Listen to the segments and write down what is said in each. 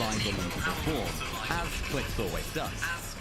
combined on them to perform, as Clix always does.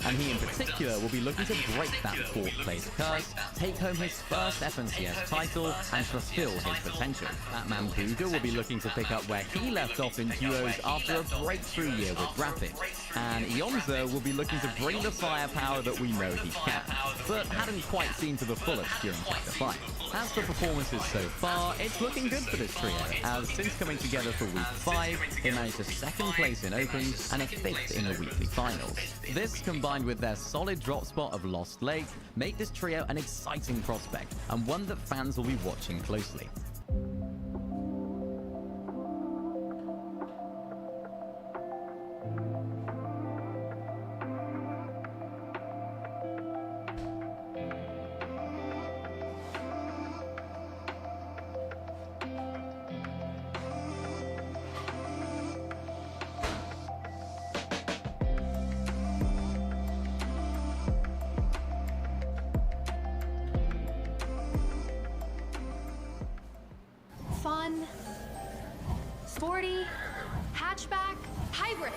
And he in particular will be looking to break that 4th place curse, take home his first FNCS title, and fulfill his potential. Batman Booger will be looking to pick up where he left off in duos after a breakthrough year with Rapid. And Yonza will be looking to bring the firepower that we know he can, but hadn't quite seen to the fullest during Chapter 5. As for performances so far, it's looking good for this trio, as since coming together for Week 5, they managed a 2nd place in Opens and a 5th in the weekly finals. This, combined with their solid drop spot of Lost Lake, make this trio an exciting prospect, and one that fans will be watching closely. Fun, sporty, hatchback, hybrid.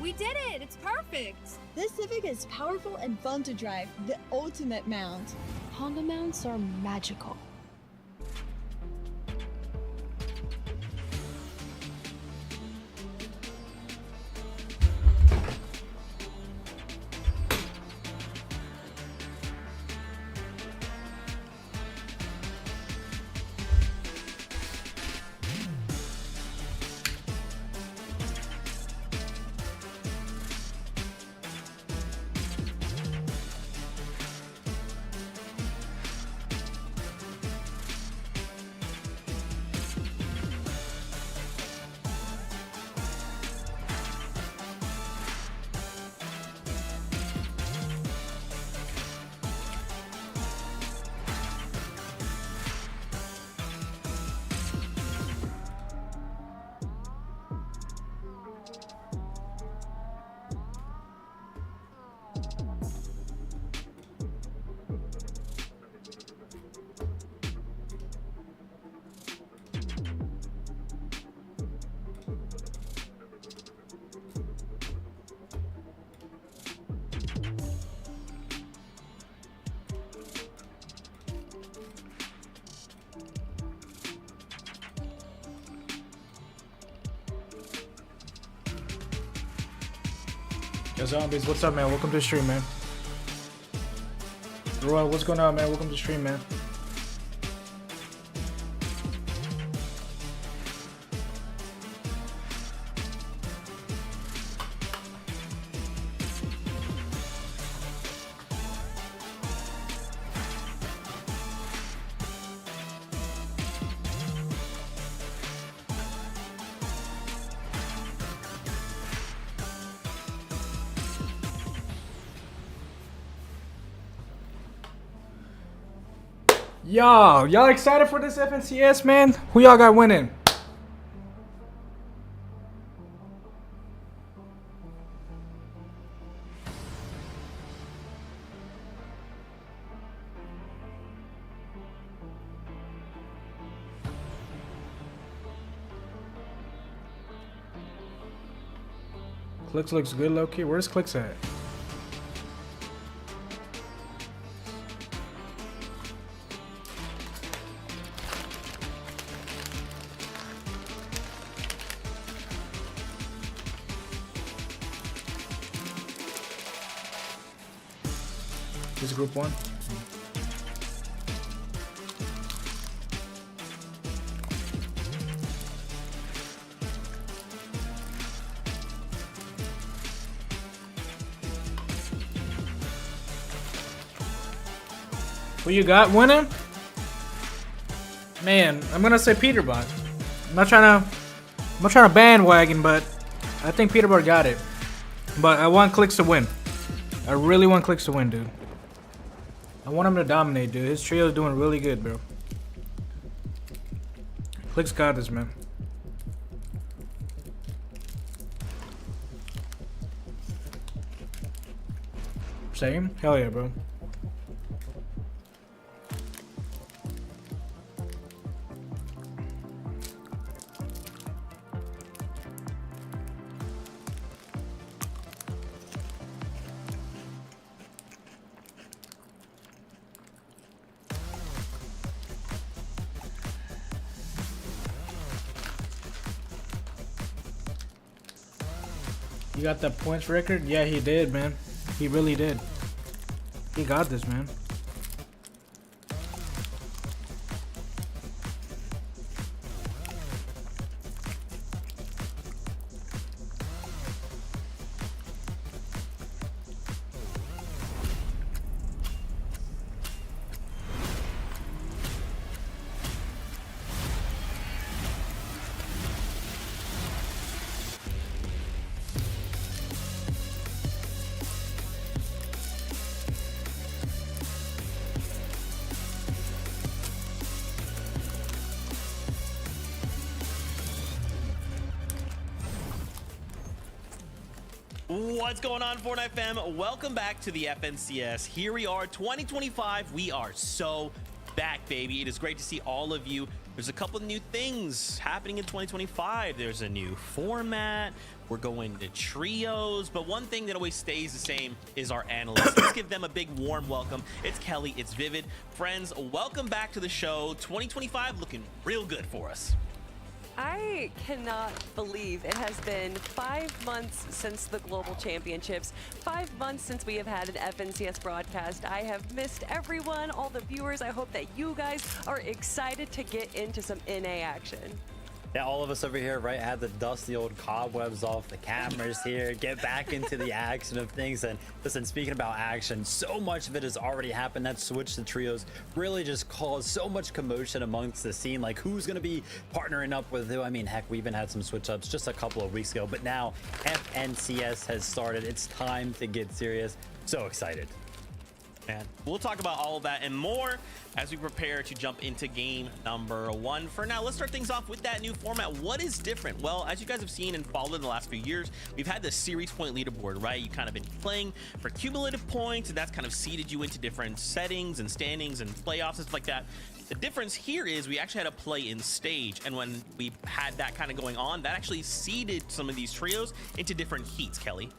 We did it! It's perfect! This Civic is powerful and fun to drive, the ultimate mount. Honda mounts are magical. Yo, Zombies, what's up, man? Welcome to the stream, man. Roy, what's going on, man? Welcome to the stream, man. Y'all excited for this FNCS, man? Who y'all got winning? Clicks looks good, low-key. Where's Clicks at? This is group 1. Who you got winning? Man, I'm gonna say Peterbot. I'm not trying to bandwagon, but I think Peterbot got it. But I want Clicks to win. I really want Clicks to win, dude. I want him to dominate, dude. His trio is doing really good, bro. Clicks got this, man. Same? Hell yeah, bro. You got the points record? Yeah, he did, man. He really did. He got this, man. What's going on, Fortnite fam? Welcome back to the FNCS. Here we are, 2025. We are so back, baby. It is great to see all of you. There's a couple of new things happening in 2025. There's a new format. We're going to trios, but one thing that always stays the same is our analysts. Let's give them a big warm welcome. It's Kelly, it's Vivid. Friends, welcome back to the show. 2025 looking real good for us. I cannot believe it has been 5 months since the Global Championships, 5 months since we have had an FNCS broadcast. I have missed everyone, all the viewers. I hope that you guys are excited to get into some NA action. Yeah, all of us over here, right, had to dust the old cobwebs off the cameras here, get back into the action of things. And listen, speaking about action, so much of it has already happened. That switch to trios really just caused so much commotion amongst the scene, like who's going to be partnering up with who. I mean, heck, we even had some switch ups just a couple of weeks ago, but now FNCS has started. It's time to get serious. So excited. Man, we'll talk about all of that and more as we prepare to jump into game number 1. For now, let's start things off with that new format. What is different? Well, as you guys have seen and followed in the last few years, we've had the series point leaderboard, right? You kind of been playing for cumulative points, and that's kind of seeded you into different settings and standings and playoffs and stuff like that. The difference here is we actually had a play in stage, and when we had that kind of going on, that actually seeded some of these trios into different heats, Kelly.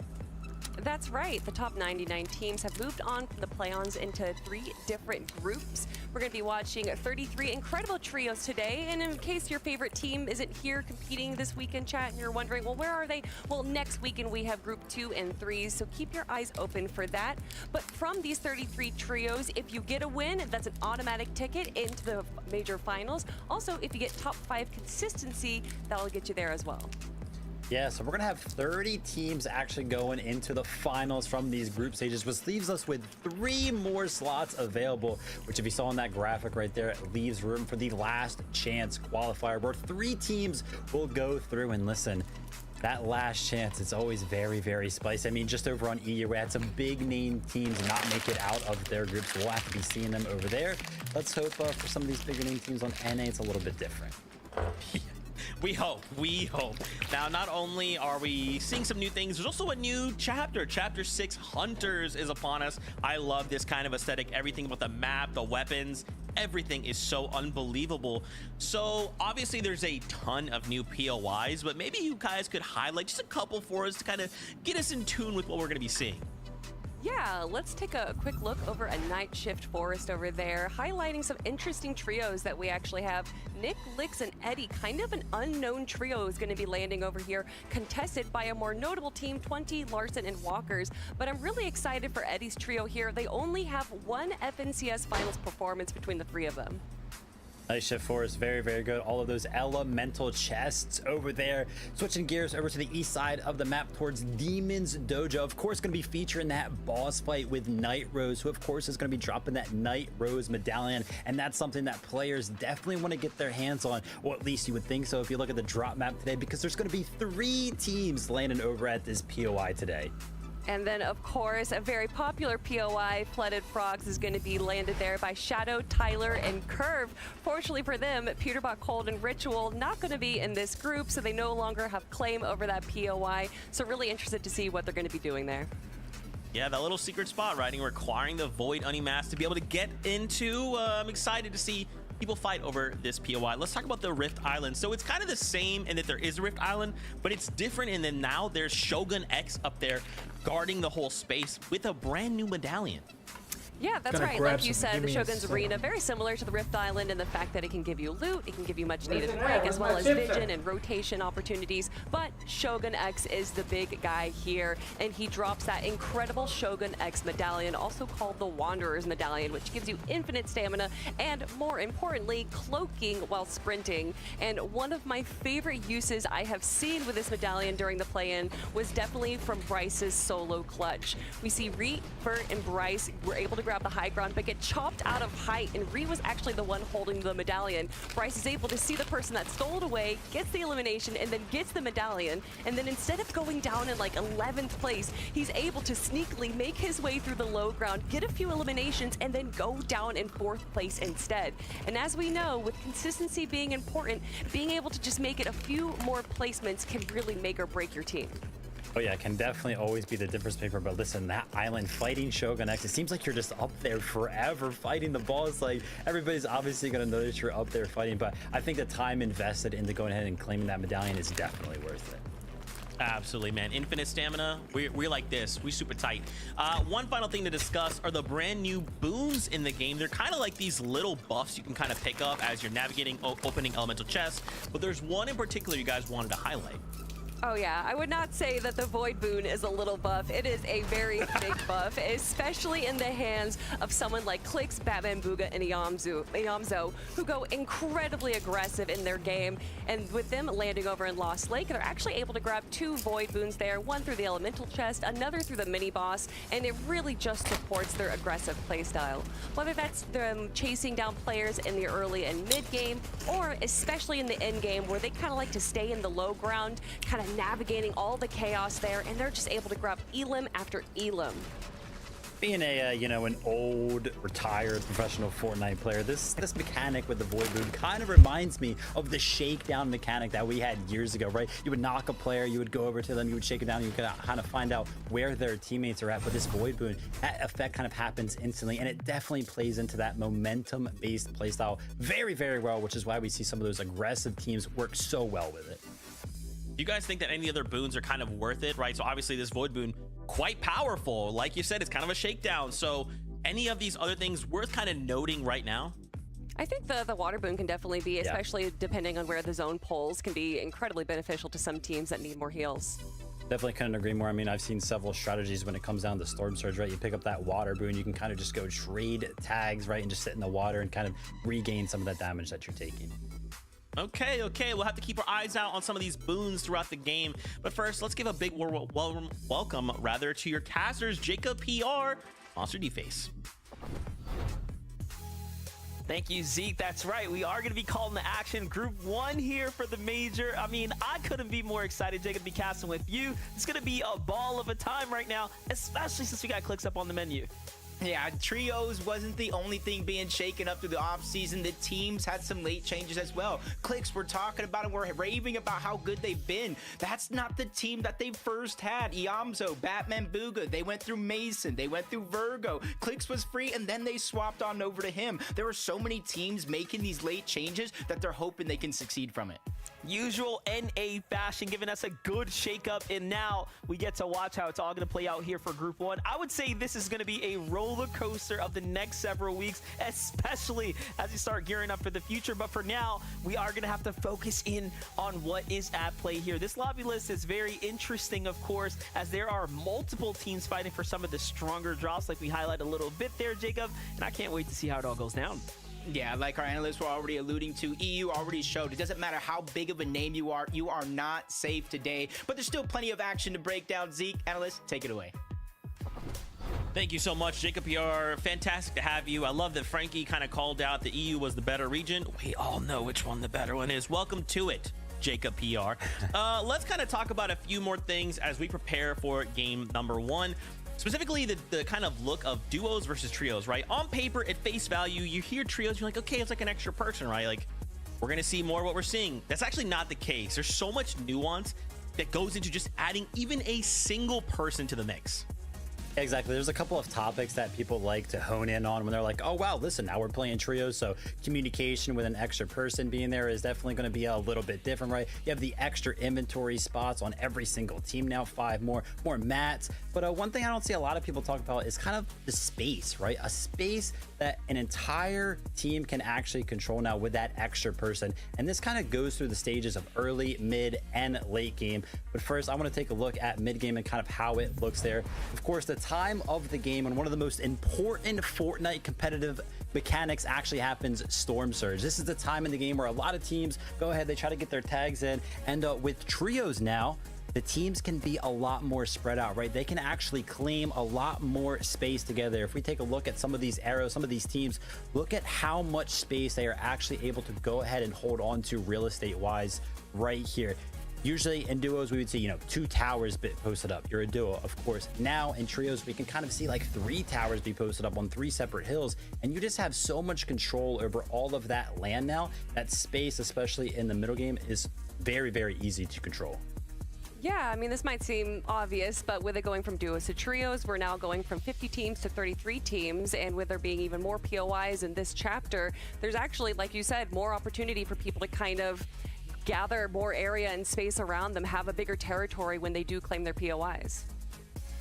That's right. The top 99 teams have moved on from the play-ons into 3 different groups. We're going to be watching 33 incredible trios today. And in case your favorite team isn't here competing this weekend, chat, and you're wondering, well, where are they? Well, next weekend we have group 2 and 3, so keep your eyes open for that. But from these 33 trios, if you get a win, that's an automatic ticket into the major finals. Also, if you get top 5 consistency, that'll get you there as well. Yeah, so we're going to have 30 teams actually going into the finals from these group stages, which leaves us with 3 more slots available, which if you saw on that graphic right there, it leaves room for the last chance qualifier where 3 teams will go through. And listen, that last chance, it's always very, very spicy. I mean, just over on EU, we had some big name teams not make it out of their groups. We'll have to be seeing them over there. Let's hope for some of these bigger name teams on NA, it's a little bit different. We hope. Now, not only are we seeing some new things, there's also a new chapter. Chapter 6, Hunters, is upon us. I love this kind of aesthetic. Everything about the map, the weapons, everything is so unbelievable. So obviously there's a ton of new POIs, but maybe you guys could highlight just a couple for us to kind of get us in tune with what we're going to be seeing. Yeah, let's take a quick look over a Night Shift Forest over there, highlighting some interesting trios that we actually have. Nick, Lix, and Eddie, kind of an unknown trio is going to be landing over here, contested by a more notable team, 20, Larson, and Walkers. But I'm really excited for Eddie's trio here. They only have 1 FNCS Finals performance between the 3 of them. Night Shift Forest, very, very good. All of those elemental chests over there. Switching gears over to the east side of the map towards Demon's Dojo. Of course, going to be featuring that boss fight with Night Rose, who of course is going to be dropping that Night Rose medallion. And that's something that players definitely want to get their hands on, or at least you would think so if you look at the drop map today, because there's going to be 3 teams landing over at this POI today. And then, of course, a very popular POI, Flooded Frogs, is going to be landed there by Shadow, Tyler, and Curve. Fortunately for them, Peterbot, Cold, and Ritual not going to be in this group, so they no longer have claim over that POI. So really interested to see what they're going to be doing there. Yeah, that little secret spot, right? Requiring the Void Unimasked to be able to get into. I'm excited to see people fight over this POI. Let's talk about the Rift Island. So it's kind of the same in that there is a Rift Island, but it's different in that now there's Shogun X up there guarding the whole space with a brand new medallion. Yeah, that's Gonna right. grab Like you some. said, Give the me a Shogun's second. Arena, very similar to the Rift Island in the fact that it can give you loot, it can give you much needed Where's it break, at? as Where's well my as chips vision at? and rotation opportunities. But Shogun X is the big guy here, and he drops that incredible Shogun X medallion, also called the Wanderer's Medallion, which gives you infinite stamina and, more importantly, cloaking while sprinting. And one of my favorite uses I have seen with this medallion during the play-in was definitely from Bryce's solo clutch. We see Reet, Bert, and Bryce were able to grab the high ground, but get chopped out of height, and Reet was actually the one holding the medallion. Bryce is able to see the person that stole it away, gets the elimination, and then gets the medallion. And then instead of going down in like 11th place, he's able to sneakily make his way through the low ground, get a few eliminations, and then go down in 4th place instead. And as we know, with consistency being important, being able to just make it a few more placements can really make or break your team. Oh yeah, it can definitely always be the difference maker. But listen, that island fighting Shogun X, it seems like you're just up there forever fighting the boss. Like, everybody's obviously gonna notice you're up there fighting, but I think the time invested into going ahead and claiming that medallion is definitely worth it. Absolutely, man. Infinite stamina. We're like this. We super tight. One final thing to discuss are the brand new boons in the game. They're kind of like these little buffs you can kind of pick up as you're navigating opening elemental chests. But there's one in particular you guys wanted to highlight. Oh yeah, I would not say that the Void Boon is a little buff. It is a very big buff, especially in the hands of someone like Clix, Batman Booga, and Iamzo, who go incredibly aggressive in their game. And with them landing over in Lost Lake, they're actually able to grab 2 Void Boons there, one through the Elemental Chest, another through the mini-boss, and it really just supports their aggressive playstyle. Whether that's them chasing down players in the early and mid-game, or especially in the end game, where they kind of like to stay in the low ground, kind of navigating all the chaos there, and they're just able to grab elim after elim. Being a an old retired professional Fortnite player, this mechanic with the Void Boon kind of reminds me of the shakedown mechanic that we had years ago, right? You would knock a player, you would go over to them, you would shake it down, you could kind of find out where their teammates are at. But this Void Boon, that effect kind of happens instantly, and it definitely plays into that momentum-based playstyle very, very well, which is why we see some of those aggressive teams work so well with it. Do you guys think that any other boons are kind of worth it, right? So obviously this Void Boon, quite powerful. Like you said, it's kind of a shakedown. So any of these other things worth kind of noting right now? I think the Water Boon can definitely be, especially depending on where the zone pulls, can be incredibly beneficial to some teams that need more heals. Definitely couldn't agree more. I mean, I've seen several strategies when it comes down to Storm Surge, right? You pick up that Water Boon, you can kind of just go trade tags, right? And just sit in the water and kind of regain some of that damage that you're taking. Okay, we'll have to keep our eyes out on some of these boons throughout the game. But first, let's give a big welcome to your casters, Jacob PR, Monster D-Face. Thank you, Zeke. That's right. We are going to be calling the action. Group 1 here for the major. I mean, I couldn't be more excited, Jacob, to be casting with you. It's going to be a ball of a time right now, especially since we got Clicks up on the menu. Yeah, trios wasn't the only thing being shaken up through the offseason. The teams had some late changes as well. Clicks, we're talking about it. We're raving about how good they've been. That's not the team that they first had. Iamzo, Batman Booga, they went through Mason. They went through Virgo. Clicks was free, and then they swapped on over to him. There are so many teams making these late changes that they're hoping they can succeed from it. Usual NA fashion, giving us a good shakeup, and now we get to watch how it's all going to play out here for Group 1. I would say this is going to be a roller coaster of the next several weeks, especially as we start gearing up for the future. But for now, we are going to have to focus in on what is at play here. This lobby list is very interesting, of course, as there are multiple teams fighting for some of the stronger drops, like we highlighted a little bit there, Jacob, and I can't wait to see how it all goes down. Yeah, like our analysts were already alluding to, EU already showed it doesn't matter how big of a name you are not safe today. But there's still plenty of action to break down. Zeke, analyst, take it away. Thank you so much, Jacob PR. Fantastic to have you. I love that Frankie kind of called out the EU was the better region. We all know which one the better one is. Welcome to it, Jacob PR. Let's kind of talk about a few more things as we prepare for game number 1. Specifically, the kind of look of duos versus trios, right? On paper, at face value, you hear trios, you're like, okay, it's like an extra person, right? Like, we're going to see more of what we're seeing. That's actually not the case. There's so much nuance that goes into just adding even a single person to the mix. Exactly. There's a couple of topics that people like to hone in on when they're like, oh, wow, listen, now we're playing trios. So communication with an extra person being there is definitely going to be a little bit different, right? You have the extra inventory spots on every single team now, 5 more mats. But one thing I don't see a lot of people talk about is kind of the space, right? A space that an entire team can actually control now with that extra person. And this kind of goes through the stages of early, mid, and late game. But first, I want to take a look at mid game and kind of how it looks there. Of course, the time of the game and one of the most important Fortnite competitive mechanics actually happens, Storm Surge. This is the time in the game where a lot of teams go ahead, they try to get their tags in, and with trios now, the teams can be a lot more spread out, right? They can actually claim a lot more space together. If we take a look at some of these arrows, some of these teams, look at how much space they are actually able to go ahead and hold on to real estate wise right here. Usually in duos, we would see, 2 towers posted up. You're a duo, of course. Now in trios, we can kind of see like 3 towers be posted up on 3 separate hills. And you just have so much control over all of that land now. That space, especially in the middle game, is very, very easy to control. Yeah, I mean, this might seem obvious, but with it going from duos to trios, we're now going from 50 teams to 33 teams. And with there being even more POIs in this chapter, there's actually, like you said, more opportunity for people to kind of gather more area and space around them, have a bigger territory when they do claim their POIs.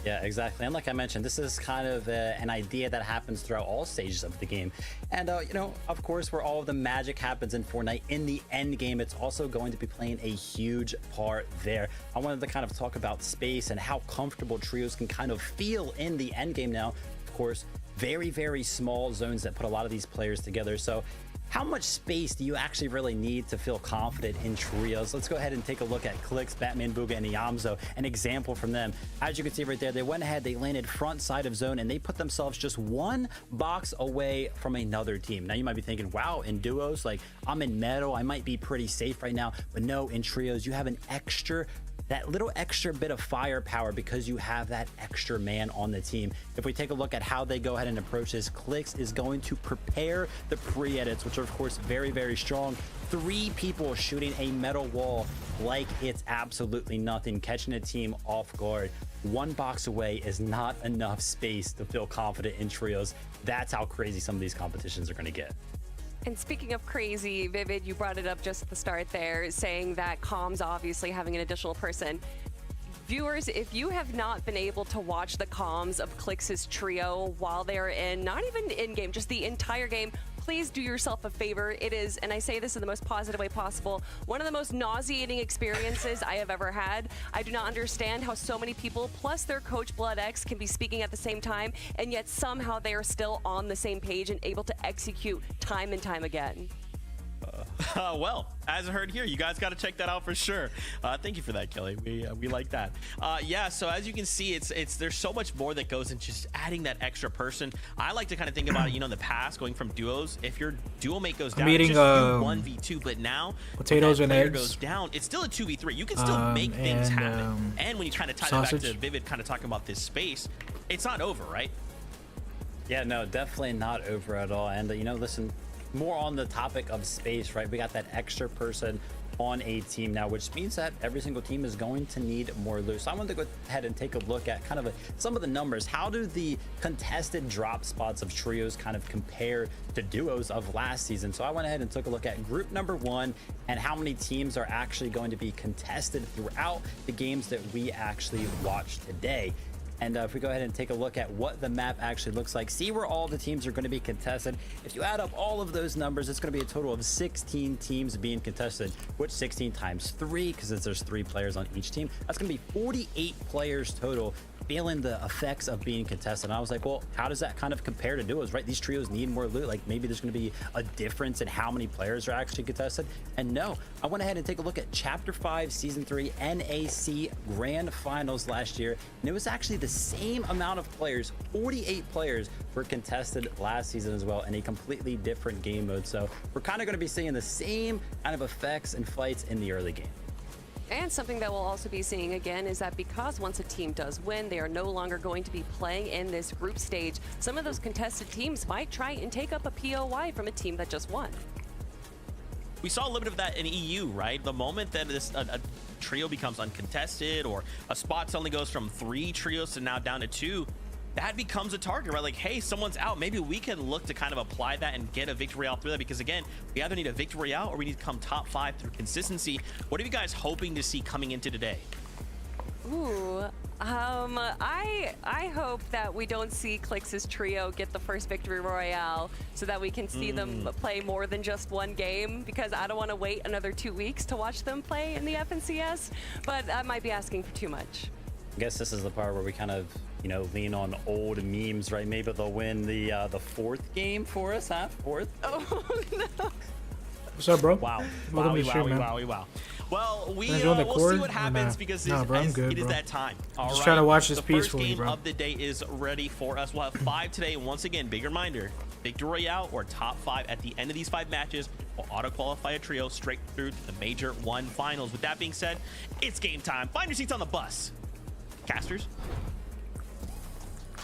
Yeah, exactly. And like I mentioned, this is kind of an idea that happens throughout all stages of the game. And, of course, where all of the magic happens in Fortnite, in the end game, it's also going to be playing a huge part there. I wanted to kind of talk about space and how comfortable trios can kind of feel in the end game now. Of course, very, very small zones that put a lot of these players together. So how much space do you actually really need to feel confident in trios? Let's go ahead and take a look at Clix, Batman Booga, and Iamzo, an example from them. As you can see right there, they went ahead, they landed front side of zone, and they put themselves just 1 box away from another team. Now you might be thinking, wow, in duos, like I'm in metal, I might be pretty safe right now. But no, in trios, you have that little extra bit of firepower because you have that extra man on the team. If we take a look at how they go ahead and approach this, Clix is going to prepare the pre-edits, which are of course very, very strong. 3 people shooting a metal wall like it's absolutely nothing, catching a team off guard. 1 box away is not enough space to feel confident in trios. That's how crazy some of these competitions are going to get. And speaking of crazy, Vivid, you brought it up just at the start there, saying that comms obviously having an additional person. Viewers, if you have not been able to watch the comms of Clix's trio while they're in, not even in-game, just the entire game, please do yourself a favor. It is, and I say this in the most positive way possible, one of the most nauseating experiences I have ever had. I do not understand how so many people, plus their coach Blood X, can be speaking at the same time, and yet somehow they are still on the same page and able to execute time and time again. Well, as I heard here, you guys got to check that out for sure. Thank you for that, Kelly. We like that. Yeah, so as you can see, it's there's so much more that goes into just adding that extra person. I like to kind of think about it, in the past, going from duos. If your duo mate goes down, it's just 1v2, but now potatoes and eggs goes down, it's still a 2v3. You can still make things happen. And when you kind of tie that back to Vivid, kind of talking about this space, it's not over, right? Yeah, no, definitely not over at all. And listen, more on the topic of space, right? We got that extra person on a team now, which means that every single team is going to need more loot. So I wanted to go ahead and take a look at kind of some of the numbers. How do the contested drop spots of trios kind of compare to duos of last season? So I went ahead and took a look at group number 1 and how many teams are actually going to be contested throughout the games that we actually watched today. And if we go ahead and take a look at what the map actually looks like, see where all the teams are going to be contested. If you add up all of those numbers, it's going to be a total of 16 teams being contested, which 16 times 3, because there's 3 players on each team, that's going to be 48 players total feeling the effects of being contested. And I was like, well, how does that kind of compare to duos, right? These trios need more loot. Like maybe there's going to be a difference in how many players are actually contested. And no, I went ahead and take a look at Chapter 5 Season 3 NAC Grand Finals last year, and it was actually the same amount of players. 48 players were contested last season as well in a completely different game mode. So we're kind of going to be seeing the same kind of effects and fights in the early game. And something that we'll also be seeing again is that because once a team does win, they are no longer going to be playing in this group stage. Some of those contested teams might try and take up a POI from a team that just won. We saw a little bit of that in EU, right? The moment that a trio becomes uncontested or a spot suddenly goes from 3 trios to now down to 2, that becomes a target, right? Like, hey, someone's out. Maybe we can look to kind of apply that and get a victory out through that, because again, we either need a victory out or we need to come top 5 through consistency. What are you guys hoping to see coming into today? Ooh, I hope that we don't see Clix' trio get the first victory royale so that we can see them play more than just one game, because I don't want to wait another 2 weeks to watch them play in the FNCS, but I might be asking for too much. I guess this is the part where we kind of, you know, lean on old memes, right? Maybe they'll win the 4th game for us, huh? 4th? Oh, no. What's up, bro? Wow. Welcome to the stream, man. Wow. Well, we'll Can I join the see cord? what happens, Nah. because Nah, bro, I'm good, it is bro. that time. All Just right. trying to watch this the peacefully, first game bro. of the day is ready for us. We'll have 5 today. Once again, big reminder, victory royale or top 5 at the end of these 5 matches will auto-qualify a trio straight through to the Major 1 finals. With that being said, it's game time. Find your seats on the bus. Casters.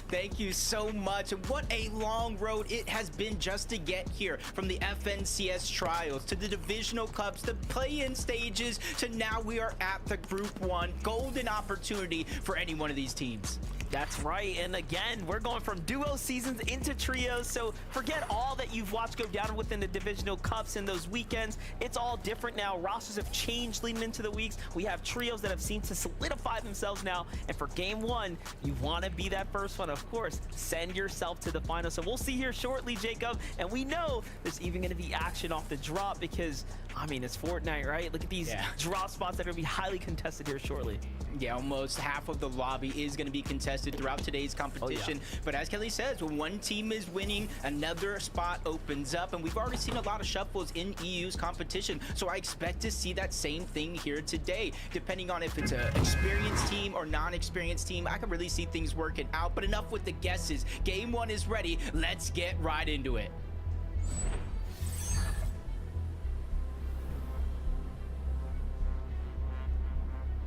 Thank you so much. And what a long road it has been just to get here, from the FNCS trials to the divisional cups, the play-in stages, to now we are at the Group 1. Golden opportunity for any one of these teams. That's right, and again, we're going from duo seasons into trios, so forget all that you've watched go down within the divisional cups and those weekends. It's all different now. Rosters have changed leading into the weeks. We have trios that have seemed to solidify themselves now, and for game 1, you want to be that first one. Of course, send yourself to the final. So we'll see here shortly, Jacob, and we know there's even going to be action off the drop, because I mean, it's Fortnite, right? Look at these drop spots that are going to be highly contested here shortly. Yeah, almost half of the lobby is going to be contested throughout today's competition. But as Kelly says, when one team is winning, another spot opens up. And we've already seen a lot of shuffles in EU's competition. So I expect to see that same thing here today. Depending on if it's an experienced team or non-experienced team, I can really see things working out. But enough with the guesses. Game 1 is ready. Let's get right into it.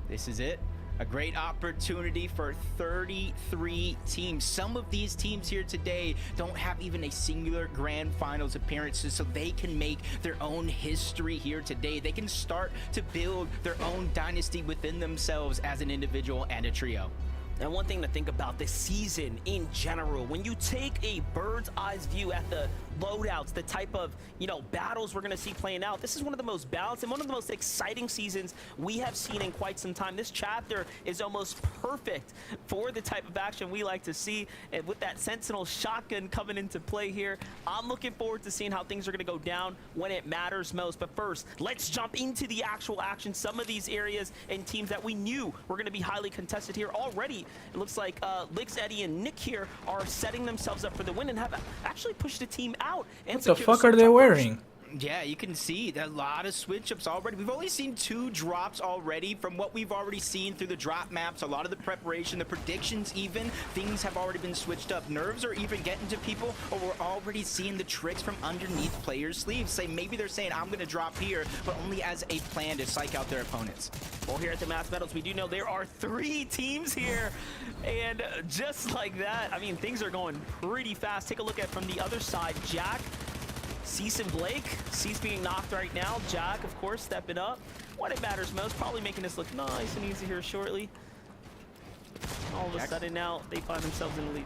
This is it. A great opportunity for 33 teams. Some of these teams here today don't have even a singular grand finals appearances, so they can make their own history here today. They can start to build their own dynasty within themselves as an individual and a trio. And one thing to think about this season in general, when you take a bird's eye view at the loadouts, the type of, you know, battles we're going to see playing out, this is one of the most balanced and one of the most exciting seasons we have seen in quite some time. This chapter is almost perfect for the type of action we like to see, and with that Sentinel shotgun coming into play here, I'm looking forward to seeing how things are going to go down when it matters most. But first, let's jump into the actual action. Some of these areas and teams that we knew were going to be highly contested here already. It looks like Lix, Eddie, and Nick here are setting themselves up for the win and have actually pushed the team out. And What the fuck are they wearing? Yeah, you can see a lot of switch ups already. We've only seen 2 drops already. From what we've already seen through the drop maps, a lot of the preparation, the predictions even, things have already been switched up. Nerves are even getting to people, or we're already seeing the tricks from underneath players' sleeves. Say maybe they're saying, I'm going to drop here, but only as a plan to psych out their opponents. Well, here at the Mass Battles, we do know there are 3 teams here. And just like that, I mean, things are going pretty fast. Take a look at from the other side, Jack, Cease and Blake. Cease being knocked right now. Jack, of course, stepping up. What it matters most, probably making this look nice and easy here shortly. All of a sudden now, they find themselves in the lead.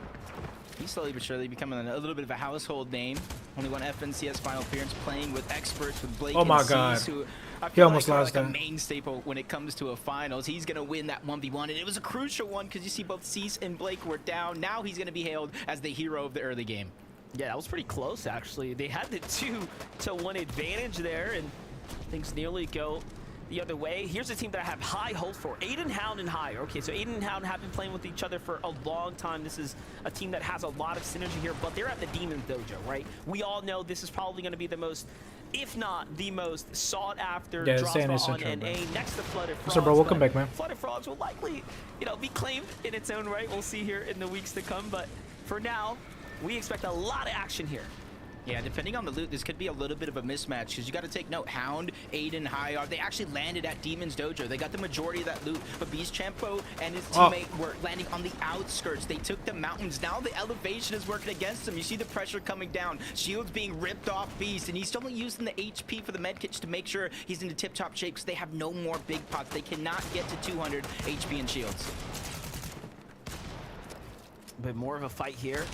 He's slowly but surely becoming a little bit of a household name. Only one FNCS final appearance, playing with experts, with Blake Oh my and God. Cease, who I He feel almost like are lost like a that. main staple when it comes to a finals. He's going to win that 1v1, and it was a crucial one because you see both Cease and Blake were down. Now he's going to be hailed as the hero of the early game. Yeah, that was pretty close, actually. They had the 2-1 advantage there, and things nearly go the other way. Here's a team that I have high hopes for. Aiden, Hound, and High. Okay, so Aiden and Hound have been playing with each other for a long time. This is a team that has a lot of synergy here, but they're at the Demon's Dojo, right? We all know this is probably going to be the most, if not the most sought-after drop spot on NA, next to Flooded Frogs. So, bro, welcome back, man. Flooded Frogs will likely, you know, be claimed in its own right. We'll see here in the weeks to come, but for now, we expect a lot of action here. Yeah, depending on the loot, this could be a little bit of a mismatch because you got to take note. Hound, Aiden, High, they actually landed at Demon's Dojo. They got the majority of that loot, but Beast Champo and his teammate were landing on the outskirts. They took the mountains. Now the elevation is working against them. You see the pressure coming down. Shields being ripped off Beast, and he's still using the HP for the medkit to make sure he's in the tip-top shape because they have no more big pots. They cannot get to 200 HP and shields. bit more of a fight here.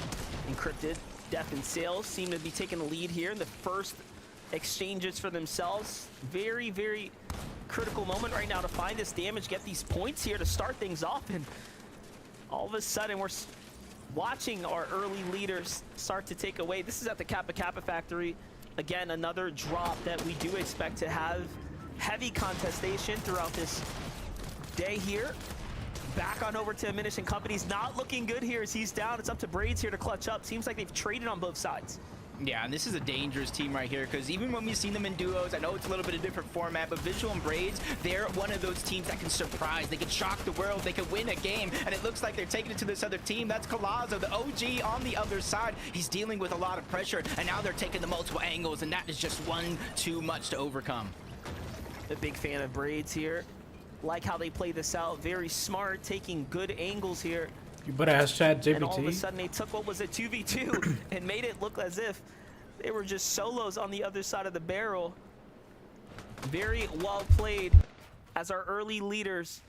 Encrypted, Death and Sales seem to be taking the lead here in the first exchanges for themselves. Very, very critical moment right now to find this damage, get these points here to start things off, and all of a sudden we're watching our early leaders start to take away. This is at the Kappa Kappa factory. Again, another drop that we do expect to have heavy contestation throughout this day here. Back on over to Minish and Company's not looking good here as he's down. It's up to Braids here to clutch up. Seems like they've traded on both sides. Yeah, and this is a dangerous team right here, because even when we've seen them in duos, I know it's a little bit of different format, but Visual and Braids, they're one of those teams that can surprise. They can shock the world. They can win a game, and it looks like they're taking it to this other team. That's Colazo, the OG on the other side. He's dealing with a lot of pressure, and now they're taking the multiple angles, and that is just one too much to overcome. A big fan of Braids here. Like how they play this out. Very smart, taking good angles here. You better ask ChatGPT. And all of a sudden they took what was a 2v2 and made it look as if they were just solos on the other side of the barrel. Very well played as our early leaders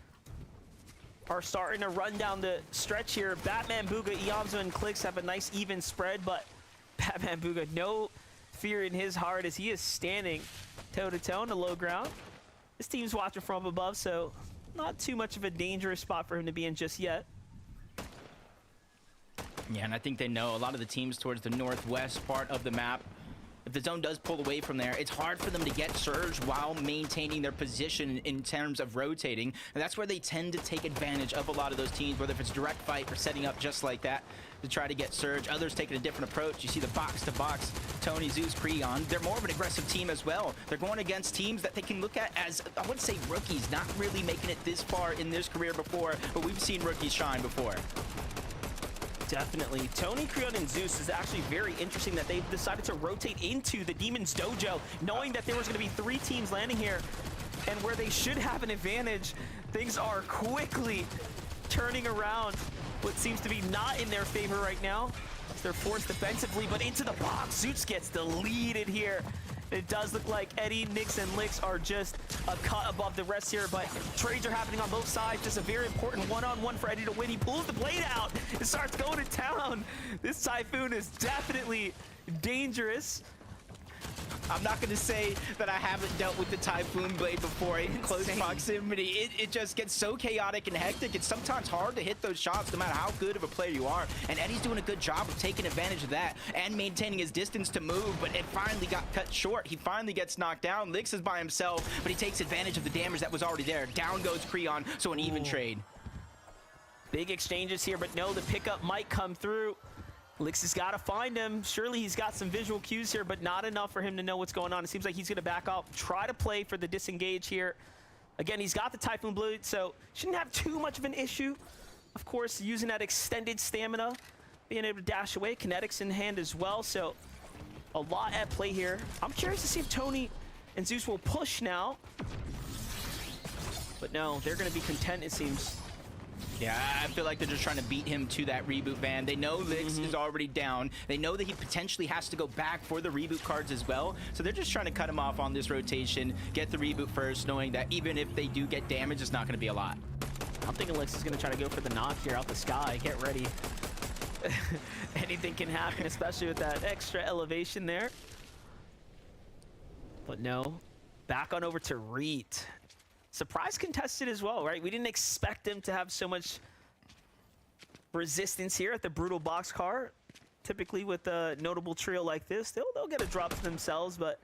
are starting to run down the stretch here. Batman, Booga, Iamzo, and Clicks have a nice even spread, but Batman, Booga, no fear in his heart as he is standing toe-to-toe in the low ground. This team's watching from above, so not too much of a dangerous spot for him to be in just yet. Yeah, and I think they know a lot of the teams towards the northwest part of the map, if the zone does pull away from there, it's hard for them to get surge while maintaining their position in terms of rotating. And that's where they tend to take advantage of a lot of those teams, whether if it's direct fight or setting up just like that to try to get surge. Others taking a different approach. You see the box-to-box, Tony, Zeus, Creon. They're more of an aggressive team as well. They're going against teams that they can look at as, I would say, rookies, not really making it this far in this career before, but we've seen rookies shine before. Definitely. Tony, Creon, and Zeus is actually very interesting that they've decided to rotate into the Demon's Dojo, knowing that there was going to be 3 teams landing here, and where they should have an advantage, things are quickly turning around. What seems to be not in their favor right now. They're forced defensively, but into the box. Zeus gets deleted here. It does look like Eddie, Nix, and Licks are just a cut above the rest here, but trades are happening on both sides. Just a very important one-on-one for Eddie to win. He pulls the blade out and starts going to town. This Typhoon is definitely dangerous. I'm not going to say that I haven't dealt with the Typhoon Blade before in close proximity. It just gets so chaotic and hectic. It's sometimes hard to hit those shots no matter how good of a player you are. And Eddie's doing a good job of taking advantage of that and maintaining his distance to move, but it finally got cut short. He finally gets knocked down. Lix is by himself, but he takes advantage of the damage that was already there. Down goes Creon, so an even trade. Big exchanges here, but no, the pickup might come through. Lix has got to find him. Surely he's got some visual cues here, but not enough for him to know what's going on. It seems like he's going to back up, try to play for the disengage here. Again, he's got the Typhoon Blade, so shouldn't have too much of an issue. Of course, using that extended stamina, being able to dash away, kinetics in hand as well, so a lot at play here. I'm curious to see if Tony and Zeus will push now. But no, they're going to be content, it seems. Yeah, I feel like they're just trying to beat him to that reboot van. They know Lix is already down. They know that he potentially has to go back for the reboot cards as well. So they're just trying to cut him off on this rotation, get the reboot first, knowing that even if they do get damage, it's not going to be a lot. I'm thinking Lix is going to try to go for the knock here out the sky. Get ready. Anything can happen, especially with that extra elevation there. But no, back on over to Reet. Surprise contested as well, right? We didn't expect him to have so much resistance here at the Brutal Boxcar. Typically with a notable trio like this, they'll get a drop to themselves, but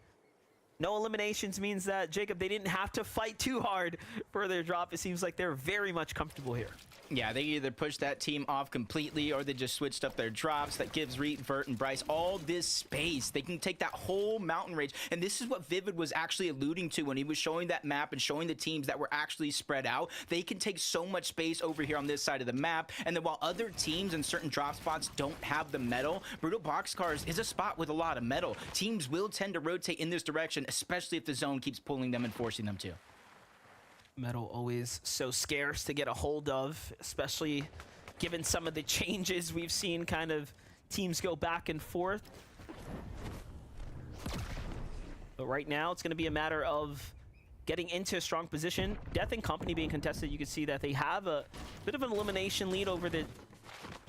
no eliminations means that, Jacob, they didn't have to fight too hard for their drop. It seems like they're very much comfortable here. Yeah, they either pushed that team off completely or they just switched up their drops. That gives Reet, Vert, and Bryce all this space. They can take that whole mountain range. And this is what Vivid was actually alluding to when he was showing that map and showing the teams that were actually spread out. They can take so much space over here on this side of the map. And then while other teams in certain drop spots don't have the metal, Brutal Boxcars is a spot with a lot of metal. Teams will tend to rotate in this direction, especially if the zone keeps pulling them and forcing them to. Metal always so scarce to get a hold of, especially given some of the changes we've seen, kind of teams go back and forth. But right now it's going to be a matter of getting into a strong position. Death and Company being contested, you can see that they have a bit of an elimination lead over the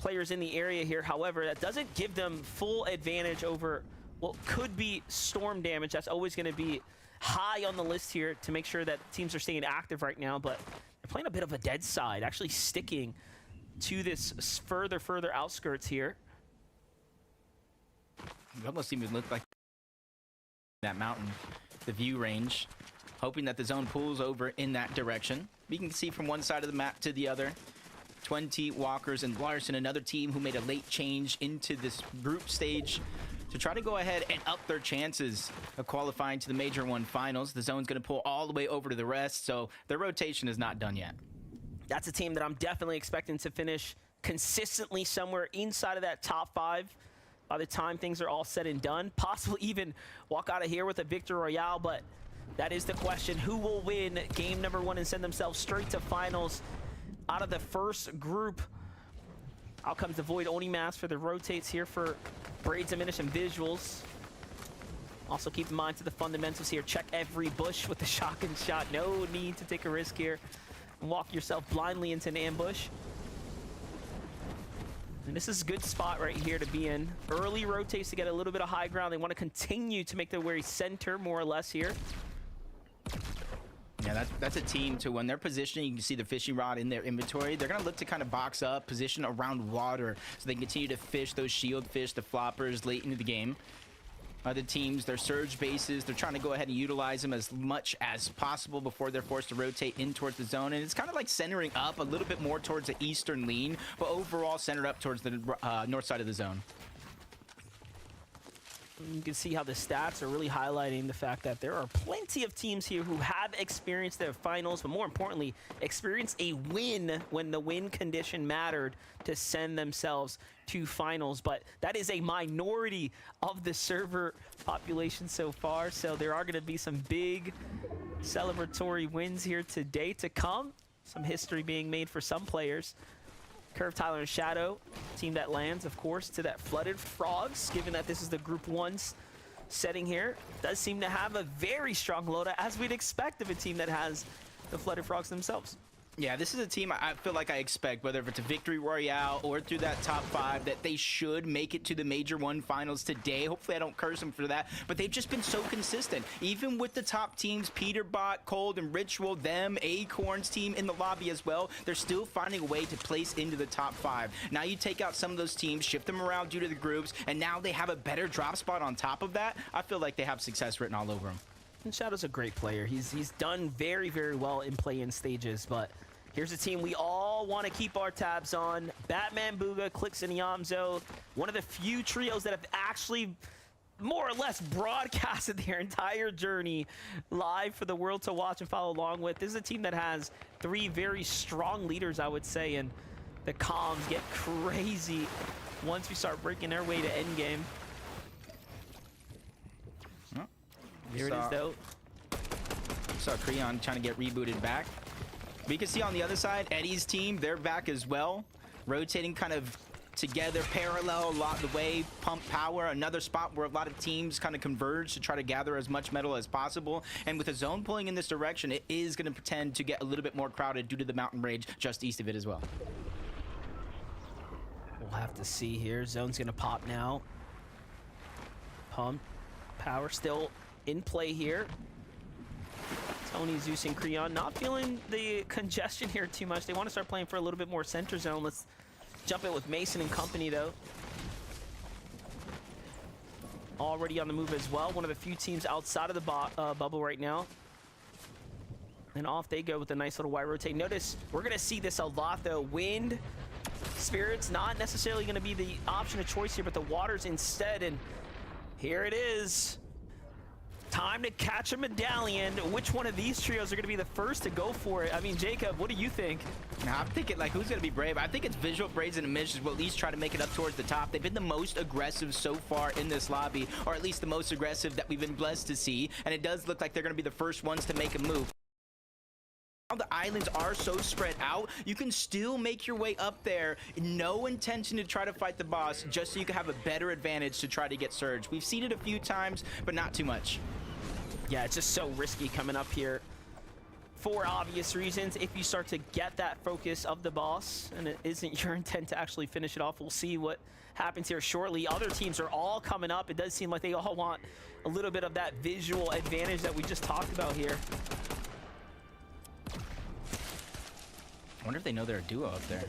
players in the area here. However, that doesn't give them full advantage over what could be storm damage. That's always going to be high on the list here to make sure that teams are staying active right now, but they're playing a bit of a dead side, actually sticking to this further outskirts here. It almost even looked like that mountain, the view range, hoping that the zone pulls over in that direction. We can see from one side of the map to the other. 20 Walkers and Larson, another team who made a late change into this group stage to try to go ahead and up their chances of qualifying to the Major 1 finals. The zone's going to pull all the way over to the rest, so their rotation is not done yet. That's a team that I'm definitely expecting to finish consistently somewhere inside of that top 5 by the time things are all said and done. Possibly even walk out of here with a victory royale, but that is the question. Who will win game number 1 and send themselves straight to finals out of the first group? Out comes the Void Oni mask for the rotates here for Braids Diminish and visuals. Also keep in mind to the fundamentals here. Check every bush with the shotgun shot. No need to take a risk here and walk yourself blindly into an ambush. And this is a good spot right here to be in. Early rotates to get a little bit of high ground. They want to continue to make their way center more or less here. Yeah, that's a team to when they're positioning, you can see the fishing rod in their inventory. They're going to look to kind of box up, position around water so they can continue to fish those shield fish, the floppers late into the game. Other teams, their surge bases, they're trying to go ahead and utilize them as much as possible before they're forced to rotate in towards the zone. And it's kind of like centering up a little bit more towards the eastern lean, but overall centered up towards the north side of the zone. You can see how the stats are really highlighting the fact that there are plenty of teams here who have experienced their finals, but more importantly, experienced a win when the win condition mattered to send themselves to finals. But that is a minority of the server population so far, so there are going to be some big celebratory wins here today to come. Some history being made for some players. Curve, Tyler, and Shadow, team that lands, of course, to that Flooded Frogs, given that this is the Group 1's setting here. Does seem to have a very strong loadout, as we'd expect of a team that has the Flooded Frogs themselves. Yeah, this is a team I feel like I expect, whether if it's a victory royale or through that top 5, that they should make it to the Major 1 finals today. Hopefully I don't curse them for that, but they've just been so consistent. Even with the top teams, Peterbot, Cold, and Ritual, them, Acorn's team in the lobby as well, they're still finding a way to place into the top 5. Now you take out some of those teams, shift them around due to the groups, and now they have a better drop spot on top of that. I feel like they have success written all over them. And Shadow's a great player. He's done very, very well in play-in stages, but here's a team we all want to keep our tabs on. Batman, Booga, Clix, and Yamzo. One of the few trios that have actually more or less broadcasted their entire journey live for the world to watch and follow along with. This is a team that has 3 very strong leaders, I would say, and the comms get crazy once we start breaking their way to endgame. Here it is, though. Saw Creon trying to get rebooted back. We can see on the other side, Eddie's team, they're back as well. Rotating kind of together, parallel a lot of the way. Pump Power, another spot where a lot of teams kind of converge to try to gather as much metal as possible. And with the zone pulling in this direction, it is going to pretend to get a little bit more crowded due to the mountain range just east of it as well. We'll have to see here. Zone's going to pop now. Pump Power still in play here. Tony, Zeus, and Creon not feeling the congestion here too much. They want to start playing for a little bit more center zone. Let's jump in with Mason and company, though. Already on the move as well. One of the few teams outside of the bubble right now. And off they go with a nice little wide rotate. Notice we're going to see this a lot, though. Wind, Spirits, not necessarily going to be the option of choice here, but the Waters instead. And here it is. Time to catch a medallion. Which one of these trios are going to be the first to go for it? I mean, Jacob, what do you think? Now, I'm thinking, like, who's going to be brave? I think it's Visual, Braids, and Amish will at least try to make it up towards the top. They've been the most aggressive so far in this lobby, or at least the most aggressive that we've been blessed to see. And it does look like they're going to be the first ones to make a move. Now the islands are so spread out, you can still make your way up there. No intention to try to fight the boss, just so you can have a better advantage to try to get Surge. We've seen it a few times, but not too much. Yeah, it's just so risky coming up here for obvious reasons. If you start to get that focus of the boss and it isn't your intent to actually finish it off, we'll see what happens here shortly. Other teams are all coming up. It does seem like they all want a little bit of that visual advantage that we just talked about here. I wonder if they know they're a duo up there,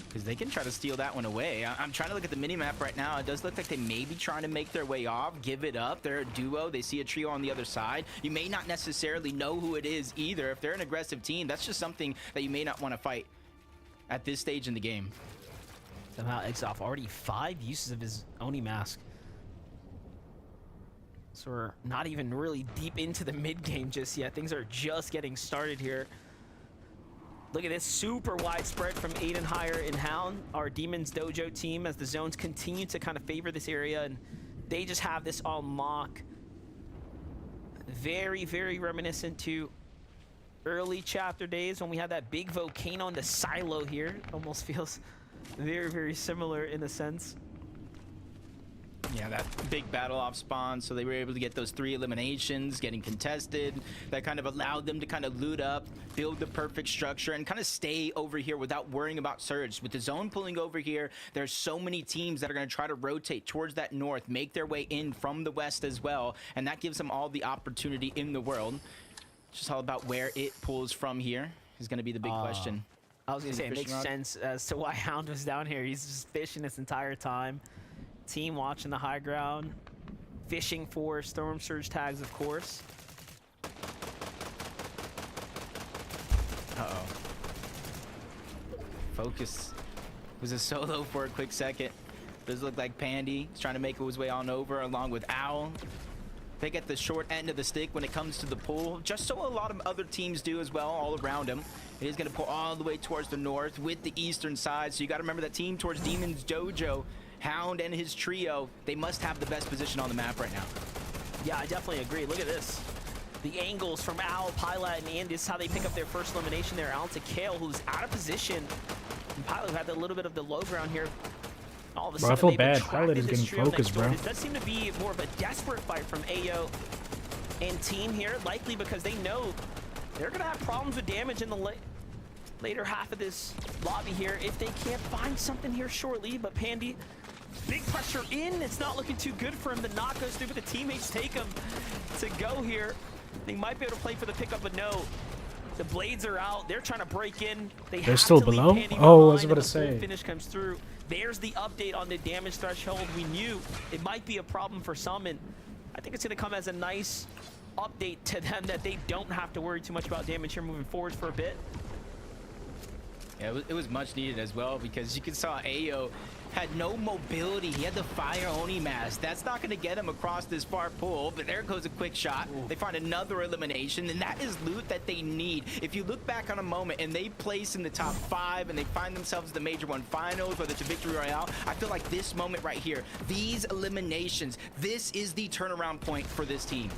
because they can try to steal that one away. I'm trying to look at the minimap right now. It does look like they may be trying to make their way off, give it up. They're a duo. They see a trio on the other side. You may not necessarily know who it is either. If they're an aggressive team, that's just something that you may not want to fight at this stage in the game. Somehow Exoff already 5 uses of his Oni mask. So we're not even really deep into the mid game just yet. Things are just getting started here. Look at this super wide spread from 8 and higher in Hound, our Demon's Dojo team, as the zones continue to kind of favor this area, and they just have this on lock. Very, very reminiscent to early chapter days when we had that big volcano in the silo here. Almost feels very, very similar in a sense. Yeah, that big battle off spawn, so they were able to get those 3 eliminations, getting contested. That kind of allowed them to kind of loot up, build the perfect structure, and kind of stay over here without worrying about surge. With the zone pulling over here, there's so many teams that are going to try to rotate towards that north, make their way in from the west as well, and that gives them all the opportunity in the world. It's just all about where it pulls from here is going to be the big question. I was going to say, it makes sense as to why Hound was down here. He's just fishing this entire time. Team watching the high ground, fishing for storm surge tags, of course. Uh-oh. Focus was a solo for a quick second. Does look like Pandy is trying to make his way on over along with Owl. They get the short end of the stick when it comes to the pull, just so a lot of other teams do as well all around him. It is going to pull all the way towards the north with the eastern side, so you got to remember that team towards Demon's Dojo, Hound and his trio, they must have the best position on the map right now. Yeah, I definitely agree. Look at this. The angles from Owl, Pilot, and Andy. This is how they pick up their first elimination there. Owl to Kale, who's out of position. And Pilot had a little bit of the low ground here. All of a sudden, I feel bad. Pilot is getting focused, bro. This does seem to be more of a desperate fight from AO and team here, likely because they know they're going to have problems with damage in the later half of this lobby here if they can't find something here shortly. But Pandy, big pressure in. It's not looking too good for him. The knock goes through, but the teammates take him to go here. They might be able to play for the pickup, but no. The blades are out. They're trying to break in. They're still below? Oh, I was about to say. Finish comes through. There's the update on the damage threshold. We knew it might be a problem for some, and I think it's going to come as a nice update to them that they don't have to worry too much about damage here moving forward for a bit. Yeah, it was much needed as well, because you can saw AO had no mobility. He had the fire Oni mask. That's not going to get him across this far pool, but there goes a quick shot. Ooh. They find another elimination, and that is loot that they need. If you look back on a moment and they place in the top 5 and they find themselves in the Major 1 finals, whether it's a Victory Royale, I feel like this moment right here, these eliminations, this is the turnaround point for this team.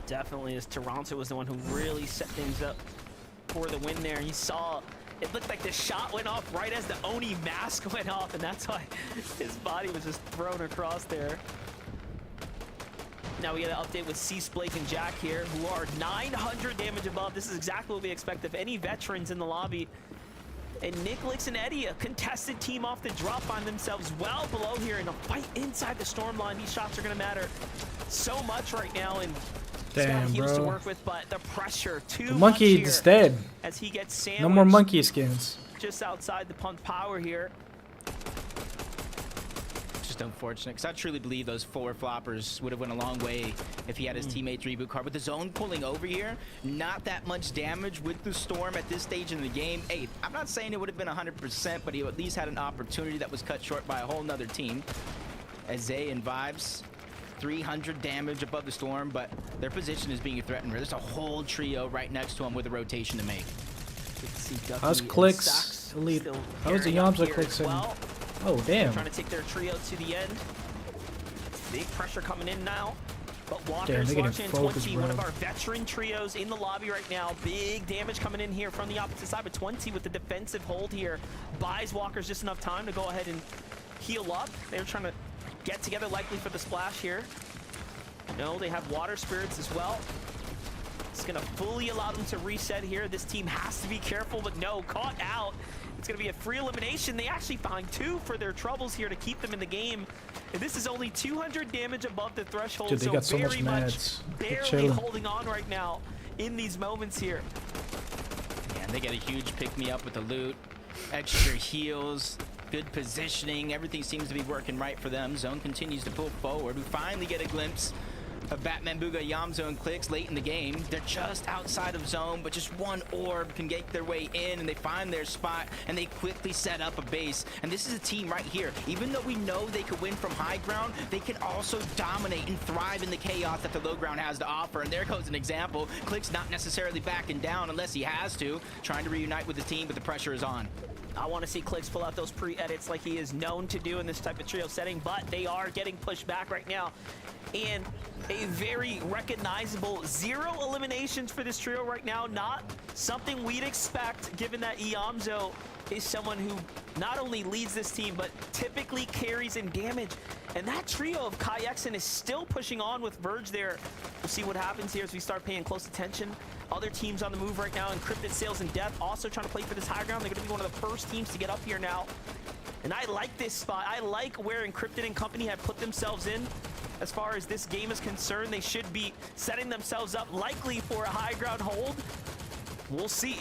Definitely, as Toronto was the one who really set things up for the win there. You saw it looked like the shot went off right as the Oni mask went off, and that's why his body was just thrown across there. Now we get an update with Cease, Blake, and Jack here, who are 900 damage above. This is exactly what we expect of any veterans in the lobby. And Nicholas and Eddie, a contested team off the drop, find themselves well below here in a fight inside the storm line. These shots are going to matter so much right now, and damn, he's got bro. To work with, but the pressure too the monkey much is dead. As he gets sandwiched. No more monkey skins. Just outside the pump power here. Just unfortunate, because I truly believe those 4 floppers would have went a long way if he had his teammates reboot card. With the zone pulling over here, not that much damage with the storm at this stage in the game. Hey, I'm not saying it would have been 100%, but he at least had an opportunity that was cut short by a whole nother team. As Zay and Vibes, 300 damage above the storm, but their position is being threatened. There's a whole trio right next to him with a rotation to make. How's Clicks elite? How's the Yamza Clicks in? Well. Oh, damn. Trying to take their trio to the end. Big pressure coming in now. But Walker's Large and 20, one of our veteran trios in the lobby right now. Big damage coming in here from the opposite side, but 20 with the defensive hold here buys Walker's just enough time to go ahead and heal up. They're trying to get together likely for the splash here. No, they have water spirits as well. It's going to fully allow them to reset here. This team has to be careful, but no, caught out. It's going to be a free elimination. They actually find 2 for their troubles here to keep them in the game. And this is only 200 damage above the threshold, Dude, they so got so very much much meds. They're barely chilling. holding on right now in these moments here. And they get a huge pick-me-up with the loot, extra heals, good positioning. Everything seems to be working right for them. Zone continues to pull forward. We finally get a glimpse of Batman Booga, Yamzo, and Clicks late in the game. They're just outside of zone, but just one orb can get their way in, and they find their spot, and they quickly set up a base. And this is a team right here. Even though we know they could win from high ground, they can also dominate and thrive in the chaos that the low ground has to offer. And there goes an example. Clicks not necessarily backing down unless he has to, trying to reunite with the team, but the pressure is on. I want to see Clicks pull out those pre-edits like he is known to do in this type of trio setting, but they are getting pushed back right now. And a very recognizable 0 eliminations for this trio right now. Not something we'd expect, given that Iamzo is someone who not only leads this team, but typically carries in damage. And that trio of Kai Exen is still pushing on with Verge there. We'll see what happens here as we start paying close attention. Other teams on the move right now. Encrypted, Sales, and Death also trying to play for this high ground. They're going to be one of the first teams to get up here now. And I like this spot. I like where Encrypted and company have put themselves in. As far as this game is concerned, they should be setting themselves up likely for a high ground hold. We'll see.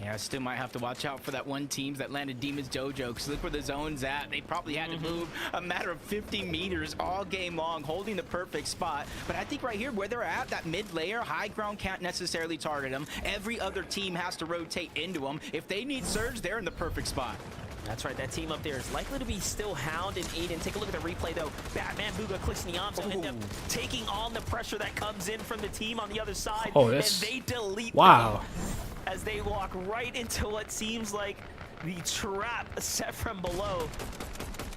Yeah, I still might have to watch out for that one team that landed Demon's Dojo, because look where the zone's at. They probably had to move a matter of 50 meters all game long, holding the perfect spot. But I think right here, where they're at, that mid-layer, high ground can't necessarily target them. Every other team has to rotate into them. If they need Surge, they're in the perfect spot. That's right, that team up there is likely to be still Hound and Aiden. Take a look at the replay, though. Batman, Booga, Clicks, and Yamzo end up taking on the pressure that comes in from the team on the other side. Oh, that's... And they delete wow. them as they walk right into what seems like the trap set from below.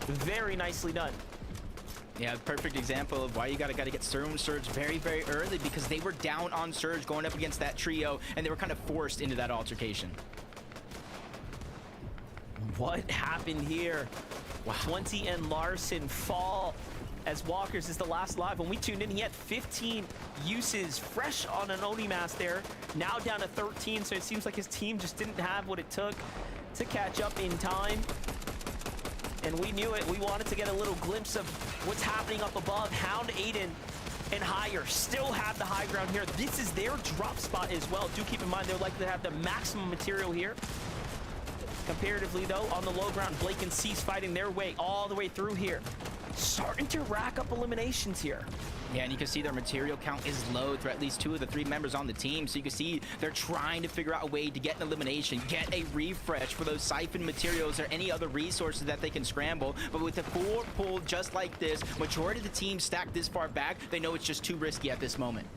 Very nicely done. Yeah, perfect example of why you gotta get Surge very, very early, because they were down on Surge going up against that trio, and they were kind of forced into that altercation. What happened here? Wow. 20 and Larson fall as Walkers is the last alive. When we tuned in, he had 15 uses fresh on an Onimask there. Now down to 13, so it seems like his team just didn't have what it took to catch up in time. And we knew it. We wanted to get a little glimpse of what's happening up above. Hound, Aiden, and Higher still have the high ground here. This is their drop spot as well. Do keep in mind they're likely to have the maximum material here. Comparatively, though, on the low ground, Blake and Cease fighting their way all the way through here. Starting to rack up eliminations here. Yeah, and you can see their material count is low for at least 2 of the 3 members on the team. So you can see they're trying to figure out a way to get an elimination, get a refresh for those siphon materials or any other resources that they can scramble. But with a core pull just like this, majority of the teams stacked this far back, they know it's just too risky at this moment.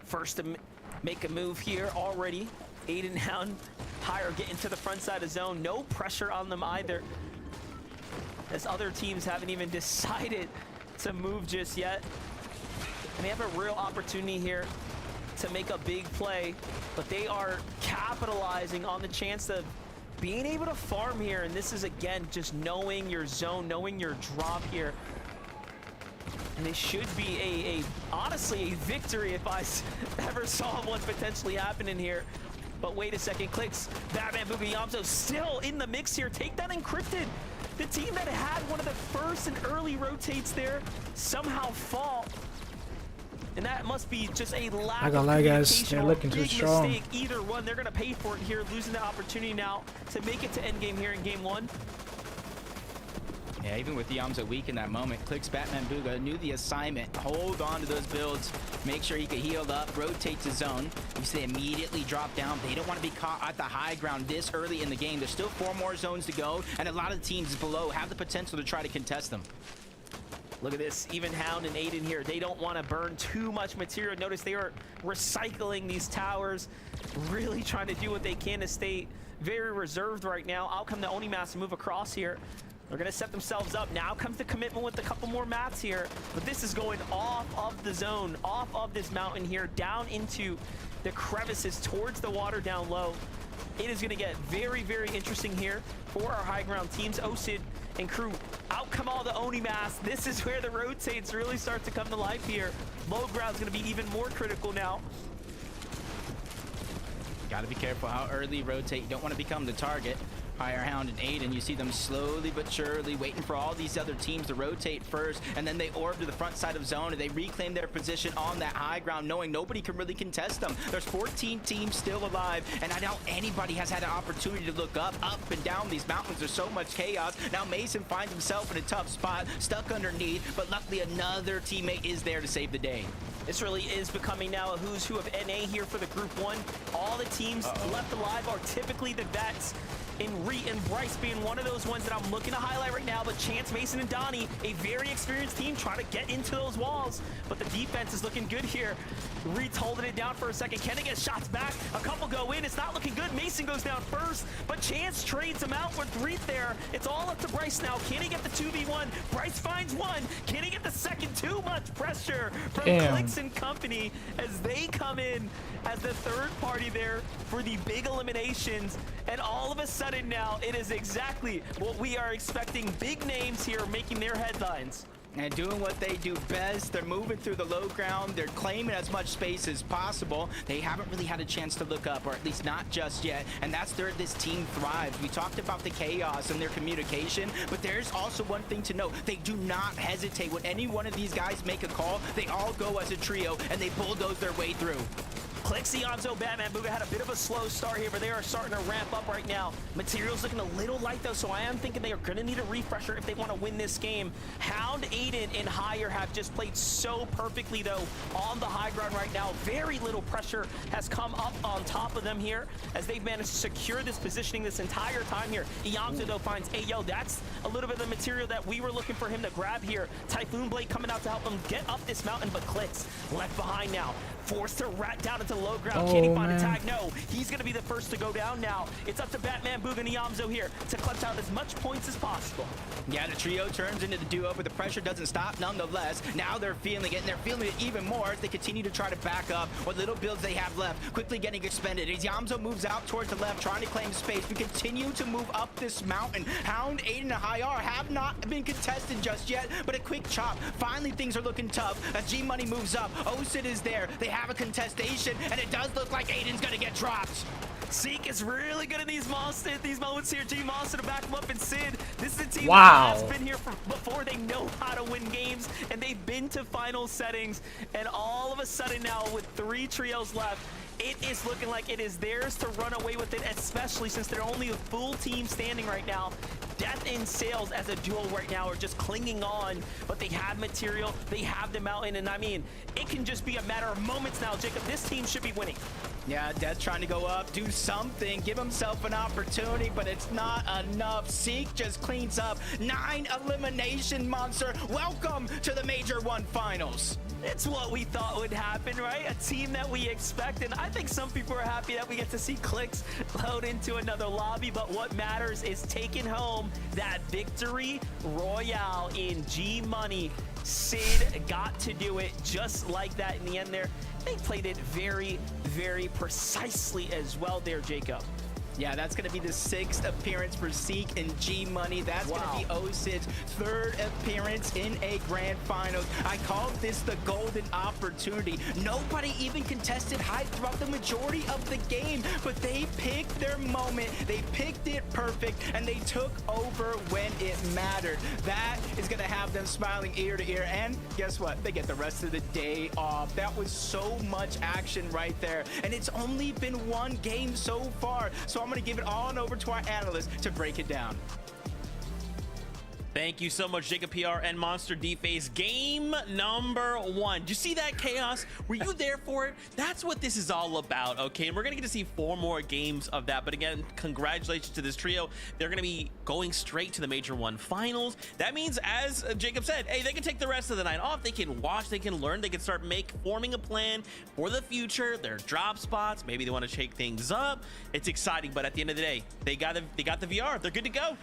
First to make a move here already. Aiden, Hound, Higher getting to the front side of zone. No pressure on them either, as other teams haven't even decided to move just yet. And they have a real opportunity here to make a big play, but they are capitalizing on the chance of being able to farm here. And this is, again, just knowing your zone, knowing your drop here. And it should be honestly, a victory if I ever saw one potentially happen in here. But wait a second, Clicks, Batman, Booga, Yamzo still in the mix here. Take that Encrypted. The team that had one of the first and early rotates there somehow fall. And that must be just a lack of guys, they're looking too strong. Mistake. Either one, they're going to pay for it here, losing the opportunity now to make it to endgame here in game 1. Yeah, even with Yamza weak in that moment, Clicks, Batman, Booga knew the assignment. Hold on to those builds. Make sure he can heal up, rotate to zone. You see they immediately drop down. They don't want to be caught at the high ground this early in the game. There's still 4 more zones to go, and a lot of the teams below have the potential to try to contest them. Look at this, even Hound and Aiden here. They don't want to burn too much material. Notice they are recycling these towers, really trying to do what they can to stay very reserved right now. Out come the Onimask to move across here. They're going to set themselves up. Now comes the commitment with a couple more mats here. But this is going off of the zone, off of this mountain here, down into the crevices towards the water down low. It is going to get very, very interesting here for our high ground teams. Osid And crew, out come all the Oni masks. This is where the rotates really start to come to life here. Low ground's gonna be even more critical now. Got to be careful how early rotate. You don't want to become the target. Higher Hound and Aiden, you see them slowly but surely waiting for all these other teams to rotate first, and then they orb to the front side of zone, and they reclaim their position on that high ground, knowing nobody can really contest them. There's 14 teams still alive, and I doubt anybody has had an opportunity to look up and down these mountains. There's so much chaos. Now Mason finds himself in a tough spot, stuck underneath, but luckily another teammate is there to save the day. This really is becoming now a who's who of NA here for the Group 1. All the teams left alive are typically the vets. In Reet and Bryce being one of those ones that I'm looking to highlight right now, but Chance, Mason, and Donnie, a very experienced team trying to get into those walls, but the defense is looking good here. Reet's holding it down for a second. Can they get shots back? A couple go in. It's not looking good. Mason goes down first, but Chance trades him out with Reet there. It's all up to Bryce now. Can he get the 2v1? Bryce finds one. Can he get the second? Too much pressure from Clicks and company as they come in as the third party there for the big eliminations. And all of a sudden now, it is exactly what we are expecting. Big names here making their headlines. And doing what they do best. They're moving through the low ground. They're claiming as much space as possible. They haven't really had a chance to look up, or at least not just yet. And that's where this team thrives. We talked about the chaos and their communication, but there's also one thing to know. They do not hesitate. When any one of these guys make a call, they all go as a trio, and they bulldoze their way through. Clicks, Ionzo, Batman Booga had a bit of a slow start here, but they are starting to ramp up right now. Material's looking a little light though, so I am thinking they are going to need a refresher if they want to win this game. Hound, Aiden, and Higher have just played so perfectly though on the high ground right now. Very little pressure has come up on top of them here as they've managed to secure this positioning this entire time here. Ionzo though finds, hey yo, that's a little bit of the material that we were looking for him to grab here. Typhoon Blade coming out to help him get up this mountain, but Clicks left behind now. Forced to rat down into low ground. Can he find a tag? No. He's going to be the first to go down now. It's up to Batman, Boog, and Iyamzo here to clutch out as much points as possible. Yeah, the trio turns into the duo, but the pressure doesn't stop nonetheless. Now they're feeling it, and they're feeling it even more as they continue to try to back up what little builds they have left, quickly getting expended. As Iyamzo moves out towards the left, trying to claim space. We continue to move up this mountain. Hound, Aiden, and Hyar have not been contested just yet, but a quick chop. Finally, things are looking tough as G-Money moves up. Osid is there. They have a contestation, and it does look like Aiden's gonna get dropped. Zeke is really good in these moments here. G-Monster to back him up, and Sid. This is a team Wow. that has been here before. They know how to win games, and they've been to final settings. And all of a sudden now, with 3 trios left, it is looking like it is theirs to run away with it, especially since they're only a full team standing right now. Death and Sales as a duo right now are just clinging on, but they have material, they have the mountain, and I mean, it can just be a matter of moments now, Jacob. This team should be winning. Yeah, Death trying to go up, do something, give himself an opportunity, but it's not enough. Zeke just cleans up. 9 elimination, Monster. Welcome to the Major 1 Finals. It's what we thought would happen, right? A team that we expect, and I think some people are happy that we get to see Clicks load into another lobby, but what matters is taking home that victory royale in G-Money. Sid got to do it just like that in the end there. They played it very, very precisely as well there, Jacob. Yeah, that's going to be the 6th appearance for Zeke and G-Money. That's going to be Osid's 3rd appearance in a grand finals. I called this the golden opportunity. Nobody even contested high throughout the majority of the game, but they picked their moment. They picked it perfect, and they took over when it mattered. That is going to have them smiling ear to ear, and guess what? They get the rest of the day off. That was so much action right there, and it's only been 1 game so far, so I'm going to give it all on over to our analyst to break it down. Thank you so much, Jacob PR and Monster D-Face. Game number 1. Did you see that chaos? Were you there for it? That's what this is all about, okay? And we're going to get to see 4 more games of that. But again, congratulations to this trio. They're going to be going straight to the Major 1 Finals. That means, as Jacob said, hey, they can take the rest of the night off. They can watch, they can learn, they can start forming a plan for the future, their drop spots. Maybe they want to shake things up. It's exciting, but at the end of the day, they got the VR. They're good to go.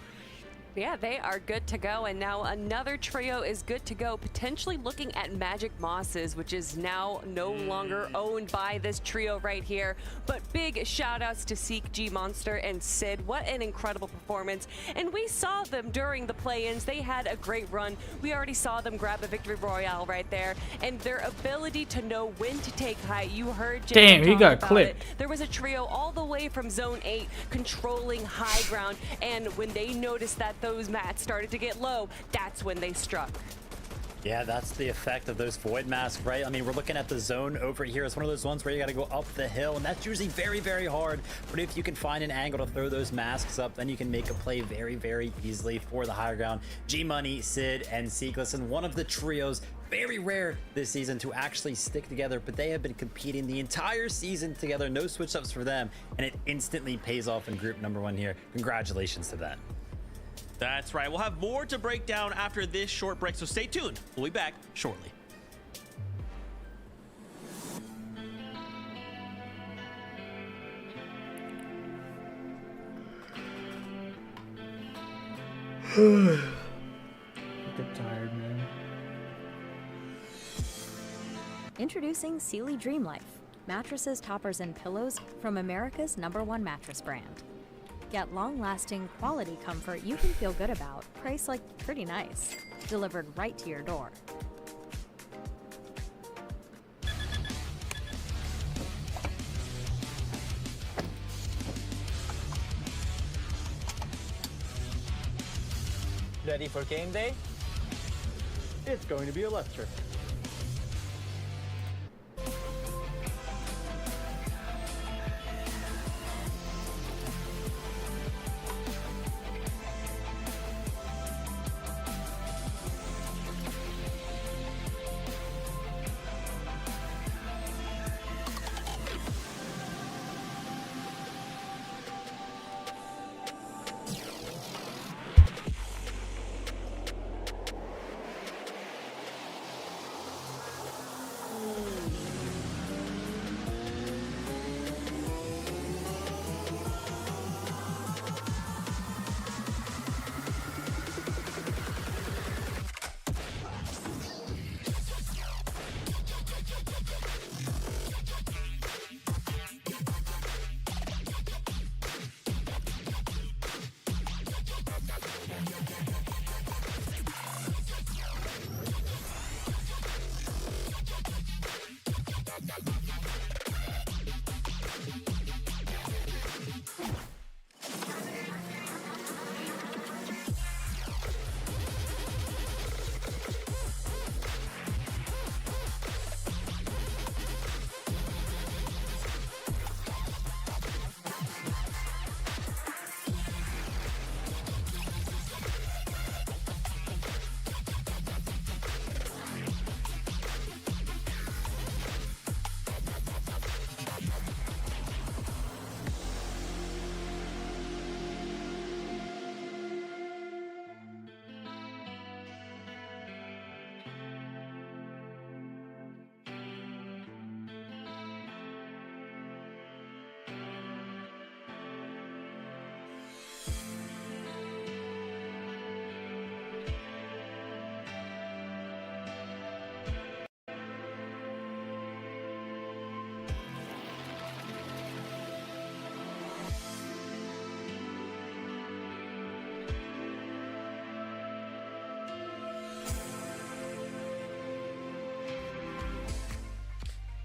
Yeah, they are good to go. And now another trio is good to go, potentially looking at Magic Mosses, which is now no longer owned by this trio right here. But big shout outs to Seek, G Monster, and Sid. What an incredible performance. And we saw them during the play-ins. They had a great run. We already saw them grab a victory royale right there. And their ability to know when to take height. You heard Jay Damn, he talk got about clipped. it. There was a trio all the way from Zone 8 controlling high ground. And when they noticed that those mats started to get low, that's when they struck. Yeah, that's the effect of those void masks, right? I mean, we're looking at the zone over here. It's one of those ones where you got to go up the hill, and that's usually very, very hard. But if you can find an angle to throw those masks up, then you can make a play very, very easily for the higher ground. G-Money, Sid, and Seek. Listen, one of the trios, very rare this season to actually stick together, but they have been competing the entire season together. No switch-ups for them, and it instantly pays off in group number 1 here. Congratulations to them. That's right. We'll have more to break down after this short break, so stay tuned. We'll be back shortly. I get tired, man. Introducing Sealy Dream Life, mattresses, toppers, and pillows from America's #1 mattress brand. Get long-lasting quality comfort you can feel good about, priced like pretty nice, delivered right to your door. Ready for game day? It's going to be electric.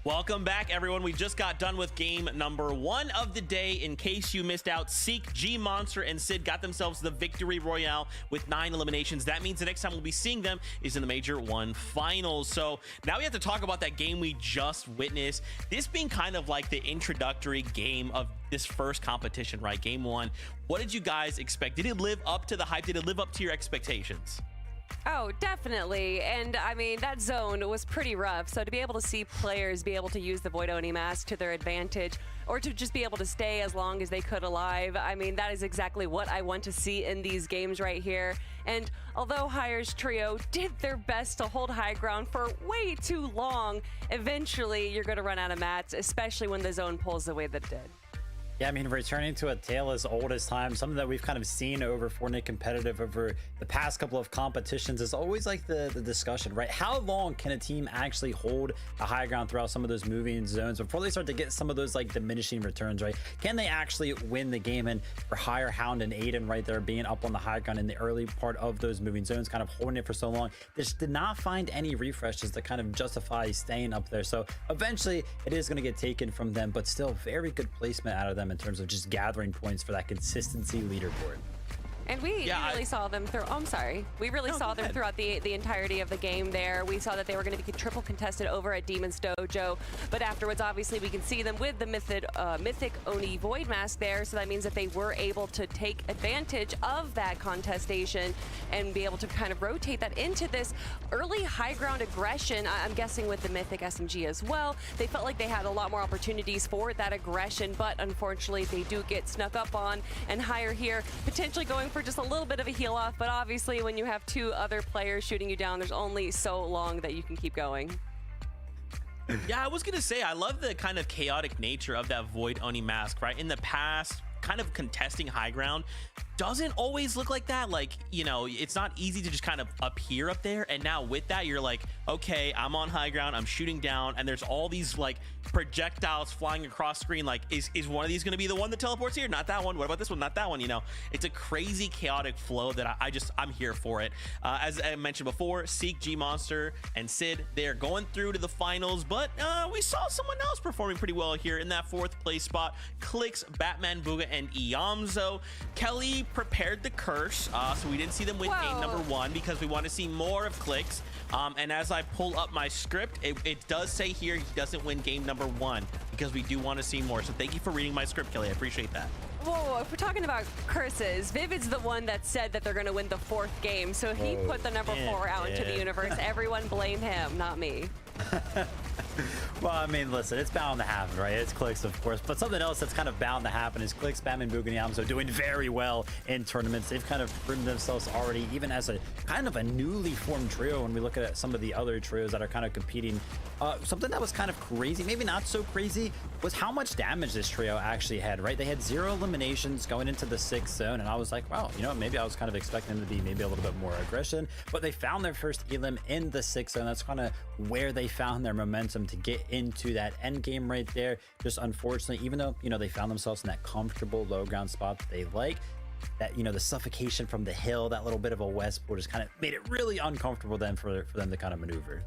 Welcome back, everyone. We just got done with game number 1 of the day. In case you missed out, Seek, G Monster, and Sid got themselves the victory royale with 9 eliminations. That means the next time we'll be seeing them is in the Major 1 finals. So now we have to talk about that game we just witnessed. This being kind of like the introductory game of this first competition, right? Game 1. What did you guys expect? Did it live up to the hype? Did it live up to your expectations? Oh, definitely. And I mean, that zone was pretty rough. So to be able to see players be able to use the Void Oni mask to their advantage, or to just be able to stay as long as they could alive, I mean, that is exactly what I want to see in these games right here. And although Hire's trio did their best to hold high ground for way too long, eventually you're going to run out of mats, especially when the zone pulls the way that it did. Yeah, I mean, returning to a tale as old as time, something that we've kind of seen over Fortnite competitive over the past couple of competitions is always like the discussion, right? How long can a team actually hold a high ground throughout some of those moving zones before they start to get some of those like diminishing returns, right? Can they actually win the game? And for Higher Hound and Aiden right there being up on the high ground in the early part of those moving zones, kind of holding it for so long, they just did not find any refreshes to kind of justify staying up there. So eventually it is going to get taken from them, but still very good placement out of them in terms of just gathering points for that consistency leaderboard. And we really saw them through. Oh, I'm sorry. We really saw them throughout the entirety of the game there. We saw that they were going to be triple contested over at Demon's Dojo. But afterwards, obviously, we can see them with the Mythic Oni Void Mask there. So that means that they were able to take advantage of that contestation and be able to kind of rotate that into this early high ground aggression. I'm guessing with the Mythic SMG as well. They felt like they had a lot more opportunities for that aggression. But unfortunately, they do get snuck up on. And Higher here potentially going for just a little bit of a heal off, but obviously when you have two other players shooting you down, there's only so long that you can keep going. Yeah, I was gonna say, I love the kind of chaotic nature of that Void Oni mask, right? In the past, kind of contesting high ground doesn't always look like that. Like, you know, it's not easy to just kind of appear up there. And now with that, you're like, okay, I'm on high ground, I'm shooting down, and there's all these like projectiles flying across screen. Like, is one of these going to be the one that teleports here? Not that one. What about this one? Not that one. You know, it's a crazy chaotic flow that I'm here for it. As I mentioned before, Seek, G Monster, and Sid, they're going through to the finals, but we saw someone else performing pretty well here in that 4th place spot. Clicks, Batman, Booga, and Iamzo. Kelly prepared the curse, so we didn't see them win game number 1 because we want to see more of Clicks. And as I pull up my script, it does say here he doesn't win game number 1 because we do want to see more. So thank you for reading my script, Kelly. I appreciate that. Whoa, if we're talking about curses, Vivid's the one that said that they're going to win the 4th game. So he put the number 4 out into the universe. Everyone blame him, not me. Well, I mean, listen, it's bound to happen, right? It's Clicks, of course. But something else that's kind of bound to happen is Clicks, Batman, Booga, and Iamzo doing very well in tournaments. They've kind of proven themselves already, even as a kind of a newly formed trio when we look at some of the other trios that are kind of competing. Something that was kind of crazy, maybe not so crazy, was how much damage this trio actually had, right? They had 0 eliminations going into the 6th zone, and I was like, wow, you know, maybe I was kind of expecting them to be maybe a little bit more aggression, but they found their first elim in the 6th zone. That's kind of where they found their momentum to get into that end game right there. Just unfortunately, even though, you know, they found themselves in that comfortable low ground spot that they like, that, you know, the suffocation from the hill, that little bit of a westport just kind of made it really uncomfortable then for them to kind of maneuver.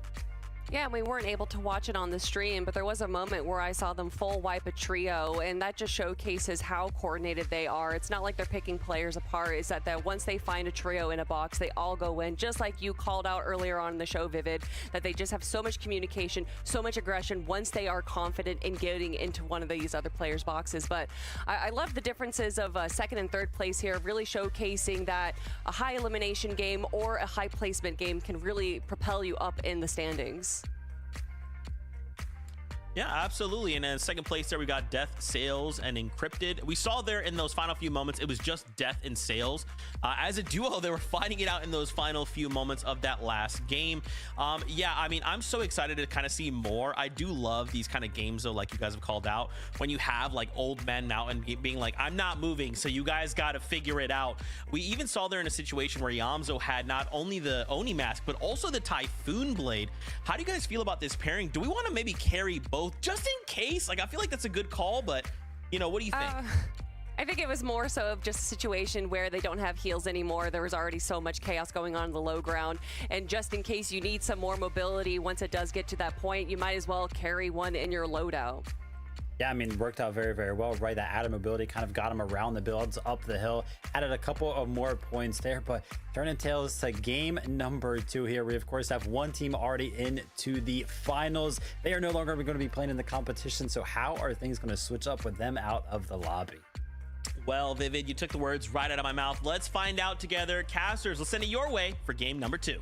Yeah, we weren't able to watch it on the stream, but there was a moment where I saw them full wipe a trio, and that just showcases how coordinated they are. It's not like they're picking players apart. It's that once they find a trio in a box, they all go in, just like you called out earlier on in the show, Vivid, that they just have so much communication, so much aggression once they are confident in getting into one of these other players' boxes. But I love the differences of 2nd and 3rd place here, really showcasing that a high elimination game or a high placement game can really propel you up in the standings. Yeah, absolutely. And in 2nd place there, we got Death, Sales, and Encrypted. We saw there in those final few moments, it was just Death and Sales. As a duo, they were fighting it out in those final few moments of that last game. Yeah, I mean, I'm so excited to kind of see more. I do love these kind of games, though, like you guys have called out, when you have like old men out and being like, I'm not moving, so you guys got to figure it out. We even saw there in a situation where Iamzo had not only the Oni mask, but also the Typhoon Blade. How do you guys feel about this pairing? Do we want to maybe carry both just in case? Like, I feel like that's a good call, but you know, what do you think? I think it was more so of just a situation where they don't have heals anymore. There was already so much chaos going on in the low ground, and just in case you need some more mobility once it does get to that point, you might as well carry one in your loadout. Yeah, I mean, worked out very, very well, right? That added mobility kind of got him around the builds, up the hill, added a couple of more points there, but turning tails to game number 2 here. We, of course, have one team already into the finals. They are no longer going to be playing in the competition, so how are things going to switch up with them out of the lobby? Well, Vivid, you took the words right out of my mouth. Let's find out together. Casters, let's send it your way for game number 2.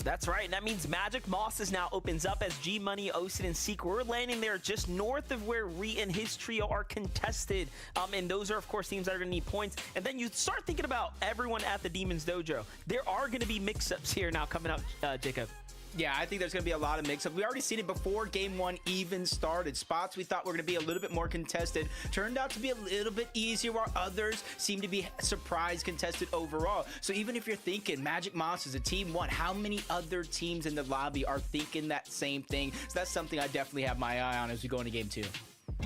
That's right. And that means Magic Mosses now opens up as G Money, Osid, and Seek. We're landing there just north of where Ree and his trio are contested. And those are, of course, teams that are going to need points. And then you start thinking about everyone at the Demon's Dojo. There are going to be mix-ups here now coming up, Jacob. Yeah, I think there's going to be a lot of mix-up. We already seen it before game one even started. Spots we thought were going to be a little bit more contested turned out to be a little bit easier, while others seem to be surprise contested overall. So even if you're thinking Magic Moss is a team one, how many other teams in the lobby are thinking that same thing? So that's something I definitely have my eye on as we go into game two.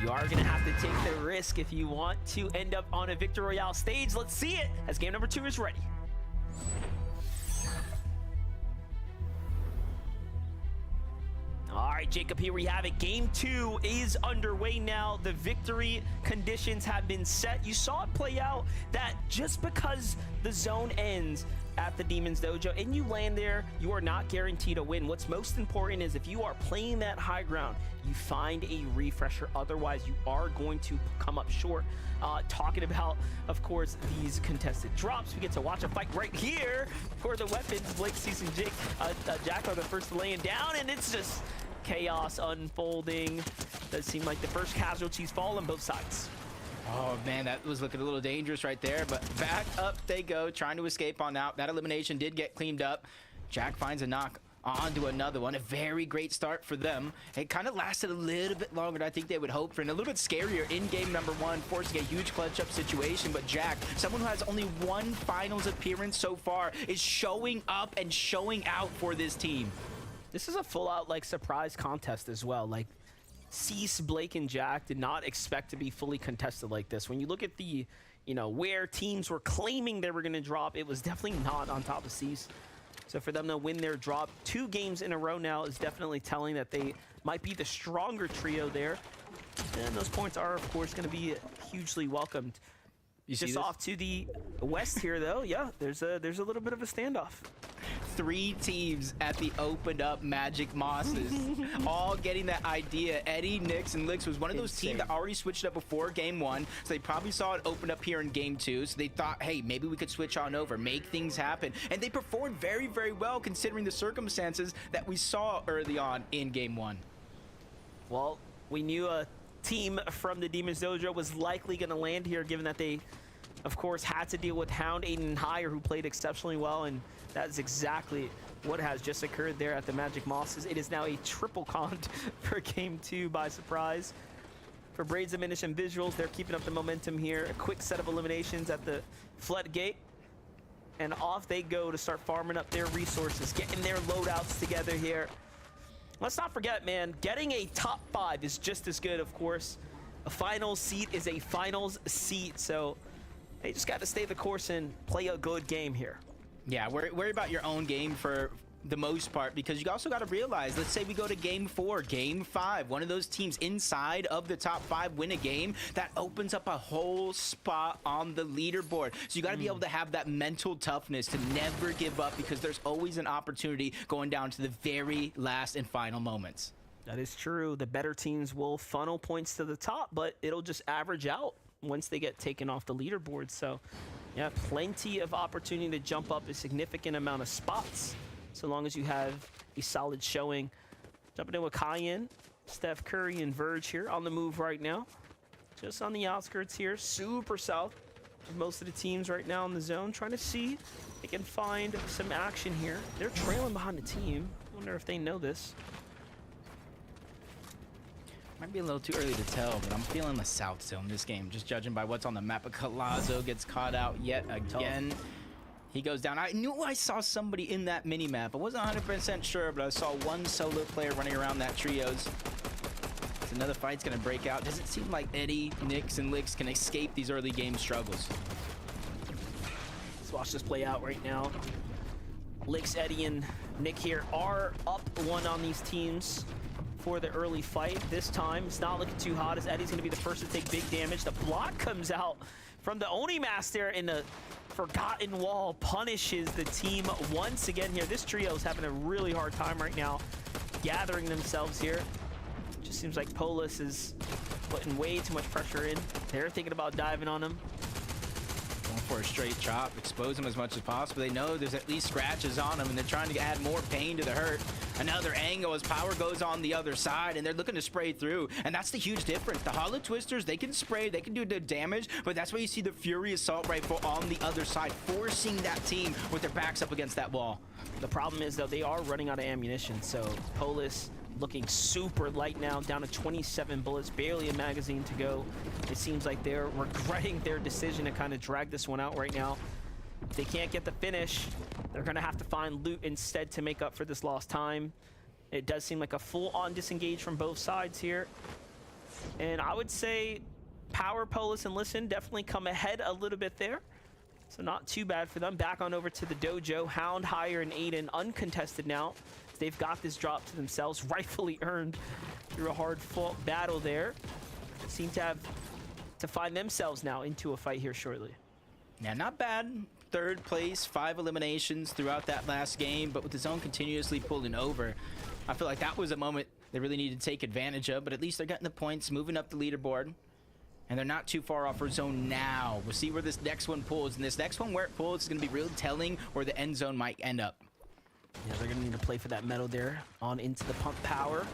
You are going to have to take the risk if you want to end up on a Victory Royale stage. Let's see it as game number 2 is ready. All right, Jacob, here we have it. Game 2 is underway now. The victory conditions have been set. You saw it play out that just because the zone ends at the Demon's Dojo and you land there, you are not guaranteed a win. What's most important is if you are playing that high ground, you find a refresher. Otherwise, you are going to come up short. Talking about, of course, these contested drops, we get to watch a fight right here for the weapons. Blake sees and Jack are the first to laying down, and it's just chaos unfolding. Does seem like the first casualties fall on both sides. Oh man, that was looking a little dangerous right there, but back up they go, trying to escape on out. That elimination did get cleaned up. Jack finds a knock onto another one. A very great start for them. It kind of lasted a little bit longer than I think they would hope for, and a little bit scarier in game number 1, forcing a huge clutch up situation. But Jack, someone who has only one finals appearance so far, is showing up and showing out for this team. This is a full-out like surprise contest as well. Like, Cease, Blake, and Jack did not expect to be fully contested like this. When you look at the, where teams were claiming they were going to drop, it was definitely not on top of Cease. So for them to win their drop 2 games in a row now is definitely telling that they might be the stronger trio there. And those points are, of course, going to be hugely welcomed. Just off to the west here, though. Yeah, there's a little bit of a standoff. 3 teams at the opened up Magic Mosses, all getting that idea. Eddie, Nix, and Licks was one of those teams that already switched up before game 1, so they probably saw it open up here in game 2, so they thought, hey, maybe we could switch on over, make things happen. And they performed very, very well considering the circumstances that we saw early on in game 1. Well, we knew a team from the Demon's Dojo was likely going to land here, given that they, of course, had to deal with Hound, Aiden, and Higher, who played exceptionally well, and that's exactly what has just occurred there at the Magic Mosses. It is now a triple count for game 2 by surprise. For Braids, Diminish, and Visuals, they're keeping up the momentum here. A quick set of eliminations at the floodgate, and off they go to start farming up their resources, getting their loadouts together here. Let's not forget, man, getting a top 5 is just as good, of course. A finals seat is a finals seat, so they just got to stay the course and play a good game here. Yeah, worry about your own game for the most part, because you also got to realize, let's say we go to game 4, game 5, one of those teams inside of the top 5 win a game, that opens up a whole spot on the leaderboard. So you got to be able to have that mental toughness to never give up, because there's always an opportunity going down to the very last and final moments. That is true. The better teams will funnel points to the top, but it'll just average out once they get taken off the leaderboard. So yeah, plenty of opportunity to jump up a significant amount of spots, so long as you have a solid showing. Jumping in with Cayenne, Steph Curry, and Verge here on the move right now. Just on the outskirts here, super south of most of the teams right now in the zone, trying to see if they can find some action here. They're trailing behind the team. Wonder if they know this. Might be a little too early to tell, but I'm feeling the south zone this game, just judging by what's on the map. Colazo gets caught out yet again. He goes down. I knew I saw somebody in that mini-map. I wasn't 100% sure, but I saw one solo player running around that trios. So another fight's going to break out. Doesn't seem like Eddie, Nix, and Licks can escape these early game struggles. Let's watch this play out right now. Licks, Eddie, and Nick here are up 1 on these teams for the early fight. This time, it's not looking too hot, as Eddie's going to be the first to take big damage. The block comes out from the Oni Master, and the Forgotten Wall punishes the team once again here. This trio is having a really hard time right now gathering themselves here. Just seems like Polis is putting way too much pressure in. They're thinking about diving on him. Going for a straight chop, expose him as much as possible. They know there's at least scratches on him, and they're trying to add more pain to the hurt. Another angle as power goes on the other side, and they're looking to spray through, and that's the huge difference. The Hollow Twisters, they can spray, they can do the damage, but that's why you see the Fury Assault Rifle on the other side, forcing that team with their backs up against that wall. The problem is, though, they are running out of ammunition, so Polis looking super light now, down to 27 bullets, barely a magazine to go. It seems like they're regretting their decision to kind of drag this one out right now. If they can't get the finish, they're going to have to find loot instead to make up for this lost time. It does seem like a full-on disengage from both sides here. And I would say Power, Polis, and Listen definitely come ahead a little bit there. So not too bad for them. Back on over to the dojo. Hound, Higher, and Aiden uncontested now. They've got this drop to themselves, rightfully earned through a hard-fought battle there. Seem to have to find themselves now into a fight here shortly. Yeah, not bad. Third place, 5 eliminations throughout that last game, but with the zone continuously pulling over, I feel like that was a moment they really needed to take advantage of, but at least they're getting the points, moving up the leaderboard, and they're not too far off for zone now. We'll see where this next one pulls, and this next one where it pulls is going to be really telling where the end zone might end up. Yeah, they're going to need to play for that medal there on into the pump power.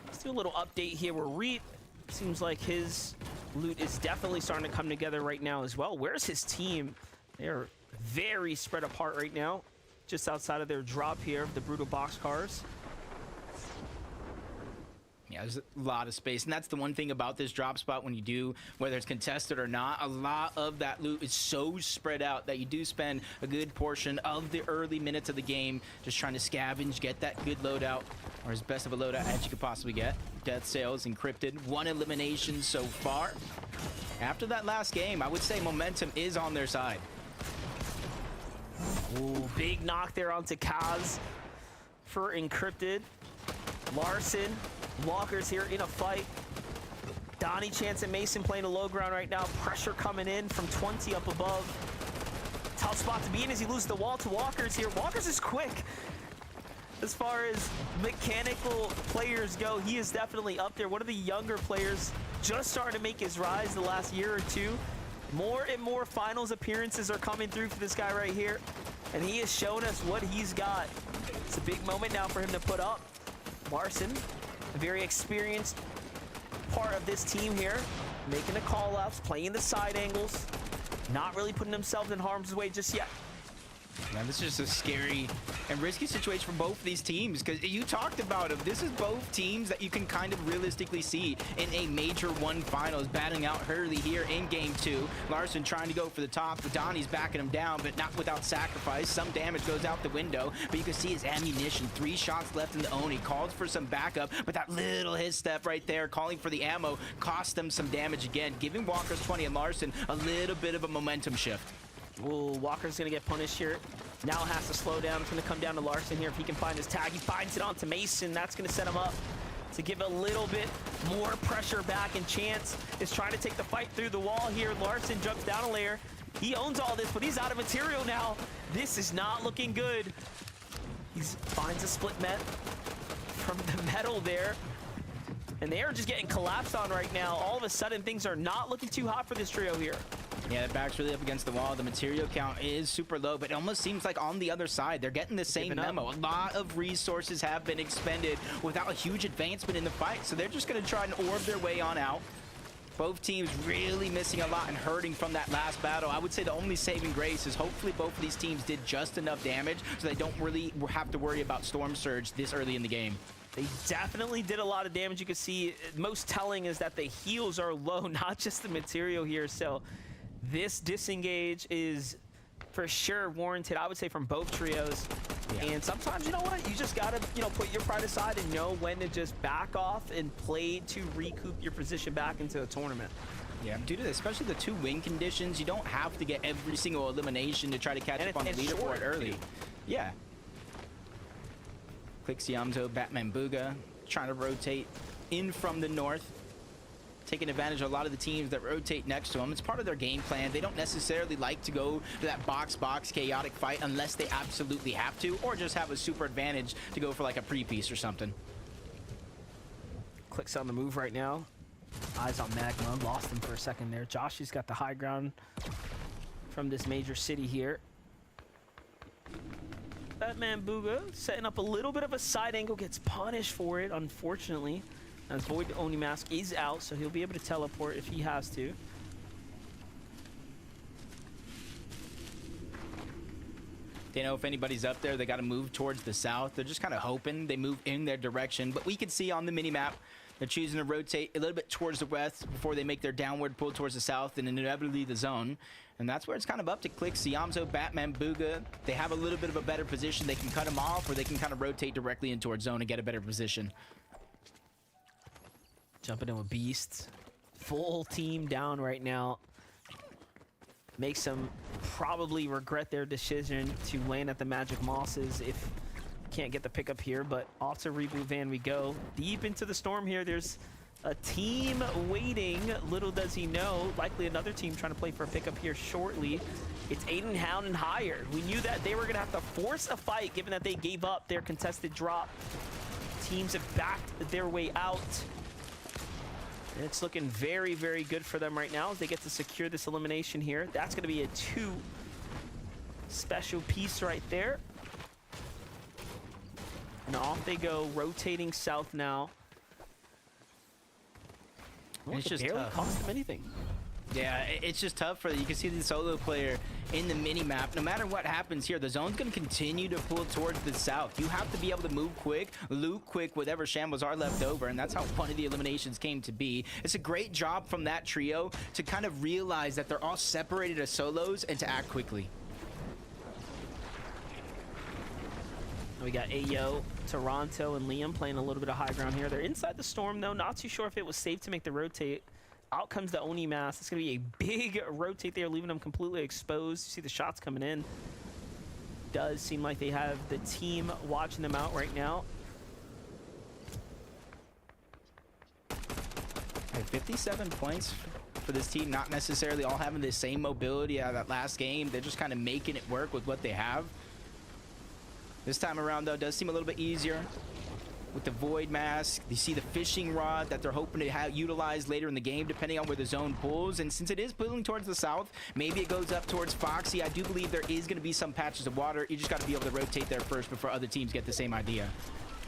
Let's do a little update here where Reed seems like his loot is definitely starting to come together right now as well. Where's his team? They're very spread apart right now, just outside of their drop here of the Brutal Boxcars. Yeah, there's a lot of space, and that's the one thing about this drop spot when you do, whether it's contested or not, a lot of that loot is so spread out that you do spend a good portion of the early minutes of the game just trying to scavenge, get that good loadout, or as best of a loadout as you could possibly get. Death Sails encrypted, 1 elimination so far. After that last game, I would say momentum is on their side. Ooh, big knock there onto Kaz for encrypted. Larson, Walker's here in a fight. Donnie, Chance, and Mason playing a low ground right now. Pressure coming in from 20 up above. Tough spot to be in as he loses the wall to Walker's here. Walker's is quick. As far as mechanical players go, he is definitely up there. One of the younger players, just starting to make his rise the last year or two. More and more finals appearances are coming through for this guy right here, and he has shown us what he's got. It's a big moment now for him to put up. Larson, a very experienced part of this team here, making the call-outs, playing the side angles, not really putting themselves in harm's way just yet. Man, this is just a scary and risky situation for both of these teams, because you talked about them. This is both teams that you can kind of realistically see in a Major 1 finals, battling out Hurley here in game 2. Larson trying to go for the top, but Donnie's backing him down, but not without sacrifice. Some damage goes out the window, but you can see his ammunition. 3 shots left in the Oni. Calls for some backup, but that little hit step right there, calling for the ammo, cost them some damage again, giving Walker's 20 and Larson a little bit of a momentum shift. Ooh, Walker's gonna get punished here. Now has to slow down. It's gonna come down to Larson here if he can find his tag. He finds it onto Mason. That's gonna set him up to give a little bit more pressure back, and Chance is trying to take the fight through the wall here. Larson jumps down a layer. He owns all this, but he's out of material now. This is not looking good. He finds a split met from the metal there. And they are just getting collapsed on right now. All of a sudden, things are not looking too hot for this trio here. Yeah, the back's really up against the wall. The material count is super low, but it almost seems like on the other side, they're getting the same memo. A lot of resources have been expended without a huge advancement in the fight, so they're just going to try and orb their way on out. Both teams really missing a lot and hurting from that last battle. I would say the only saving grace is hopefully both of these teams did just enough damage so they don't really have to worry about Storm Surge this early in the game. They definitely did a lot of damage. You can see most telling is that the heals are low, not just the material here. So this disengage is for sure warranted, I would say, from both trios. Yeah. And sometimes, you know what, you just gotta, put your pride aside and know when to just back off and play to recoup your position back into the tournament. Yeah, due to this, especially the 2 win conditions, you don't have to get every single elimination to try to catch up on the leaderboard early. Yeah. Clicks Yamto, Batman Booga, trying to rotate in from the north, taking advantage of a lot of the teams that rotate next to them. It's part of their game plan. They don't necessarily like to go to that box-box chaotic fight unless they absolutely have to, or just have a super advantage to go for like a pre-piece or something. Clicks on the move right now. Eyes on Magma, lost him for a second there. Joshy's got the high ground from this major city here. Batman Booga setting up a little bit of a side angle, gets punished for it, unfortunately. As Void Oni Mask is out, so he'll be able to teleport if he has to. They know if anybody's up there, they got to move towards the south. They're just kind of hoping they move in their direction. But we can see on the mini-map, they're choosing to rotate a little bit towards the west before they make their downward pull towards the south and inevitably the zone. And that's where it's kind of up to Click, Siamzo, Batman, Booga. They have a little bit of a better position. They can cut them off, or they can kind of rotate directly in towards zone and get a better position. Jumping in with Beasts. Full team down right now. Makes them probably regret their decision to land at the Magic Mosses if can't get the pickup here, but off to Reboot Van we go. Deep into the storm here. There's a team waiting. Little does he know, likely another team trying to play for a pickup here shortly. It's Aiden, Hound, and Higher. We knew that they were going to have to force a fight given that they gave up their contested drop. Teams have backed their way out. And it's looking very, very good for them right now as they get to secure this elimination here. That's going to be a 2 special piece right there. And off they go, rotating south now. Well, it's just barely tough. cost them anything. Yeah, it's just tough for you can see the solo player in the mini map. No matter what happens here, the zone's going to continue to pull towards the south. You have to be able to move quick, loot quick, whatever shambles are left over, and that's how one of the eliminations came to be. It's a great job from that trio to kind of realize that they're all separated as solos and to act quickly. We got Ayo, Toronto, and Liam playing a little bit of high ground here. They're inside the storm, though. Not too sure if it was safe to make the rotate. Out comes the Oni Mask. It's going to be a big rotate there, leaving them completely exposed. You see the shots coming in. Does seem like they have the team watching them out right now. Okay, 57 points for this team, not necessarily all having the same mobility out of that last game. They're just kind of making it work with what they have. This time around, though, does seem a little bit easier with the Void Mask. You see the fishing rod that they're hoping to utilize later in the game, depending on where the zone pulls. And since it is pulling towards the south, maybe it goes up towards Foxy. I do believe there is going to be some patches of water. You just got to be able to rotate there first before other teams get the same idea.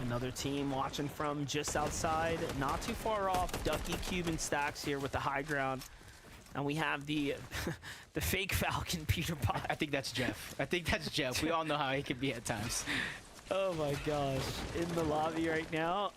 Another team watching from just outside, not too far off. Ducky, Cube, and Stacks here with the high ground. And we have the the fake Falcon, Peter Pot. I think that's Jeff. I think that's Jeff. We all know how he can be at times. Oh my gosh. In the lobby right now.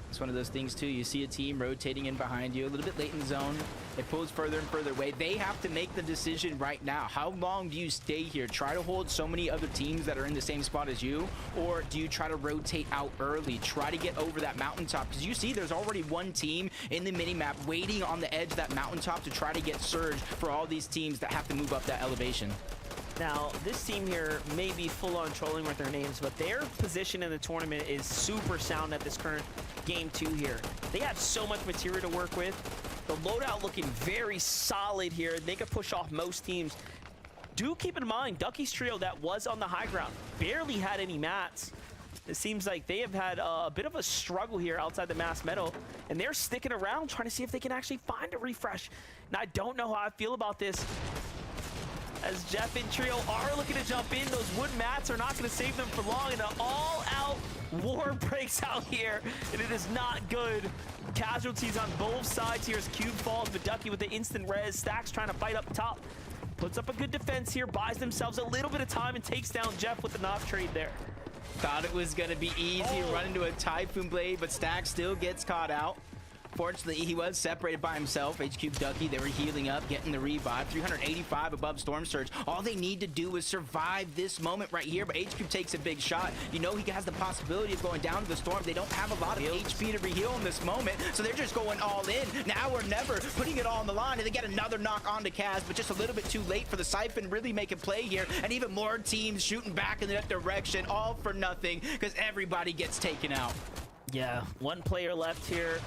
It's one of those things too. You see a team rotating in behind you a little bit late in the zone. It pulls further and further away. They have to make the decision right now. How long do you stay here? Try to hold so many other teams that are in the same spot as you, or do you try to rotate out early? Try to get over that mountaintop, because you see there's already one team in the mini-map waiting on the edge of that mountaintop to try to get surge for all these teams that have to move up that elevation. Now, this team here may be full-on trolling with their names, but their position in the tournament is super sound at this current game 2 here. They have so much material to work with. The loadout looking very solid here. They could push off most teams. Do keep in mind, Ducky's trio that was on the high ground barely had any mats. It seems like they have had a bit of a struggle here outside the mass metal, and they're sticking around trying to see if they can actually find a refresh. And I don't know how I feel about this, as Jeff and trio are looking to jump in. Those wood mats are not going to save them for long, and an all-out war breaks out here, and it is not good. Casualties on both sides here as Cube falls, but Ducky with the instant res. Stacks trying to fight up top. Puts up a good defense here, buys themselves a little bit of time, and takes down Jeff with the knock trade there. Thought it was going to be easy to run into a Typhoon Blade, but Stack still gets caught out. Fortunately, he was separated by himself. HQ Ducky, they were healing up, getting the revive. 385 above Storm Surge. All they need to do is survive this moment right here, but HQ takes a big shot. You know he has the possibility of going down to the Storm. They don't have a lot of HP to reheal in this moment, so they're just going all in. Now or never, putting it all on the line, and they get another knock onto Kaz, but just a little bit too late for the Siphon really making play here, and even more teams shooting back in that direction, all for nothing, because everybody gets taken out. Yeah, one player left here.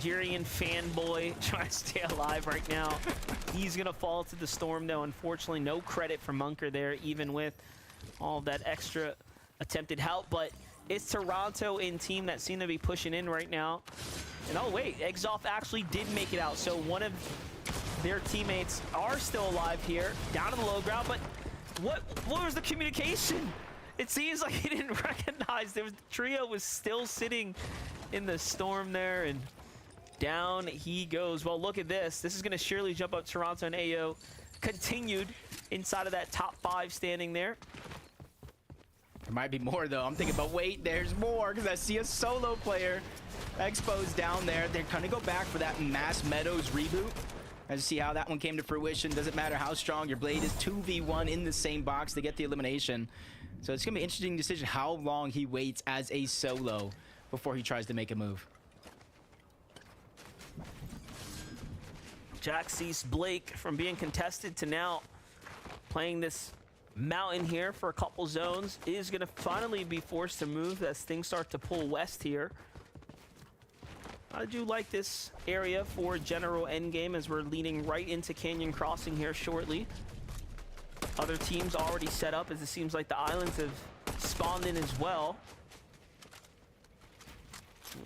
Jirian Fanboy trying to stay alive right now. He's going to fall to the Storm, though. Unfortunately, no credit for Munker there, even with all that extra attempted help. But It's Toronto in team that seem to be pushing in right now. And oh wait, Exoff actually did make it out. So one of their teammates are still alive here, down to the low ground. But what was the communication? It seems like he didn't recognize the trio was still sitting in the storm there, and down he goes. Well, look at this. This is going to surely jump up Toronto and AO. Continued inside of that top 5 standing there. There might be more, though. I'm thinking, but wait, there's more, because I see a solo player. Expo's down there. They're going to go back for that Mass Meadows reboot. As you see how that one came to fruition. Doesn't matter how strong your blade is. 2v1 in the same box to get the elimination. So it's going to be an interesting decision how long he waits as a solo before he tries to make a move. Jack sees Blake from being contested to now playing this mountain here for a couple zones. Is going to finally be forced to move as things start to pull west here. I do like this area for general endgame as we're leading right into Canyon Crossing here shortly. Other teams already set up as it seems like the islands have spawned in as well.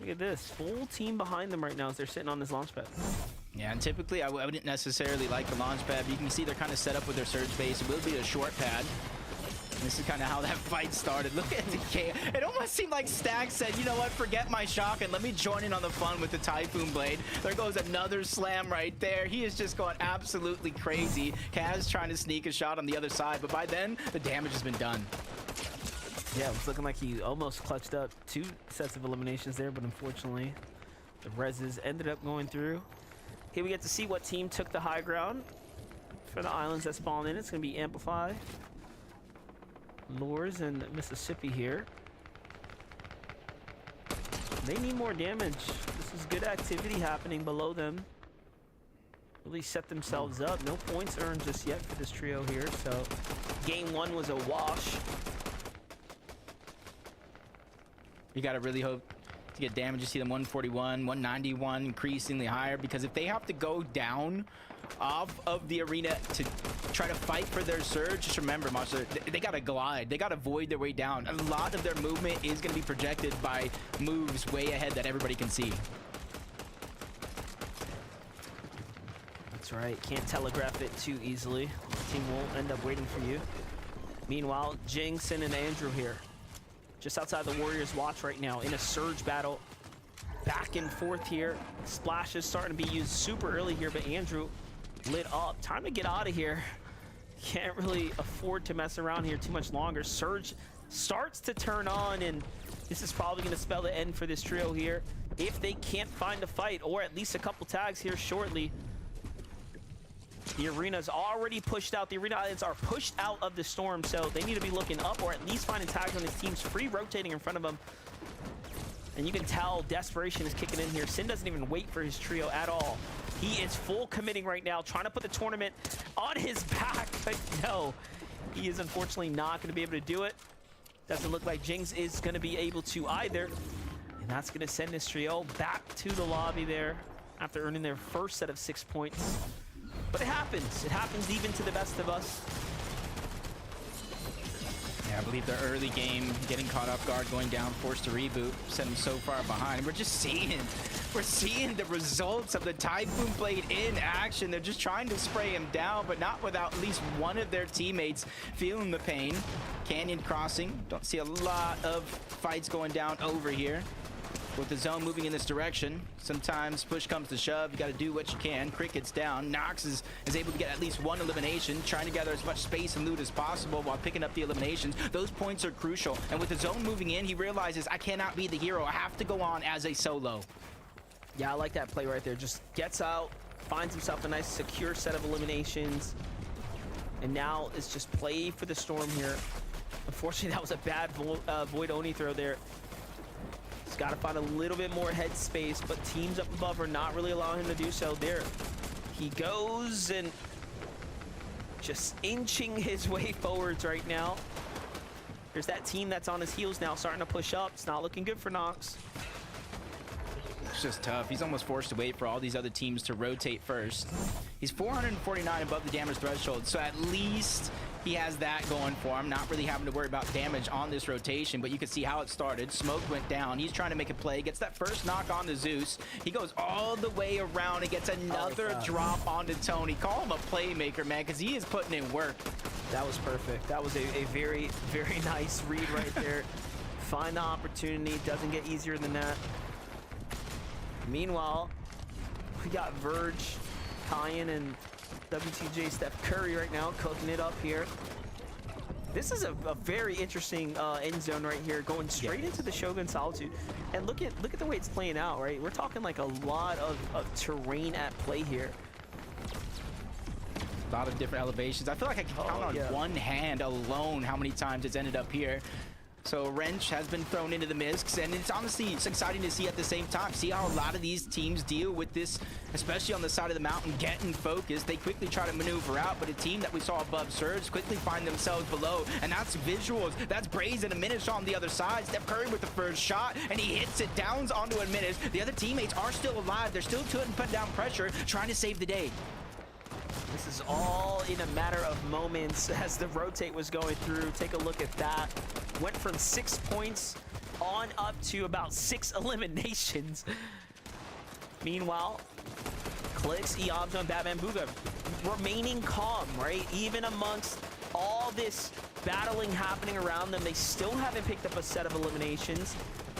Look at this, full team behind them right now as they're sitting on this launch pad. Yeah, and typically I wouldn't necessarily like the launch pad. But you can see they're kind of set up with their surge base. It will be a short pad. This is kind of how that fight started. Look at the game. It almost seemed like Stack said, you know what, forget my shock and let me join in on the fun with the Typhoon Blade. There goes another slam right there. He is just going absolutely crazy. Kaz trying to sneak a shot on the other side, but by then, the damage has been done. Yeah, it was looking like he almost clutched up 2 sets of eliminations there, but unfortunately, the reses ended up going through. Here we get to see what team took the high ground for the islands that spawned in. It's going to be Amplify, Lures, and Mississippi here. They need more damage. This is good activity happening below them. Really set themselves up. No points earned just yet for this trio here, so game 1 was a wash. You got to really hope to get damage. You see them 141, 191, increasingly higher, because if they have to go down off of the arena to try to fight for their surge, just remember, Monster, they got to glide. They got to void their way down. A lot of their movement is going to be projected by moves way ahead that everybody can see. That's right. Can't telegraph it too easily. The team won't end up waiting for you. Meanwhile, Jingson and Andrew here, just outside the Warriors' watch right now in a surge battle. Back and forth here. Splash is starting to be used super early here, but Andrew lit up. Time to get out of here. Can't really afford to mess around here too much longer. Surge starts to turn on, and this is probably going to spell the end for this trio here if they can't find a fight, or at least a couple tags here shortly. The arena's already pushed out. The arena islands are pushed out of the storm, so they need to be looking up or at least finding tags on his team's free rotating in front of them. And you can tell desperation is kicking in here. Sin doesn't even wait for his trio at all. He is full committing right now, trying to put the tournament on his back, but no, he is unfortunately not going to be able to do it. Doesn't look like Jings is going to be able to either. And that's going to send this trio back to the lobby there after earning their first set of 6 points. But it happens. It happens even to the best of us. Yeah, I believe the early game, getting caught off guard, going down, forced to reboot, sent them so far behind. We're just seeing the results of the Typhoon Blade in action. They're just trying to spray him down, but not without at least one of their teammates feeling the pain. Canyon Crossing, don't see a lot of fights going down over here. With the zone moving in this direction, sometimes push comes to shove. You got to do what you can. Cricket's down. Nox is able to get at least one elimination, trying to gather as much space and loot as possible while picking up the eliminations. Those points are crucial. And with the zone moving in, he realizes, I cannot be the hero. I have to go on as a solo. Yeah, I like that play right there. Just gets out, finds himself a nice secure set of eliminations. And now it's just play for the storm here. Unfortunately, that was a bad Void Oni throw there. He's got to find a little bit more headspace, but teams up above are not really allowing him to do so. There he goes, and just inching his way forwards right now. There's that team that's on his heels now, starting to push up. It's not looking good for Nox. It's just tough. He's almost forced to wait for all these other teams to rotate first. He's 449 above the damage threshold, so at least he has that going for him, not really having to worry about damage on this rotation, but you can see how it started. Smoke went down. He's trying to make a play, gets that first knock on the Zeus. He goes all the way around and gets another drop onto Tony. Call him a playmaker, man, because he is putting in work. That was perfect. That was a very, very nice read right there. Find the opportunity. Doesn't get easier than that. Meanwhile, we got Verge, Kyan, and WTJ Steph Curry right now cooking it up here. This is a very interesting end zone right here, going straight into the Shogun Solitude. And look at the way it's playing out, right? We're talking like a lot of terrain at play here. A lot of different elevations. I feel like I can count on one hand alone how many times it's ended up here. So a wrench has been thrown into the mix, and it's honestly exciting to see at the same time. See how a lot of these teams deal with this, especially on the side of the mountain, getting focused. They quickly try to maneuver out, but a team that we saw above Surge quickly find themselves below, and that's visuals. That's Brazen and Minish on the other side. Steph Curry with the first shot, and he hits it, downs onto a Minish. The other teammates are still alive. They're still putting down pressure, trying to save the day. This is all in a matter of moments as the rotate was going through. Take a look at that. Went from 6 points on up to about 6 eliminations. Meanwhile, Clicks, Iamzo, and Batman Booga remaining calm, right? Even amongst all this battling happening around them, they still haven't picked up a set of eliminations.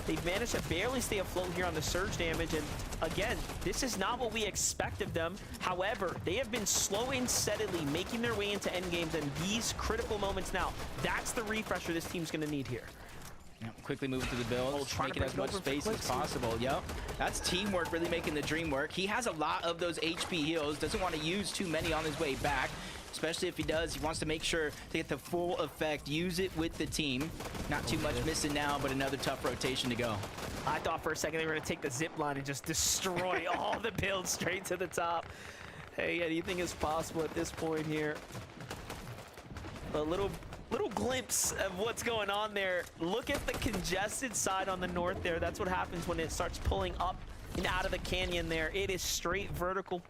They've managed to barely stay afloat here on the surge damage, and again, this is not what we expect of them. However, they have been slow and steadily making their way into endgames, and these critical moments now, that's the refresher this team's gonna need here. Quickly moving to the build, making as much space as possible. Yep, that's teamwork really making the dream work. He has a lot of those HP heals, doesn't want to use too many on his way back. Especially if he does, he wants to make sure to get the full effect, use it with the team. Not too much missing now, but another tough rotation to go. I thought for a second they were gonna take the zip line and just destroy all the builds straight to the top. Hey, anything is possible at this point here. A little glimpse of what's going on there. Look at the congested side on the north there. That's what happens when it starts pulling up and out of the canyon there. It is straight vertical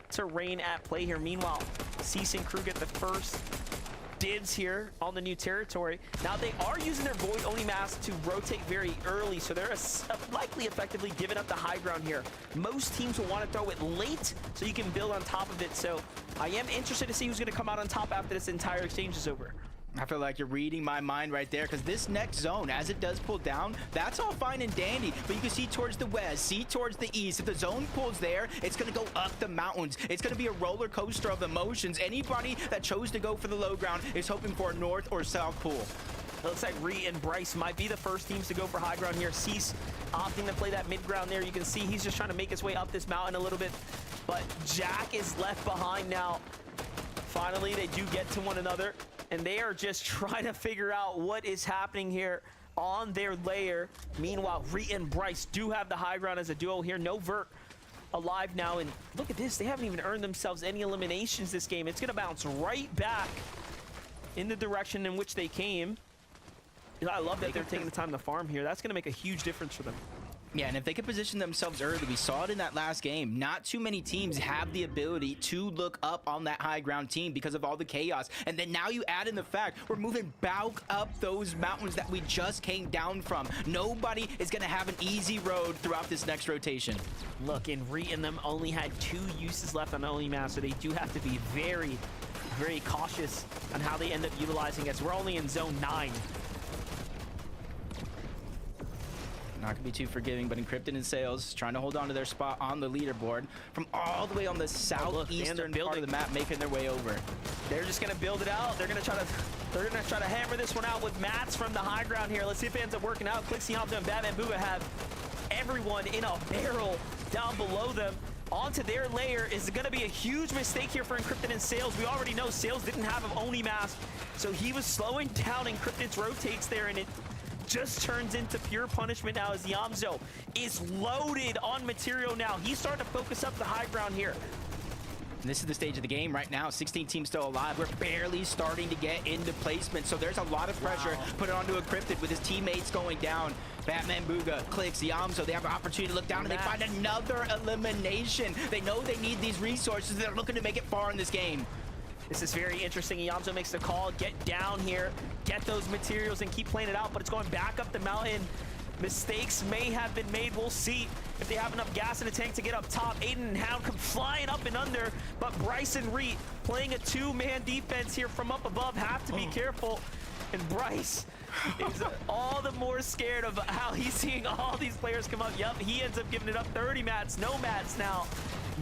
terrain at play here. Meanwhile, Cease and crew get the first dibs here on the new territory. Now they are using their Void Oni mask to rotate very early, so they're likely effectively giving up the high ground here. Most teams will want to throw it late so you can build on top of it. So I am interested to see who's going to come out on top after this entire exchange is over. I feel like you're reading my mind right there, because this next zone, as it does pull down, that's all fine and dandy, but you can see towards the west, see towards the east. If the zone pulls there, it's going to go up the mountains. It's going to be a roller coaster of emotions. Anybody that chose to go for the low ground is hoping for a north or south pull. Looks like Ree and Bryce might be the first teams to go for high ground here. Cease opting to play that mid ground there. You can see he's just trying to make his way up this mountain a little bit, but Jack is left behind now. Finally, they do get to one another, and they are just trying to figure out what is happening here on their layer. Meanwhile, Ree and Bryce do have the high ground as a duo here. No Vert alive now, and look at this. They haven't even earned themselves any eliminations this game. It's going to bounce right back in the direction in which they came. I love that they're taking the time to farm here. That's going to make a huge difference for them. Yeah, and if they can position themselves early, we saw it in that last game. Not too many teams have the ability to look up on that high ground team because of all the chaos. And then now you add in the fact we're moving back up those mountains that we just came down from. Nobody is going to have an easy road throughout this next rotation. Look, and Ree and them only had 2 uses left on the Oni mask, so they do have to be very, very cautious on how they end up utilizing it. So we're only in zone 9. Not gonna be too forgiving, but Encrypted and Sales trying to hold on to their spot on the leaderboard from all the way on the southeastern part of the map, making their way over. They're just gonna build it out. They're gonna try to hammer this one out with mats from the high ground here. Let's see if it ends up working out. Clixie, Hamza, and Batman Booga have everyone in a barrel down below them. Onto their layer is going to be a huge mistake here for Encrypted and Sales. We already know Sales didn't have an Oni mask, so he was slowing down Encrypted's rotates there, and it just turns into pure punishment now as Iamzo is loaded on material now. He's starting to focus up the high ground here. And this is the stage of the game right now. 16 teams still alive. We're barely starting to get into placement, so there's a lot of pressure put onto Encrypted with his teammates going down. Batman Booga, Clicks, Iamzo, they have an opportunity to look down and they find another elimination. They know they need these resources. They're looking to make it far in this game. This is very interesting. Iamzo makes the call, get down here, get those materials and keep playing it out, but it's going back up the mountain. Mistakes may have been made. We'll see if they have enough gas in the tank to get up top. Aiden and Hound come flying up and under, but Bryce and Reet playing a two-man defense here from up above have to be careful. And Bryce is all the more scared of how he's seeing all these players come up. Yup, he ends up giving it up. 30 mats, no mats now.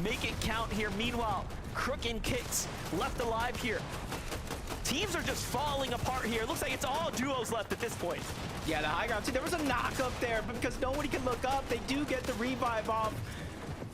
Make it count here. Meanwhile, Crook and Kicks left alive here. Teams are just falling apart here. Looks like it's all duos left at this point. Yeah, the high ground. See, there was a knock up there, but because nobody can look up, they do get the revive off.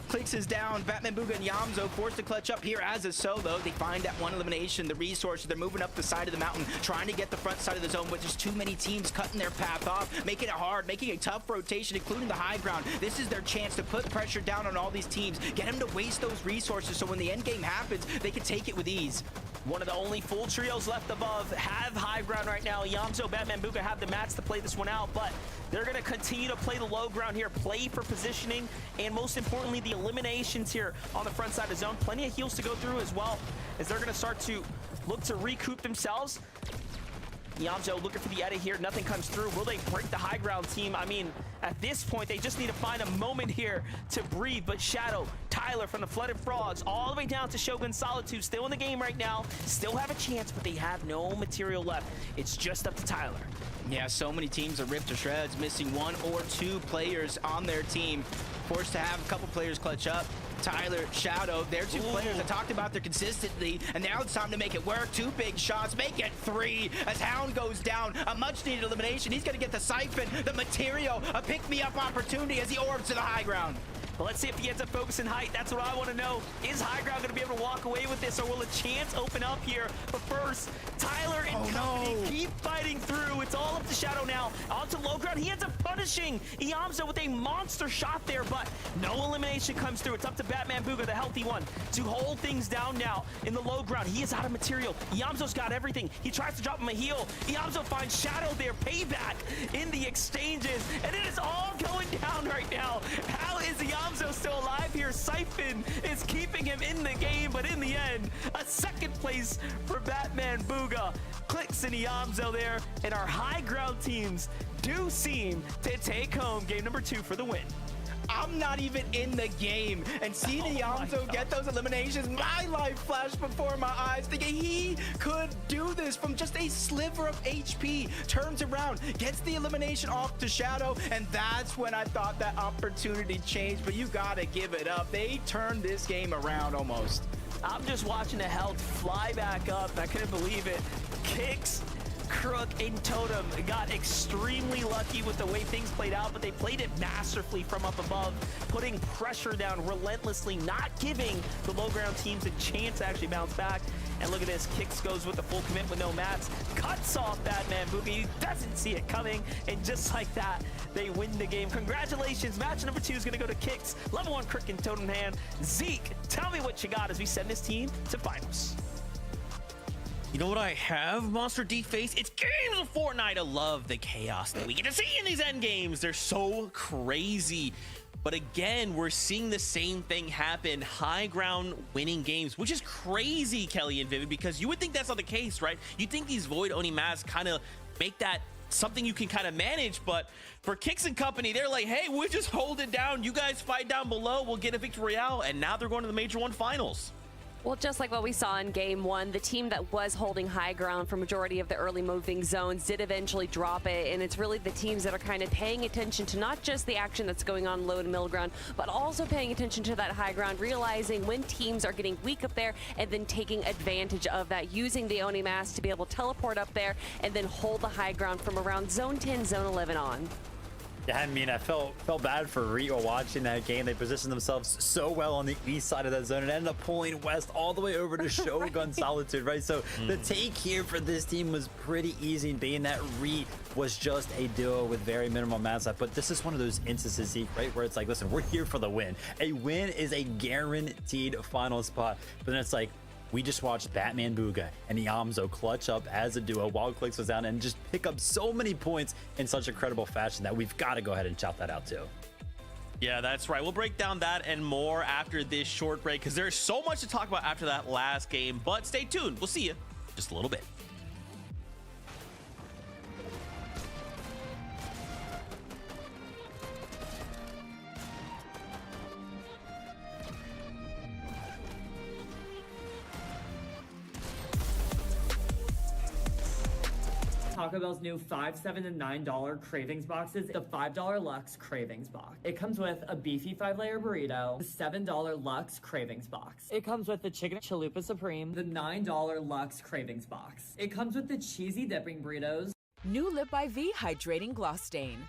Clicks is down. Batman, Booga, and Iamzo forced to clutch up here as a solo. They find that one elimination, the resources. They're moving up the side of the mountain, trying to get the front side of the zone, but there's too many teams cutting their path off, making it hard, making a tough rotation, including the high ground. This is their chance to put pressure down on all these teams, get them to waste those resources so when the end game happens, they can take it with ease. One of the only full trios left above have high ground right now. Iamzo, Batman, Booga have the mats to play this one out, but they're going to continue to play the low ground here, play for positioning, and most importantly, the eliminations here on the front side of the zone. Plenty of heals to go through as well, as they're going to start to look to recoup themselves. Iamzo looking for the edit here. Nothing comes through. Will they break the high ground team? I mean, at this point, they just need to find a moment here to breathe. But Shadow, Tyler from the Flooded Frogs, all the way down to Shogun Solitude, still in the game right now. Still have a chance, but they have no material left. It's just up to Tyler. Yeah, so many teams are ripped to shreds, missing one or two players on their team. Forced to have a couple players clutch up. Tyler, Shadow, they're two players I talked about their consistency, and now it's time to make it work. Two big shots, make it three as Hound goes down. A much-needed elimination. He's going to get the siphon, the material, a pick-me-up opportunity as he orbs to the high ground. But let's see if he ends up focusing height. That's what I want to know. Is High Ground going to be able to walk away with this, or will a chance open up here? But first, Tyler and company keep fighting through. It's all up to Shadow now. Onto low ground. He ends up punishing Iamzo with a monster shot there, but no elimination comes through. It's up to Batman Booga, the healthy one, to hold things down now in the low ground. He is out of material. Iamzo's got everything. He tries to drop him a heal. Iamzo finds Shadow there. Payback in the exchanges, and it is all going down right now. How is Iamzo still alive here? Siphon is keeping him in the game, but in the end, a second place for Batman Booga. Clicks and Iamzo there, and our high ground teams do seem to take home game number 2 for the win. I'm not even in the game, and seeing Iamzo get those eliminations, my life flashed before my eyes, thinking he could do this from just a sliver of HP. Turns around, gets the elimination off to Shadow, and that's when I thought that opportunity changed. But you gotta give it up. They turned this game around almost. I'm just watching the health fly back up. I couldn't believe it. Kicks, Crook, and Totem got extremely lucky with the way things played out, but they played it masterfully from up above, putting pressure down relentlessly, not giving the low ground teams a chance to actually bounce back. And look at this, Kicks goes with the full commit with no mats, cuts off Batman Booga. He doesn't see it coming, and just like that, they win the game. Congratulations, match number 2 is gonna go to Kicks, level 1 Crook and Totem hand. Zeke, tell me what you got as we send this team to finals. You know what I have, Monster D-Face? It's games of Fortnite. I love the chaos that we get to see in these end games. They're so crazy. But again, we're seeing the same thing happen. High ground winning games, which is crazy, Kelly and Vivid, because you would think that's not the case, right? You think these Void Oni maps kind of make that something you can kind of manage, but for Kicks and company, they're like, hey, we'll just hold it down. You guys fight down below. We'll get a victory out. And now they're going to the Major 1 finals. Well, just like what we saw in game 1, the team that was holding high ground for majority of the early moving zones did eventually drop it, and it's really the teams that are kind of paying attention to not just the action that's going on low and middle ground, but also paying attention to that high ground, realizing when teams are getting weak up there and then taking advantage of that, using the Oni mask to be able to teleport up there and then hold the high ground from around zone 10, zone 11 on. Yeah, I mean, I felt bad for Rio watching that game. They positioned themselves so well on the east side of that zone and ended up pulling west all the way over to Shogun Solitude, right? So the take here for this team was pretty easy, being that Re was just a duo with very minimal mats. But this is one of those instances, Zeke, right, where it's like, listen, we're here for the win. A win is a guaranteed final spot. But then it's like, we just watched Batman Booga and Iamzo clutch up as a duo while Clicks was down and just pick up so many points in such a credible fashion that we've got to go ahead and shout that out too. Yeah, that's right. We'll break down that and more after this short break because there's so much to talk about after that last game. But stay tuned. We'll see you just a little bit. Taco Bell's new $5, $7, and $9 cravings boxes. The $5 Lux Cravings box. It comes with a beefy 5-layer burrito, the $7 Lux Cravings box. It comes with the chicken chalupa supreme, the $9 Lux Cravings box. It comes with the cheesy dipping burritos. New Lip IV Hydrating Gloss Stain.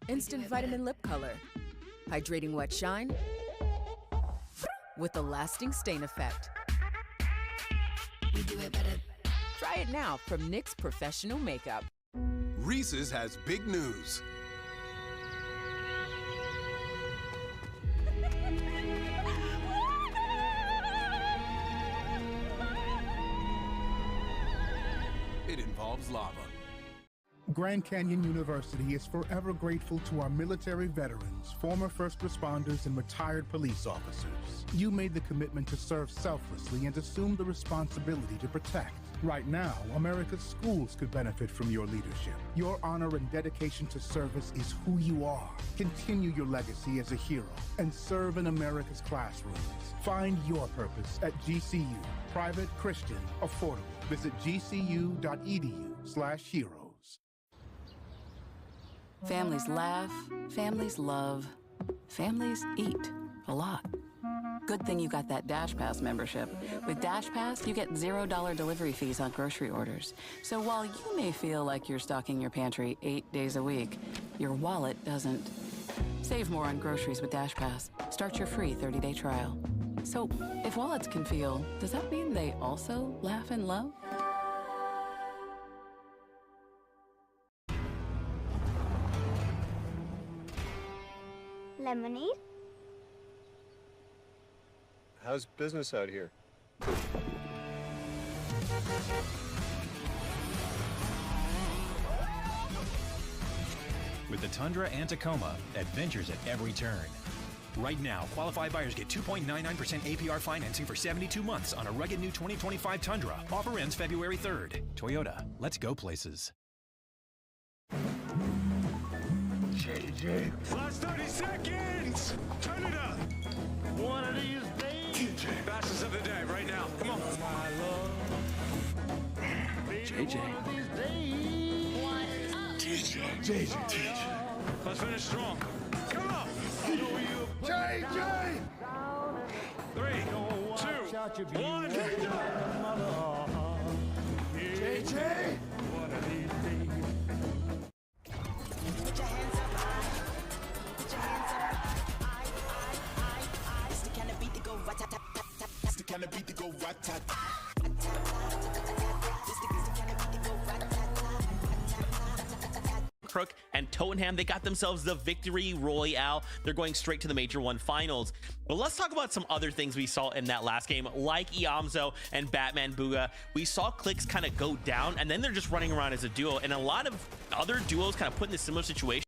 Instant vitamin lip color. Hydrating wet shine with a lasting stain effect. We do it better. Try it now from NYX Professional Makeup. Reese's has big news. It involves lava. Grand Canyon University is forever grateful to our military veterans, former first responders, and retired police officers. You made the commitment to serve selflessly and assume the responsibility to protect. Right now, America's schools could benefit from your leadership. Your honor and dedication to service is who you are. Continue your legacy as a hero and serve in America's classrooms. Find your purpose at GCU. Private, Christian, affordable. Visit gcu.edu/heroes. Families laugh, families love, families eat a lot. Good thing you got that Dash Pass membership. With Dash Pass, you get $0 delivery fees on grocery orders. So while you may feel like you're stocking your pantry 8 days a week, your wallet doesn't. Save more on groceries with Dash Pass. Start your free 30-day trial. So if wallets can feel, does that mean they also laugh and love? Lemonade? How's business out here? With the Tundra and Tacoma, adventures at every turn. Right now, qualified buyers get 2.99% APR financing for 72 months on a rugged new 2025 Tundra. Offer ends February 3rd. Toyota, let's go places. JJ. Last 30 seconds! Turn it up! One of these days. Fastest of the day, right now. Come on. JJ. JJ. Let's finish strong. Come on. JJ! 3, 2, 1. JJ! One of these days. Put your hands up high. Put your hands up high. Stick on the beat to go rat-tat-tat-tat. Stick on the beat to go rat-tat. Crook and Tottenham, they got themselves the victory royale. They're going straight to the Major 1 finals. But let's talk about some other things we saw in that last game, like Iamzo and Batman Booga. We saw Clix kind of go down, and then they're just running around as a duo. And a lot of other duos kind of put in a similar situation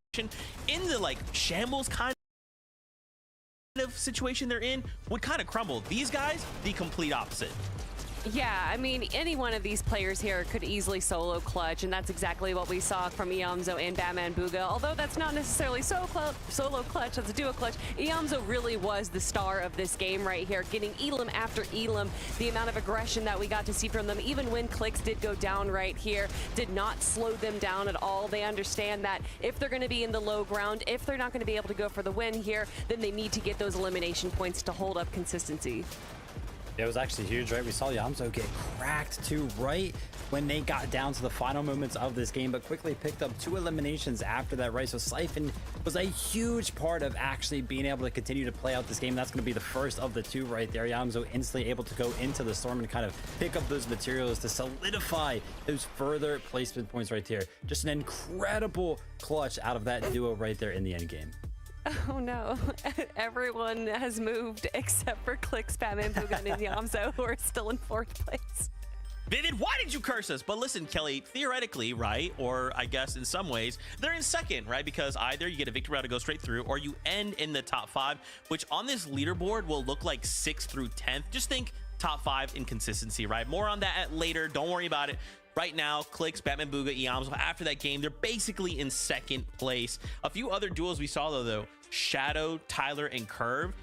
in the like shambles kind of situation they're in would kind of crumble. These guys, the complete opposite. Yeah, I mean, any one of these players here could easily solo clutch, and that's exactly what we saw from Iamzo and Batman Booga. Although that's not necessarily solo clutch, that's a duo clutch. Iamzo really was the star of this game right here, getting Elam after Elam. The amount of aggression that we got to see from them, even when Clix did go down right here, did not slow them down at all. They understand that if they're going to be in the low ground, if they're not going to be able to go for the win here, then they need to get those elimination points to hold up consistency. It was actually huge, right? We saw Iamzo get cracked too right when they got down to the final moments of this game, but quickly picked up 2 eliminations after that, right? So Siphon was a huge part of actually being able to continue to play out this game. That's going to be the first of the 2 right there. Iamzo instantly able to go into the storm and kind of pick up those materials to solidify those further placement points right there. Just an incredible clutch out of that duo right there in the end game. Oh no, everyone has moved except for Clix, Batman, Booga, and Iamzo, who are still in 4th place. Vivid, why did you curse us? But listen, Kelly, theoretically, right? Or I guess in some ways, they're in second, right? Because either you get a victory round to go straight through, or you end in the top 5, which on this leaderboard will look like 6th through 10th. Just think top 5 in consistency, right? More on that later. Don't worry about it. Right now, Clix, Batman Booga, Yamzo, after that game, they're basically in second place. A few other duels we saw, though, Shadow, Tyler, and Curve.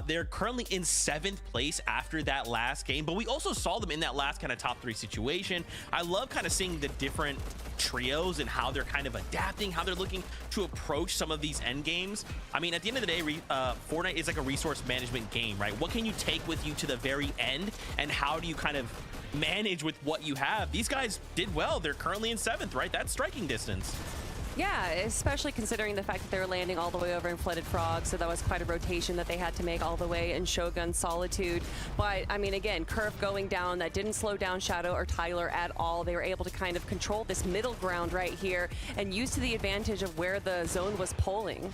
They're currently in 7th place after that last game, but we also saw them in that last kind of top 3 situation. I love kind of seeing the different trios and how they're kind of adapting, how they're looking to approach some of these end games. I mean, at the end of the day, Fortnite is like a resource management game, right? What can you take with you to the very end, and how do you kind of manage with what you have? These guys did well. They're currently in 7th, right? That's striking distance. Yeah, especially considering the fact that they were landing all the way over in Flooded Frog, so that was quite a rotation that they had to make all the way in Shogun Solitude. But, I mean, again, Curve going down, that didn't slow down Shadow or Tyler at all. They were able to kind of control this middle ground right here and use to the advantage of where the zone was pulling.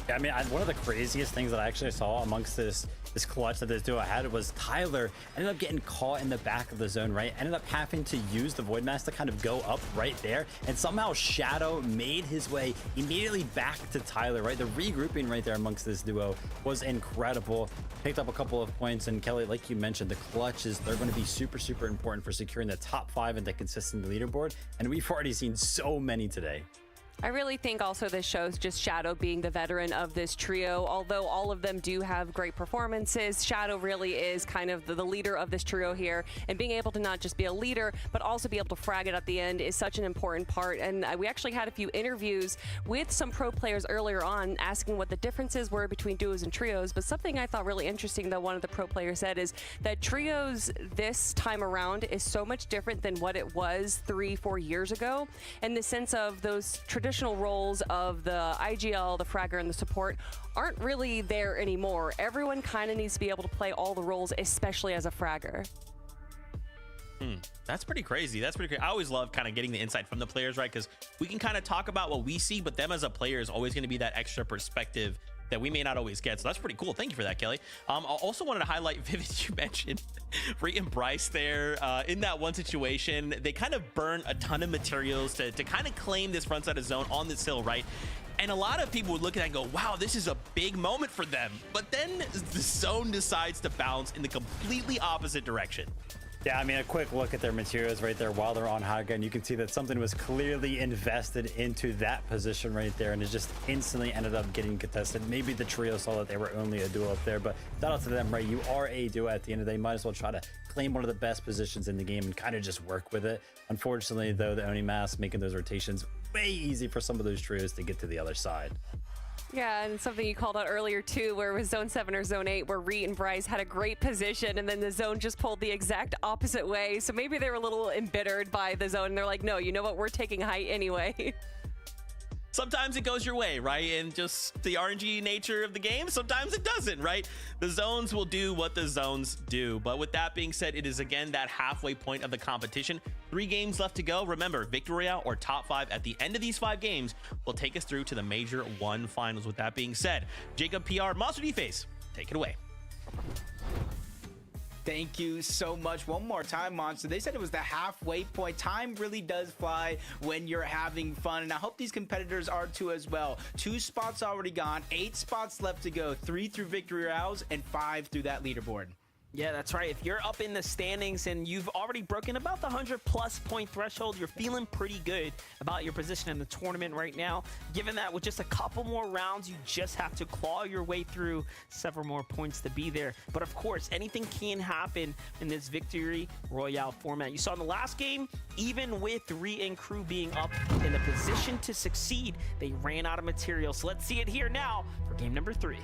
Yeah, I mean, one of the craziest things that I actually saw amongst this clutch that this duo had was Tyler ended up getting caught in the back of the zone, right? Ended up having to use the Void Mask to kind of go up right there, and somehow Shadow made his way immediately back to Tyler, right? The regrouping right there amongst this duo was incredible. Picked up a couple of points, and Kelly, like you mentioned, the clutches, they're going to be super, super important for securing the top 5 in the consistent leaderboard, and we've already seen so many today. I really think also this shows just Shadow being the veteran of this trio. Although all of them do have great performances, Shadow really is kind of the leader of this trio here, and being able to not just be a leader but also be able to frag it at the end is such an important part. And we actually had a few interviews with some pro players earlier on asking what the differences were between duos and trios, but something I thought really interesting that one of the pro players said is that trios this time around is so much different than what it was 3-4 years ago, in the sense of those traditional roles of the IGL, the fragger, and the support aren't really there anymore. Everyone kind of needs to be able to play all the roles, especially as a fragger. That's pretty crazy. That's pretty crazy. I always love kind of getting the insight from the players, right? Because we can kind of talk about what we see, but them as a player is always going to be that extra perspective that we may not always get. So that's pretty cool. Thank you for that, Kelly. I also wanted to highlight, Vivid, you mentioned Reet and Bryce there. In that one situation, they kind of burn a ton of materials to kind of claim this front side of zone on this hill, right? And a lot of people would look at that and go, wow, this is a big moment for them. But then the zone decides to bounce in the completely opposite direction. Yeah, I mean, a quick look at their materials right there while they're on high ground. You can see that something was clearly invested into that position right there, and it just instantly ended up getting contested. Maybe the trio saw that they were only a duo up there, but shout out to them, right? You are a duo at the end of the day. Might as well try to claim one of the best positions in the game and kind of just work with it. Unfortunately, though, the Oni Mask making those rotations way easy for some of those trios to get to the other side. Yeah, and something you called out earlier too, where it was Zone 7 or Zone 8, where Reet and Bryce had a great position, and then the zone just pulled the exact opposite way. So maybe they were a little embittered by the zone, and they're like, no, you know what? We're taking height anyway. Sometimes it goes your way, right? And just the RNG nature of the game, sometimes it doesn't, right? The zones will do what the zones do. But with that being said, it is again that halfway point of the competition. 3 games left to go. Remember, Victory Royale or top 5 at the end of these 5 games will take us through to the Major 1 finals. With that being said, Jacob PR, Monster D-Face, take it away. Thank you so much. One more time, Monster. They said it was the halfway point. Time really does fly when you're having fun, and I hope these competitors are too as well. 2 spots already gone, 8 spots left to go, 3 through Victory Royales and 5 through that leaderboard. Yeah, that's right. If you're up in the standings and you've already broken about the 100+ point threshold, you're feeling pretty good about your position in the tournament right now. Given that with just a couple more rounds, you just have to claw your way through several more points to be there. But of course, anything can happen in this Victory Royale format. You saw in the last game, even with Reet and crew being up in a position to succeed, they ran out of material. So let's see it here now for game number 3.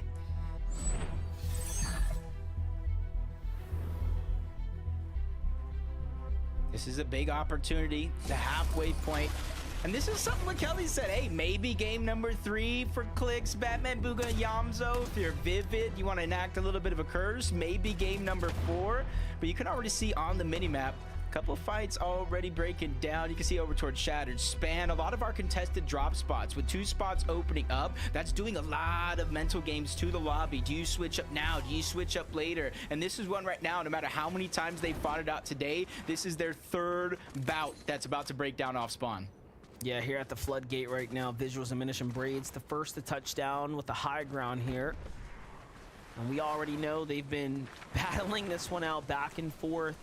This is a big opportunity, the halfway point. And this is something like Kelly said, hey, maybe game number 3 for Clix, Batman, Booga, and Yamzo. If you're Vivid, you want to enact a little bit of a curse, maybe game number 4. But you can already see on the minimap, Couple fights already breaking down. You can see over towards Shattered Span. A lot of our contested drop spots with 2 spots opening up. That's doing a lot of mental games to the lobby. Do you switch up now? Do you switch up later? And this is one right now, no matter how many times they fought it out today, this is their 3rd bout that's about to break down off spawn. Yeah, here at the floodgate right now, Visuals and Munition Braids, the first to touch down with the high ground here. And we already know they've been battling this one out back and forth.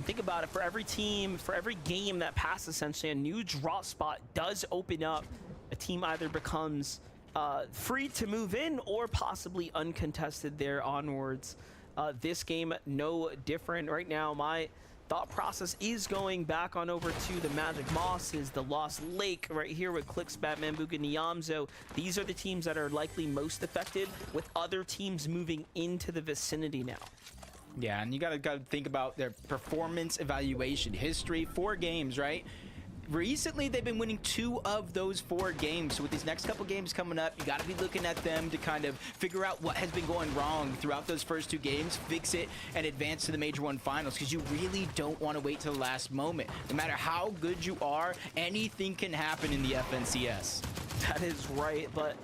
Think about it, for every team, for every game that passes, essentially, a new drop spot does open up. A team either becomes free to move in or possibly uncontested there onwards. This game, no different. Right now, my thought process is going back on over to the Magic Mosses, the Lost Lake right here with Clix, Batman, Booga, Niamzo. These are the teams that are likely most affected, with other teams moving into the vicinity now. Yeah, and you gotta think about their performance evaluation history. 4 games, right? Recently, they've been winning 2 of those 4 games. So with these next couple games coming up, you gotta be looking at them to kind of figure out what has been going wrong throughout those first 2 games, fix it, and advance to the Major 1 Finals, because you really don't want to wait till the last moment. No matter how good you are, anything can happen in the FNCS. That is right, but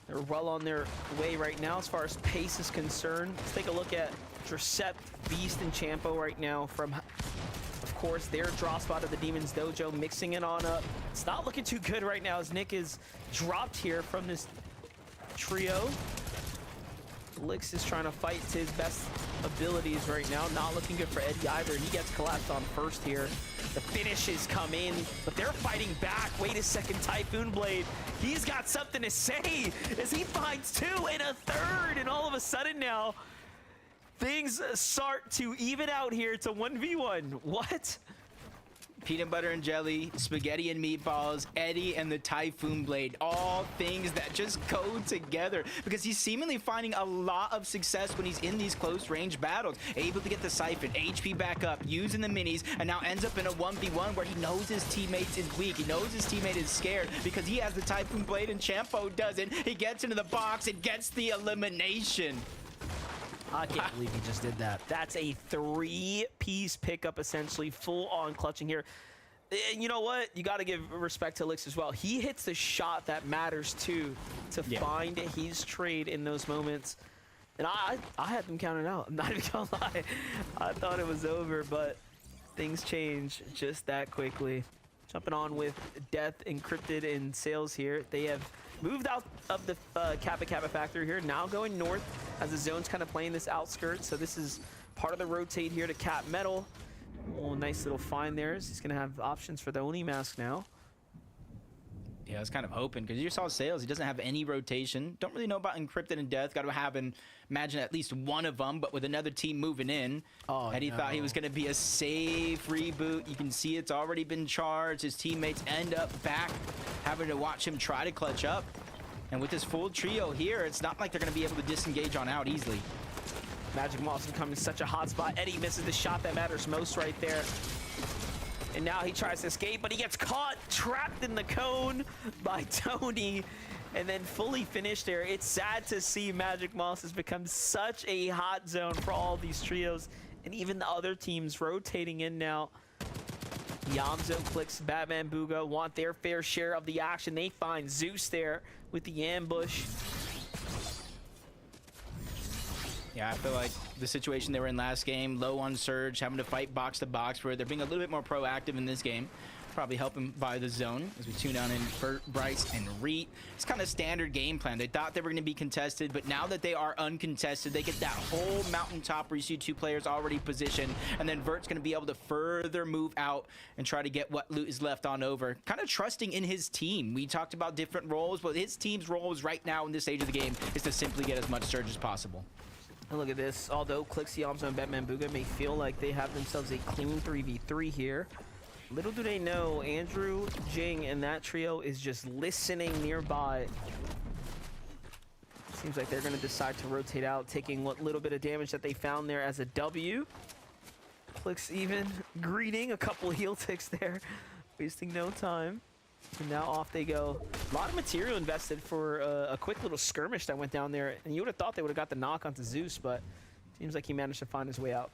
they're well on their way right now as far as pace is concerned. Let's take a look at Drecept, Beast, and Champo right now from, of course, their draw spot of the Demon's Dojo, mixing it on up. It's not looking too good right now as Nick is dropped here from this trio. Lix is trying to fight to his best abilities right now. Not looking good for Eddie either. He gets collapsed on first here. The finishes come in, but they're fighting back. Wait a second, Typhoon Blade. He's got something to say as he finds 2 and a 3rd, and all of a sudden now, things start to even out here to 1v1. What? Peanut butter and jelly, spaghetti and meatballs, Eddie and the Typhoon Blade, all things that just go together, because he's seemingly finding a lot of success when he's in these close range battles, able to get the Siphon, HP back up, using the minis, and now ends up in a 1v1 where he knows his teammate is weak. He knows his teammate is scared because he has the Typhoon Blade and Champo doesn't. He gets into the box and gets the elimination. I can't believe he just did that. That's a 3-piece pickup, essentially, full-on clutching here. And you know what? You got to give respect to Lix as well. He hits the shot that matters, too, to find his trade in those moments. And I had them counted out. I'm not even going to lie. I thought it was over, but things change just that quickly. Jumping on with Death, Encrypted, and Sales here. They have moved out of the Kappa Kappa factory here, now going north as the zone's kind of playing this outskirts. So this is part of the rotate here to Cap Metal. Oh, nice little find there. He's going to have options for the Oni mask now. Yeah, I was kind of hoping, because you saw Sales. He doesn't have any rotation. Don't really know about Encrypted and Death. Got to have, imagine at least one of them, but with another team moving in. Oh, Eddie thought he was going to be a safe reboot. You can see it's already been charged. His teammates end up back, having to watch him try to clutch up. And with this full trio here, it's not like they're going to be able to disengage on out easily. Magic Moss is coming in such a hot spot. Eddie misses the shot that matters most right there. And now he tries to escape, but he gets caught, trapped in the cone by Tony, and then fully finished there. It's sad to see Magic Moss has become such a hot zone for all these trios, and even the other teams rotating in now. Yamzo, Clix, Batman, Booga want their fair share of the action. They find Zeus there with the ambush. Yeah, I feel like the situation they were in last game, low on Surge, having to fight box to box, where they're being a little bit more proactive in this game. Probably helping by the zone as we tune down in Bert, Bryce, and Reet. It's kind of standard game plan. They thought they were going to be contested, but now that they are uncontested, they get that whole mountaintop where you see 2 players already positioned, and then Vert's going to be able to further move out and try to get what loot is left on over. Kind of trusting in his team. We talked about different roles, but his team's roles right now in this stage of the game is to simply get as much Surge as possible. And look at this. Although Clix, Yamzo, and Batman Booga may feel like they have themselves a clean 3v3 here, little do they know, Andrew, Jing, and that trio is just listening nearby. Seems like they're going to decide to rotate out, taking what little bit of damage that they found there as a W. Clix even greeting a couple heal ticks there, wasting no time. And now off they go. A lot of material invested for a quick little skirmish that went down there. And you would have thought they would have got the knock onto Zeus, but seems like he managed to find his way out.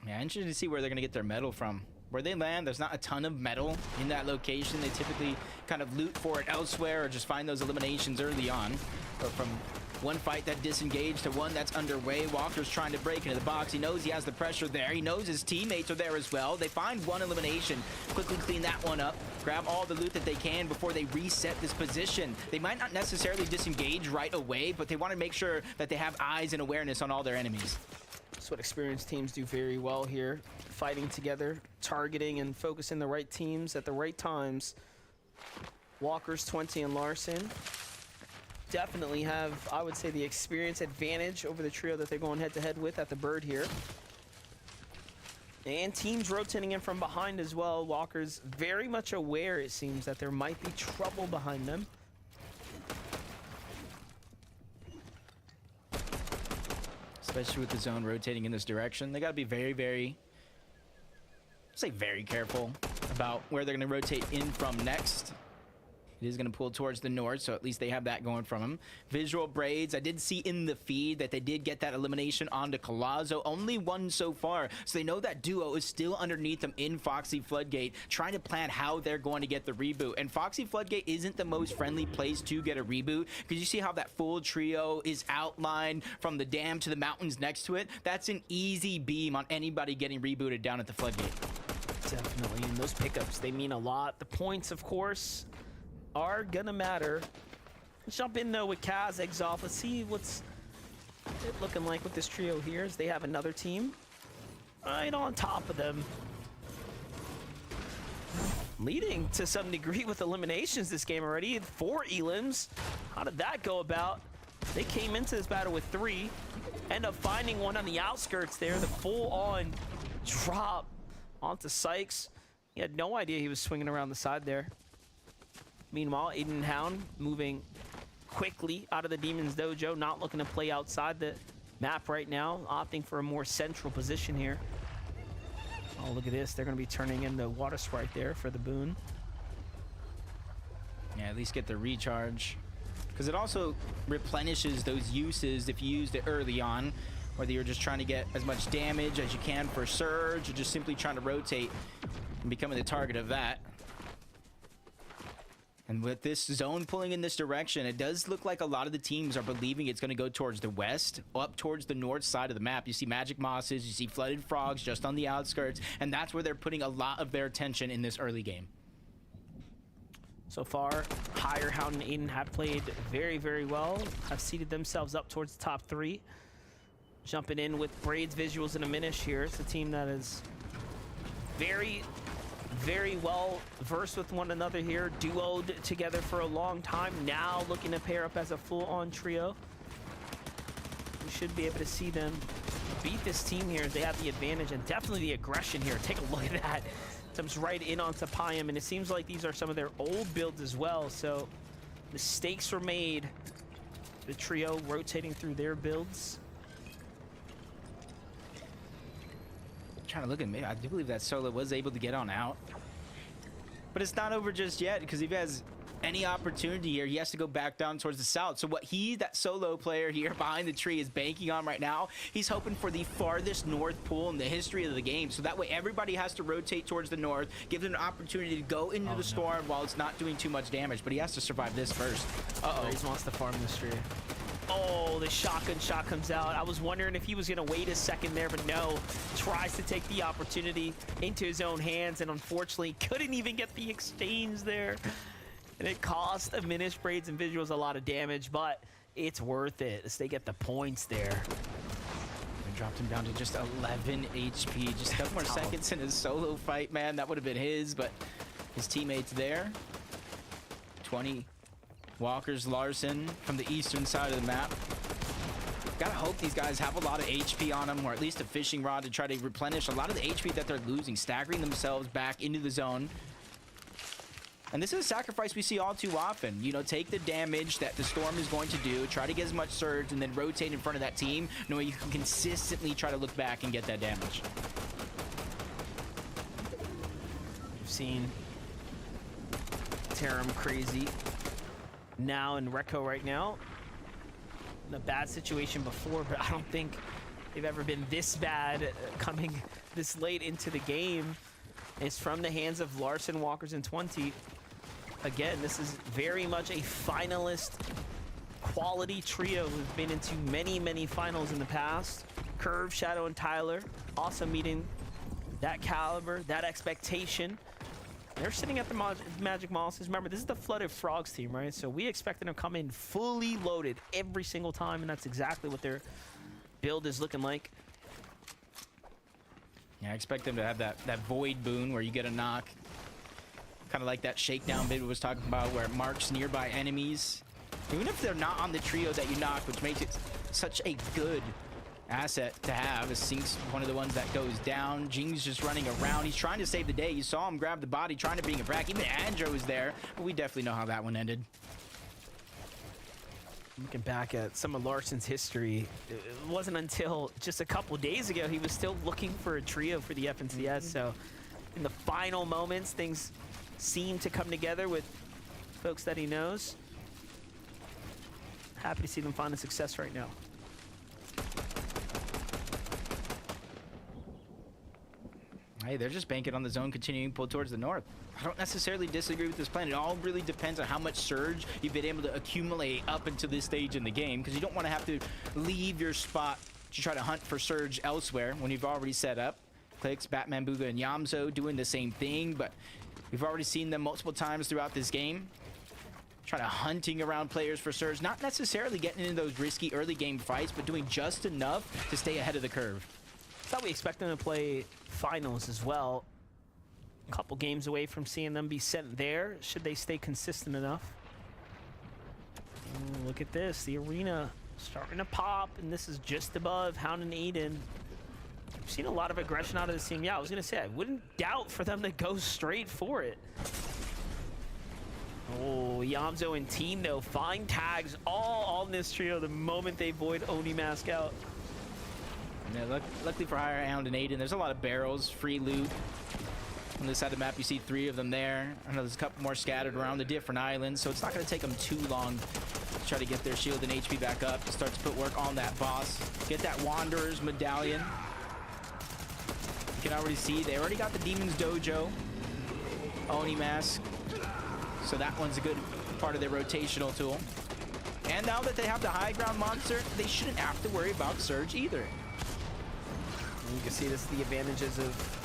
Yeah, interesting to see where they're going to get their metal from. Where they land, there's not a ton of metal in that location. They typically kind of loot for it elsewhere or just find those eliminations early on. But from one fight that disengaged to one that's underway, Walker's trying to break into the box. He knows he has the pressure there. He knows his teammates are there as well. They find one elimination, quickly clean that one up, grab all the loot that they can before they reset this position. They might not necessarily disengage right away, but they want to make sure that they have eyes and awareness on all their enemies. That's what experienced teams do very well here. Fighting together, targeting and focusing the right teams at the right times. Walker's 20 and Larson definitely have, I would say, the experience advantage over the trio that they're going head-to-head with at the Bird here. And teams rotating in from behind as well. Walker's very much aware, it seems, that there might be trouble behind them. Especially with the zone rotating in this direction. They got to be very careful about where they're going to rotate in from next. It is going to pull towards the north, so at least they have that going from them. Visual Braids, I did see in the feed that they did get that elimination onto Collazo. Only one so far, so they know that duo is still underneath them in Foxy Floodgate, trying to plan how they're going to get the reboot. And Foxy Floodgate isn't the most friendly place to get a reboot, because you see how that full trio is outlined from the dam to the mountains next to it. That's an easy beam on anybody getting rebooted down at the Floodgate. Definitely, and those pickups, they mean a lot. The points, of course, are gonna matter. Let's jump in though with Kaz Exoff. Let's see what's it looking like with this trio here as they have another team right on top of them. Leading to some degree with eliminations this game already. 4 elims. How did that go about? They came into this battle with 3. End up finding one on the outskirts there. The full-on drop onto Sykes. He had no idea he was swinging around the side there. Meanwhile, Aiden Hound moving quickly out of the Demon's Dojo, not looking to play outside the map right now, opting for a more central position here. Oh, look at this. They're going to be turning in the Water Sprite there for the boon. Yeah, at least get the recharge. Because it also replenishes those uses if you used it early on, whether you're just trying to get as much damage as you can for Surge, or just simply trying to rotate and becoming the target of that. And with this zone pulling in this direction, it does look like a lot of the teams are believing it's going to go towards the west, up towards the north side of the map. You see Magic Mosses, you see Flooded Frogs just on the outskirts, and that's where they're putting a lot of their attention in this early game. So far, Higher Hound and Aiden have played very well, have seeded themselves up towards the top 3. Jumping in with Braids, Visuals, and a Minish here. It's a team that is very well versed with one another here, duoed together for a long time, now looking to pair up as a full-on trio. We should be able to see them beat this team here. They have the advantage and definitely the aggression here. Take a look at that. Comes right in onto Pyam, and it seems like these are some of their old builds as well, so mistakes were made. The trio rotating through their builds. Trying to look at me. I do believe that Solo was able to get on out. But it's not over just yet, because if he has any opportunity here, he has to go back down towards the south. So what that Solo player here behind the tree is banking on right now, he's hoping for the farthest north pool in the history of the game. So that way everybody has to rotate towards the north, give them an opportunity to go into the storm while it's not doing too much damage. But he has to survive this first. Uh-oh. He wants to farm this tree. Oh, the shotgun shot comes out. I was wondering if he was going to wait a second there, but no. Tries to take the opportunity into his own hands, and unfortunately couldn't even get the exchange there. And it cost a Minish, Braids, and Visuals a lot of damage, but it's worth it as they get the points there. They dropped him down to just 11 HP. Just a couple more seconds in his solo fight, man. That would have been his, but his teammates there. 20 Walker's Larson from the eastern side of the map. Gotta hope these guys have a lot of HP on them, or at least a fishing rod to try to replenish a lot of the HP that they're losing, staggering themselves back into the zone. And this is a sacrifice we see all too often. You know, take the damage that the Storm is going to do, try to get as much surge, and then rotate in front of that team, knowing you can consistently try to look back and get that damage. We've seen Tarum crazy now and Rekko right now. In a bad situation before, but I don't think they've ever been this bad coming this late into the game. It's from the hands of Larson, Walkers, and 20. Again, this is very much a finalist quality trio who's been into many, many finals in the past. Curve, Shadow, and Tyler also meeting that caliber, that expectation. They're sitting at the Magic Mollusks. Remember, this is the Flooded Frogs team, right? So we expect them to come in fully loaded every single time, and that's exactly what their build is looking like. Yeah, I expect them to have that void boon where you get a knock. Kind of like that shakedown bid was talking about where it marks nearby enemies. Even if they're not on the trio that you knock, which makes it such a good asset to have. As Sync's one of the ones that goes down. Jing's just running around. He's trying to save the day. You saw him grab the body, trying to bring it back. Even Andro was there, but we definitely know how that one ended. Looking back at some of Larson's history, it wasn't until just a couple days ago he was still looking for a trio for the FNCS. So in the final moments, things seem to come together with folks that he knows. Happy to see them find a success right now. Hey, they're just banking on the zone continuing to pull towards the north. I don't necessarily disagree with this plan. It all really depends on how much surge you've been able to accumulate up until this stage in the game, because you don't want to have to leave your spot to try to hunt for surge elsewhere when you've already set up. Clicks, Batman, Booga, and Yamzo doing the same thing, but we've already seen them multiple times throughout this game. Trying to hunting around players for surge, not necessarily getting into those risky early game fights, but doing just enough to stay ahead of the curve. I thought we expect them to play finals as well. A couple games away from seeing them be sent there, should they stay consistent enough. Ooh, look at this, the arena starting to pop, and this is just above Hound and Eden. We've seen a lot of aggression out of this team. Yeah, I was gonna say, I wouldn't doubt for them to go straight for it. Oh, Yamzo and team though, find tags all on this trio the moment they void Oni mask out. Yeah, luckily for Hound and Aiden, there's a lot of barrels, free loot. On this side of the map, you see 3 of them there. I know there's a couple more scattered around the different islands, so it's not going to take them too long to try to get their shield and HP back up. Start to put work on that boss. Get that Wanderer's medallion. You can already see they already got the Demon's Dojo. Oni mask. So that one's a good part of their rotational tool. And now that they have the high ground monster, they shouldn't have to worry about surge either. You can see this is the advantages of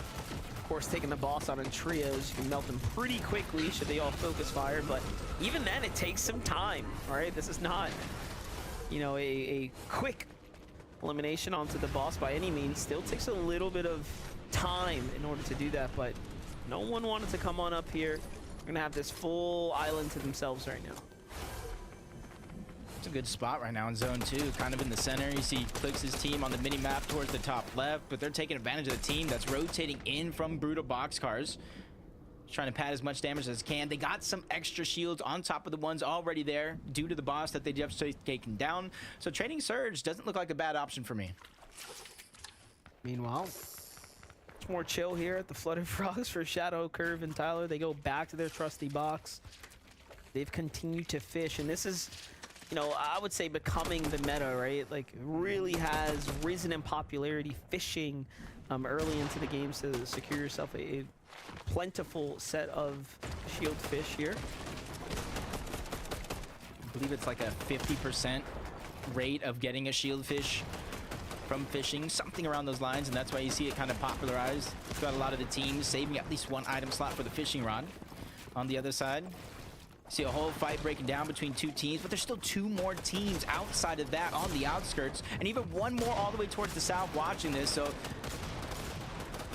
course, taking the boss on in trios. You can melt them pretty quickly should they all focus fire, but even then it takes some time, all right? This is not, you know, a quick elimination onto the boss by any means. Still takes a little bit of time in order to do that, but no one wanted to come on up here. We're gonna have this full island to themselves right now. It's a good spot right now in zone 2, kind of in the center. You see Clix' team on the mini-map towards the top left, but they're taking advantage of the team that's rotating in from Brutal Boxcars. Trying to pad as much damage as can. They got some extra shields on top of the ones already there due to the boss that they just taken down. So trading Surge doesn't look like a bad option for me. Meanwhile, much more chill here at the Flooded Frogs for Shadow, Curve, and Tyler. They go back to their trusty box. They've continued to fish, and this is, you know, I would say becoming the meta, right? Like, really has risen in popularity, fishing early into the games to secure yourself a plentiful set of shield fish here. I believe it's like a 50% rate of getting a shield fish from fishing, something around those lines, and that's why you see it kind of popularized. You've got a lot of the teams saving at least one item slot for the fishing rod. On the other side, see a whole fight breaking down between two teams, but there's still two more teams outside of that on the outskirts, and even one more all the way towards the south watching this. So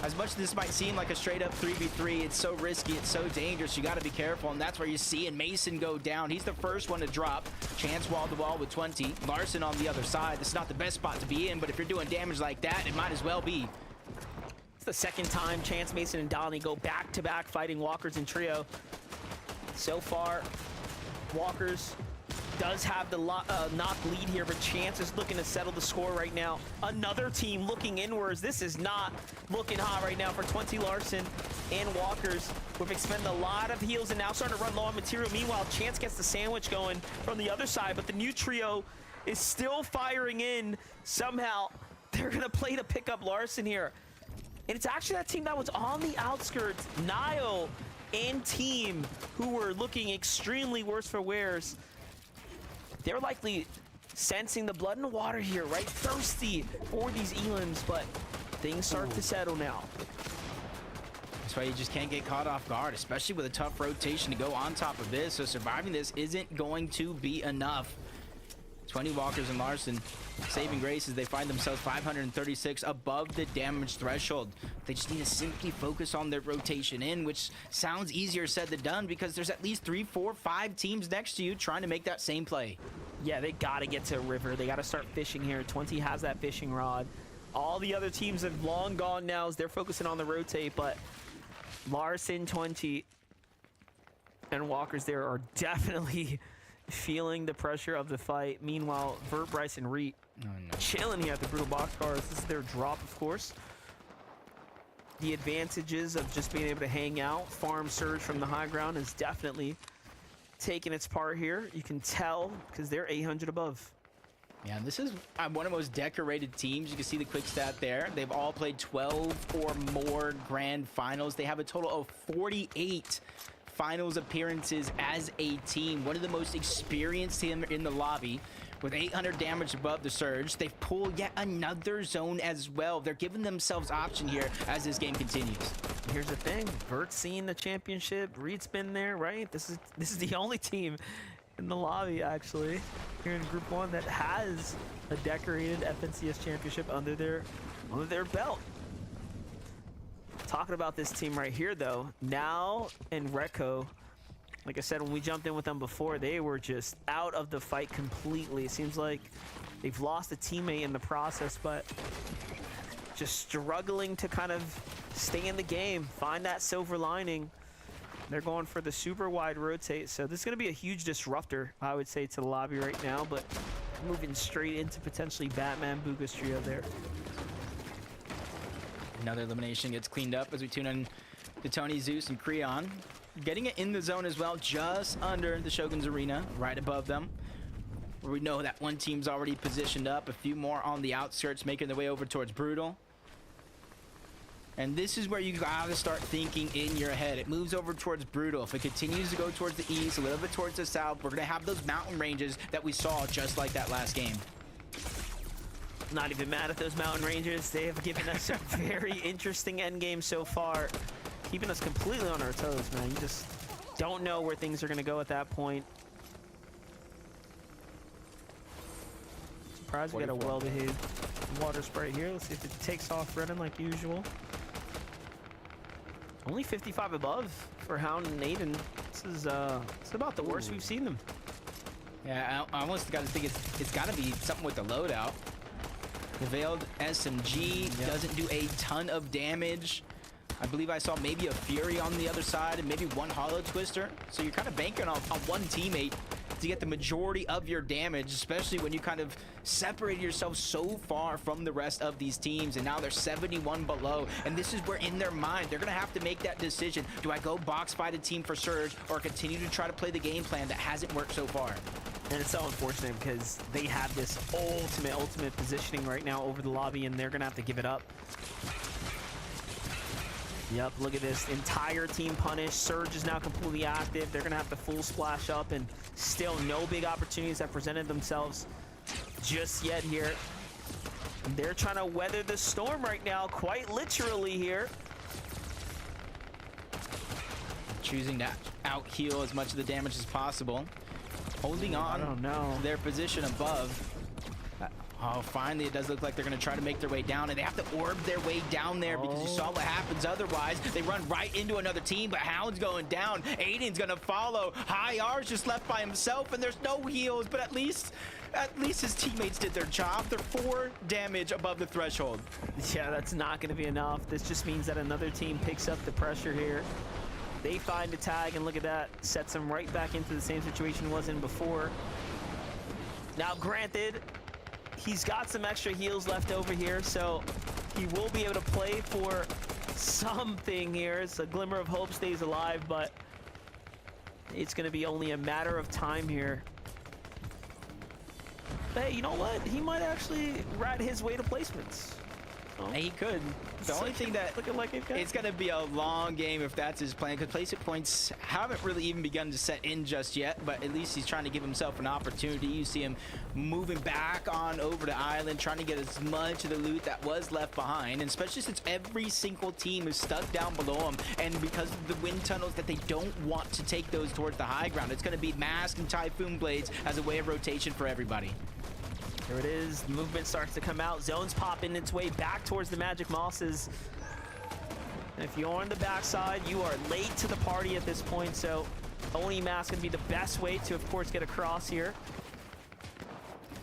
as much as this might seem like a straight up 3v3, it's so risky, it's so dangerous, you gotta be careful, and that's where you see Mason go down. He's the first one to drop. Chance wall to wall with 20. Larson on the other side. This is not the best spot to be in, but if you're doing damage like that, it might as well be. It's the second time Chance, Mason, and Donnie go back-to-back fighting Walkers in trio. So far, Walkers does have the knock lead here, but Chance is looking to settle the score right now. Another team looking inwards. This is not looking hot right now for 20 Larson and Walkers. We've expended a lot of heals and now starting to run low on material. Meanwhile, Chance gets the sandwich going from the other side, but the new trio is still firing in somehow. They're going to play to pick up Larson here. And it's actually that team that was on the outskirts, Nile and team, who were looking extremely worse for wears. They're likely sensing the blood and water here, right? Thirsty for these elims, but things start to settle now. That's why you just can't get caught off guard, especially with a tough rotation to go on top of this. So surviving this isn't going to be enough. 20 Walkers and Larson saving grace as they find themselves 536 above the damage threshold. They just need to simply focus on their rotation in, which sounds easier said than done because there's at least 3, 4, 5 teams next to you trying to make that same play. Yeah, they got to get to a river. They got to start fishing here. 20 has that fishing rod. All the other teams have long gone now as they're focusing on the rotate, but Larson, 20, and Walkers there are definitely feeling the pressure of the fight. Meanwhile, Vert, Bryce, and Reet chilling here at the Brutal Boxcars. This is their drop, of course. The advantages of just being able to hang out, farm surge from the high ground is definitely taking its part here. You can tell because they're 800 above. Yeah, this is one of the most decorated teams. You can see the quick stat there. They've all played 12 or more grand finals. They have a total of 48 finals appearances as a team. One of the most experienced team in the lobby with 800 damage above the surge. They've pulled yet another zone as well. They're giving themselves option here as this game continues. Here's the thing, Vert's seen the championship. Reed's been there, right? This is the only team in the lobby actually here in Group 1 that has a decorated FNCS championship under their belt. Talking about this team right here though, Now and Recco, like I said, when we jumped in with them before, they were just out of the fight completely. It seems like they've lost a teammate in the process, but just struggling to kind of stay in the game, find that silver lining. They're going for the super wide rotate, so this is going to be a huge disruptor, I would say, to the lobby right now, but moving straight into potentially Batman Buga's trio there. Another elimination gets cleaned up as we tune in to Tony, Zeus, and Creon. Getting it in the zone as well, just under the Shogun's Arena, right above them. Where we know that one team's already positioned up, a few more on the outskirts making their way over towards Brutal. And this is where you gotta start thinking in your head. It moves over towards Brutal. If it continues to go towards the east, a little bit towards the south, we're gonna have those mountain ranges that we saw just like that last game. Not even mad at those mountain rangers. They have given us a very interesting end game so far, keeping us completely on our toes, man. You just don't know where things are going to go at that point. Surprised we got a well-behaved water sprite here. Let's see if it takes off running like usual. Only 55 above for Hound and Aiden. This is about the worst we've seen them. Yeah, I almost got to think it's got to be something with the loadout. The Veiled SMG doesn't do a ton of damage. I believe I saw maybe a Fury on the other side and maybe one Hollow Twister. So you're kind of banking on one teammate to get the majority of your damage, especially when you kind of separated yourself so far from the rest of these teams, and now they're 71 below. And this is where in their mind, they're going to have to make that decision. Do I go box fight a team for Surge or continue to try to play the game plan that hasn't worked so far? And it's so unfortunate because they have this ultimate positioning right now over the lobby, and they're going to have to give it up. Yep, look at this. Entire team punished. Surge is now completely active. They're going to have to full splash up, and still no big opportunities have presented themselves just yet here. They're trying to weather the storm right now, quite literally here. Choosing to out-heal as much of the damage as possible. Holding on to their position above. Oh, finally, it does look like they're going to try to make their way down, and they have to orb their way down there because you saw what happens otherwise. They run right into another team, but Hound's going down. Aiden's going to follow. High R's just left by himself, and there's no heals, but at least his teammates did their job. They're 4 damage above the threshold. Yeah, that's not going to be enough. This just means that another team picks up the pressure here. They find a tag, and look at that. Sets them right back into the same situation he was in before. Now, granted, he's got some extra heals left over here, so he will be able to play for something here. It's a glimmer of hope stays alive, but it's going to be only a matter of time here. hey, you know what? He might actually ride his way to placements. Oh. He could. The only thing that looking like it's going to be a long game if that's his plan, because placement points haven't really even begun to set in just yet, but at least he's trying to give himself an opportunity. You see him moving back on over the island, trying to get as much of the loot that was left behind, and especially since every single team is stuck down below him, and because of the wind tunnels that they don't want to take those towards the high ground, it's going to be Mask and Typhoon Blades as a way of rotation for everybody. There it is. Movement starts to come out. Zone's popping its way back towards the Magic Mosses. And if you're on the backside, you are late to the party at this point, so Oni Mask can be the best way to, of course, get across here.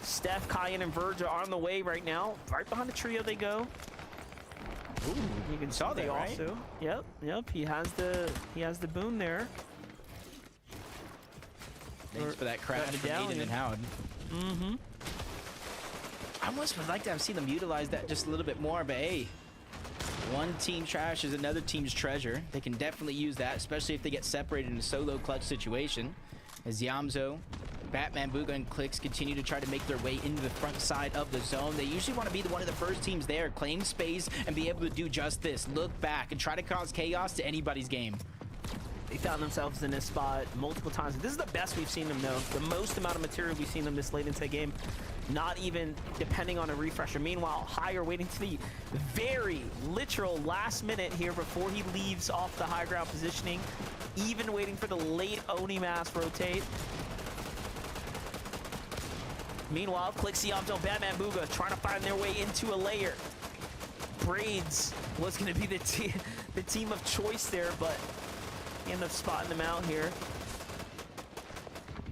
Steph, Cayenne, and Verge are on the way right now. Right behind the trio they go. Ooh, you can saw they right? also. Yep. He has the boon there. Thanks for that crash from Aiden and Howard. Mm-hmm. I almost would like to have seen them utilize that just a little bit more, but hey, one team trash is another team's treasure. They can definitely use that, especially if they get separated in a solo clutch situation. As Yamzo, Batman, Booga, and Clicks continue to try to make their way into the front side of the zone. They usually want to be one of the first teams there, claim space, and be able to do just this. Look back and try to cause chaos to anybody's game. They found themselves in this spot multiple times. This is the best we've seen them, though. The most amount of material we've seen them this late into the game. Not even depending on a refresher. Meanwhile, Higher waiting to the very literal last minute here before he leaves off the high ground positioning. Even waiting for the late Oni Mask rotate. Meanwhile, Clixiamzo, Batman, Booga trying to find their way into a layer. Braids was going to be the team of choice there, but he ended up spotting them out here.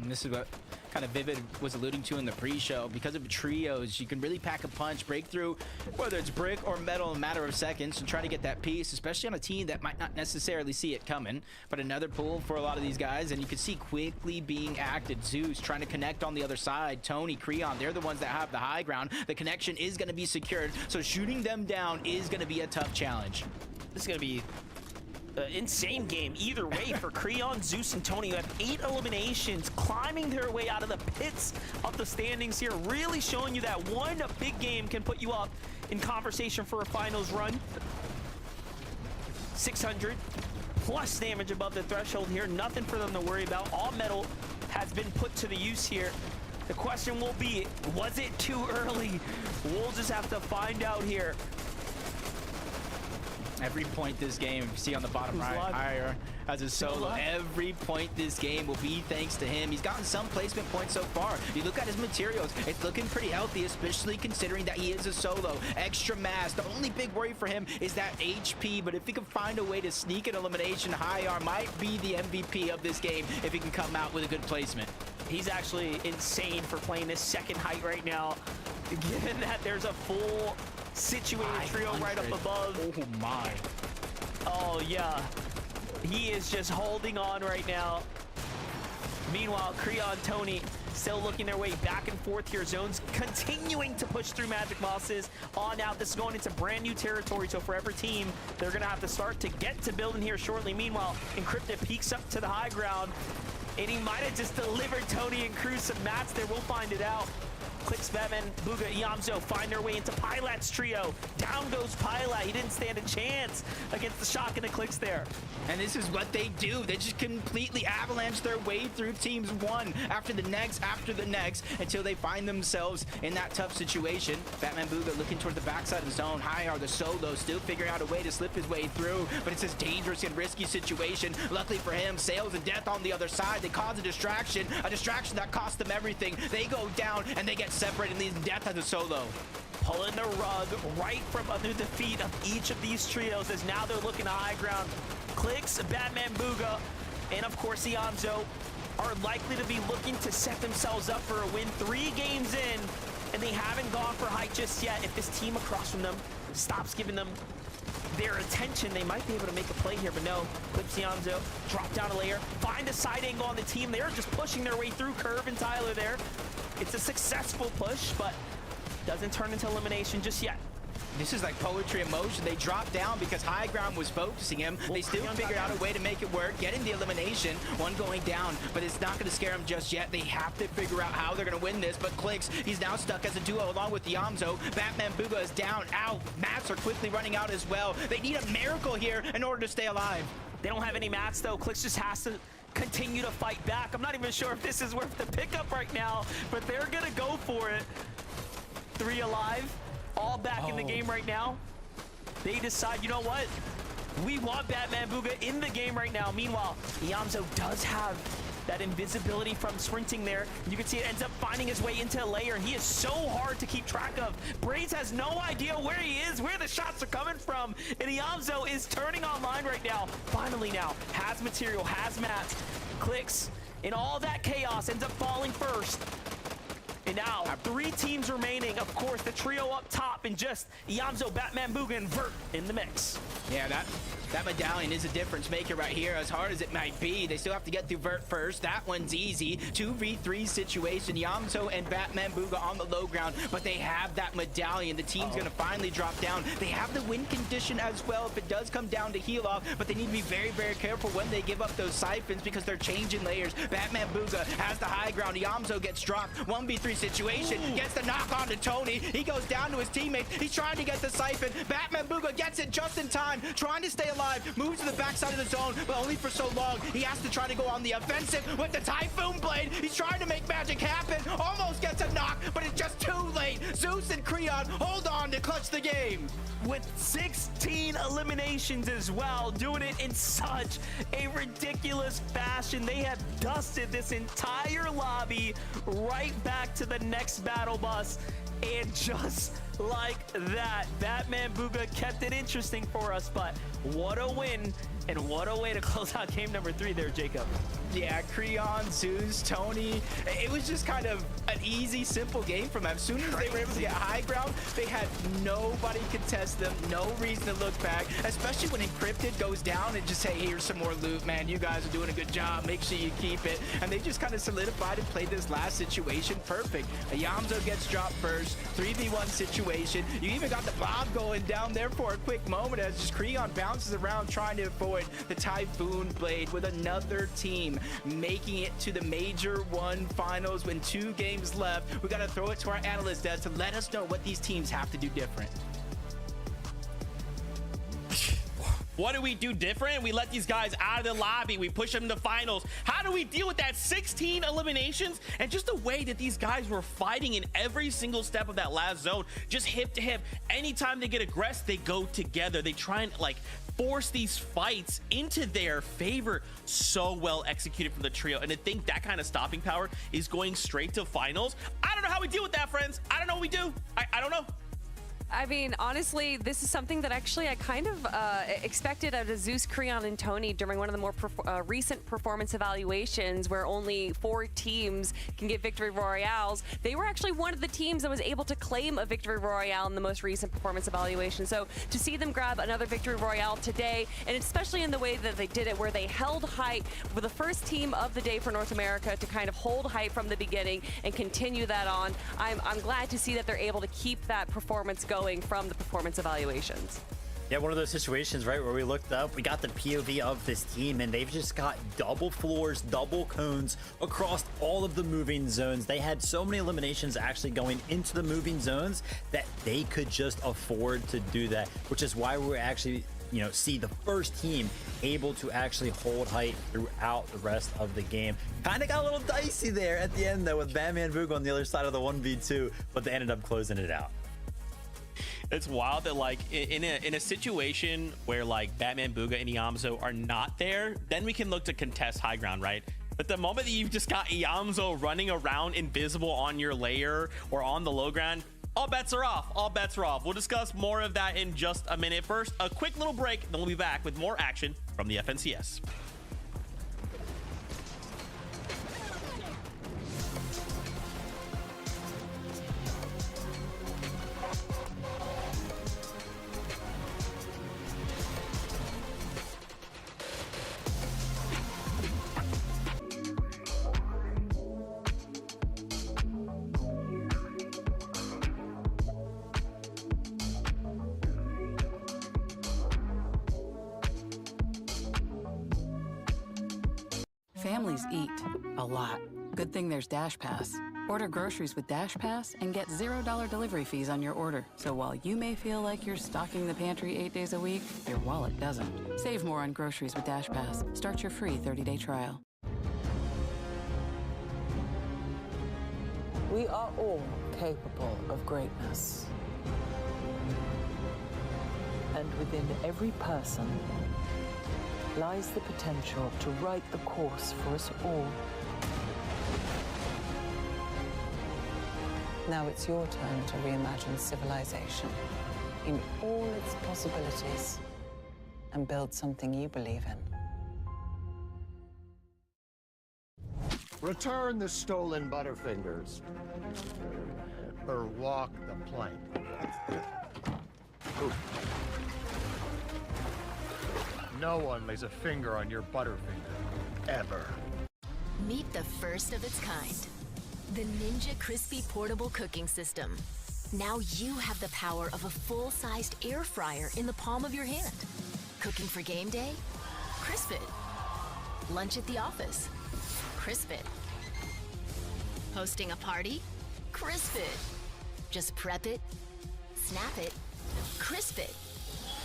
And this is what kind of Vivid was alluding to in the pre-show. Because of trios, you can really pack a punch, break through, whether it's brick or metal in a matter of seconds, and try to get that piece, especially on a team that might not necessarily see it coming. But another pull for a lot of these guys, and you can see quickly being acted. Zeus trying to connect on the other side. Tony, Creon, they're the ones that have the high ground. The connection is going to be secured, so shooting them down is going to be a tough challenge. This is going to be insane game either way for Creon, Zeus, and Tony, who have 8 eliminations, climbing their way out of the pits of the standings here, really showing you that a big game can put you up in conversation for a finals run. 600 plus damage above the threshold here, nothing for them to worry about. All metal has been put to the use here. The question will be, was it too early? We'll just have to find out here. Every point this game, you see on the bottom right, Higher as a solo. Every point this game will be thanks to him. He's gotten some placement points so far. You look at his materials, it's looking pretty healthy, especially considering that he is a solo. Extra mass. The only big worry for him is that HP, but if he can find a way to sneak an elimination, Higher might be the MVP of this game if he can come out with a good placement. He's actually insane for playing this second height right now, given that there's a full situated trio right up above. Oh my. Oh yeah. He is just holding on right now. Meanwhile, Creon, Tony still looking their way back and forth here. Zones continuing to push through Magic Mosses on out. This is going into brand new territory, so for every team, they're gonna have to start to get to building here shortly. Meanwhile, Encrypted peeks up to the high ground, and he might have just delivered Tony and Cruz some mats there. We'll find it out. Clicks, Batman, Booga, Yamzo find their way into Pilot's trio. Down goes Pilot. He didn't stand a chance against the Shock and the Clicks there. And this is what they do. They just completely avalanche their way through teams one after the next, until they find themselves in that tough situation. Batman Booga looking towards the backside of the zone. Higher, the solo, still figuring out a way to slip his way through, but it's this dangerous and risky situation. Luckily for him, Sales and Death on the other side. They cause a distraction that cost them everything. They go down and they get separated, leaving Death as a solo. Pulling the rug right from under the feet of each of these trios, as now they're looking to high ground. Clicks, Batman, Booga, and of course Yamzo are likely to be looking to set themselves up for a win 3 games in, and they haven't gone for height just yet. If this team across from them stops giving them their attention, they might be able to make a play here, but no. Clips Yamzo, drop down a layer, find a side angle on the team. They're just pushing their way through Curve and Tyler there. It's a successful push, but doesn't turn into elimination just yet. This is like poetry in motion. They dropped down because high ground was focusing him. They still figured out a way to make it work, getting the elimination, one going down, but it's not going to scare them just yet. They have to figure out how they're going to win this, but Clicks, he's now stuck as a duo along with Yamzo. Batman Booga is down, out. Mats are quickly running out as well. They need a miracle here in order to stay alive. They don't have any mats though. Clicks just has to continue to fight back. I'm not even sure if this is worth the pickup right now, but they're going to go for it. 3 alive. All back in the game right now. They decide, you know what? We want Batman Booga in the game right now. Meanwhile, Yamzo does have that invisibility from sprinting there. You can see it ends up finding his way into a layer, and he is so hard to keep track of. Braids has no idea where he is, where the shots are coming from, and Yamzo is turning online right now. Finally now, has material, has mats, Clicks, in all that chaos, ends up falling first. And now, 3 teams remaining. Of course, the trio up top, and just Yamzo, Batman Booga, and Vert in the mix. Yeah, that medallion is a difference maker right here, as hard as it might be. They still have to get through Vert first. That one's easy. 2v3 situation. Yamzo and Batman Booga on the low ground, but they have that medallion. The team's going to finally drop down. They have the win condition as well if it does come down to heal off, but they need to be very, very careful when they give up those siphons because they're changing layers. Batman Booga has the high ground. Yamzo gets dropped. 1v3 situation. Gets the knock on to Tony. He goes down to his teammates. He's trying to get the siphon. Batman Booga gets it just in time, trying to stay alive. Moves to the backside of the zone, but only for so long. He has to try to go on the offensive with the Typhoon Blade. He's trying to make magic happen. Almost gets a knock, but it's just too late. Zeus and Creon hold on to clutch the game. With 16 eliminations as well, doing it in such a ridiculous fashion. They have dusted this entire lobby right back to the next battle bus. And just like that, Batman Booga kept it interesting for us, but what a win, and what a way to close out game number 3 there, Jacob. Yeah, Creon, Zeus, Tony. It was just kind of an easy, simple game from them. As soon as they were able to get high ground, they had nobody contest them, no reason to look back, especially when Encrypted goes down and just say, hey, here's some more loot, man. You guys are doing a good job. Make sure you keep it. And they just kind of solidified and played this last situation perfect. Yamzo gets dropped first, 3v1 situation. You even got the bomb going down there for a quick moment as just Creon bounces around trying to avoid the Typhoon Blade with another team making it to the Major 1 finals when 2 games left. We got to throw it to our analyst desk to let us know what these teams have to do different. What do we do different? We let these guys out of the lobby. We push them to finals. How do we deal with that? 16 eliminations and just the way that these guys were fighting in every single step of that last zone, just hip to hip. Anytime they get aggressed, they go together. They try and like force these fights into their favor. So well executed from the trio. And to think that kind of stopping power is going straight to finals. I don't know how we deal with that, friends. I don't know what we do. I don't know. I mean, honestly, this is something that actually I kind of expected out of Zeus, Creon, and Tony during one of the more recent performance evaluations where only 4 teams can get victory royales. They were actually one of the teams that was able to claim a victory royale in the most recent performance evaluation. So to see them grab another victory royale today, and especially in the way that they did it, where they held height with the first team of the day for North America to kind of hold height from the beginning and continue that on, I'm glad to see that they're able to keep that performance going from the performance evaluations. Yeah, one of those situations, right, where we looked up, we got the POV of this team, and they've just got double floors, double cones across all of the moving zones. They had so many eliminations actually going into the moving zones that they could just afford to do that, which is why we're actually, you know, see the first team able to actually hold height throughout the rest of the game. Kind of got a little dicey there at the end, though, with Batman Booga on the other side of the 1v2, but they ended up closing it out. It's wild that like in a situation where like Batman Booga and Yamzo are not there, then we can look to contest high ground, right? But the moment that you've just got Yamzo running around invisible on your layer or on the low ground, all bets are off. All bets are off. We'll discuss more of that in just a minute. First, a quick little break, then we'll be back with more action from the FNCS. families eat a lot. Good thing there's Dash Pass. Order groceries with Dash Pass and get $0 delivery fees on your order. So while you may feel like you're stocking the pantry 8 days a week, your wallet doesn't. Save more on groceries with Dash Pass. Start your free 30-day trial. We are all capable of greatness. And within every person lies the potential to write the course for us all. Now it's your turn to reimagine civilization in all its possibilities and build something you believe in. Return the stolen Butterfingers. Or walk the plank. Ooh. No one lays a finger on your Butterfinger. Ever. Meet the first of its kind. The Ninja Crispy Portable Cooking System. Now you have the power of a full-sized air fryer in the palm of your hand. Cooking for game day? Crisp it. Lunch at the office? Crisp it. Hosting a party? Crisp it. Just prep it, snap it, crisp it,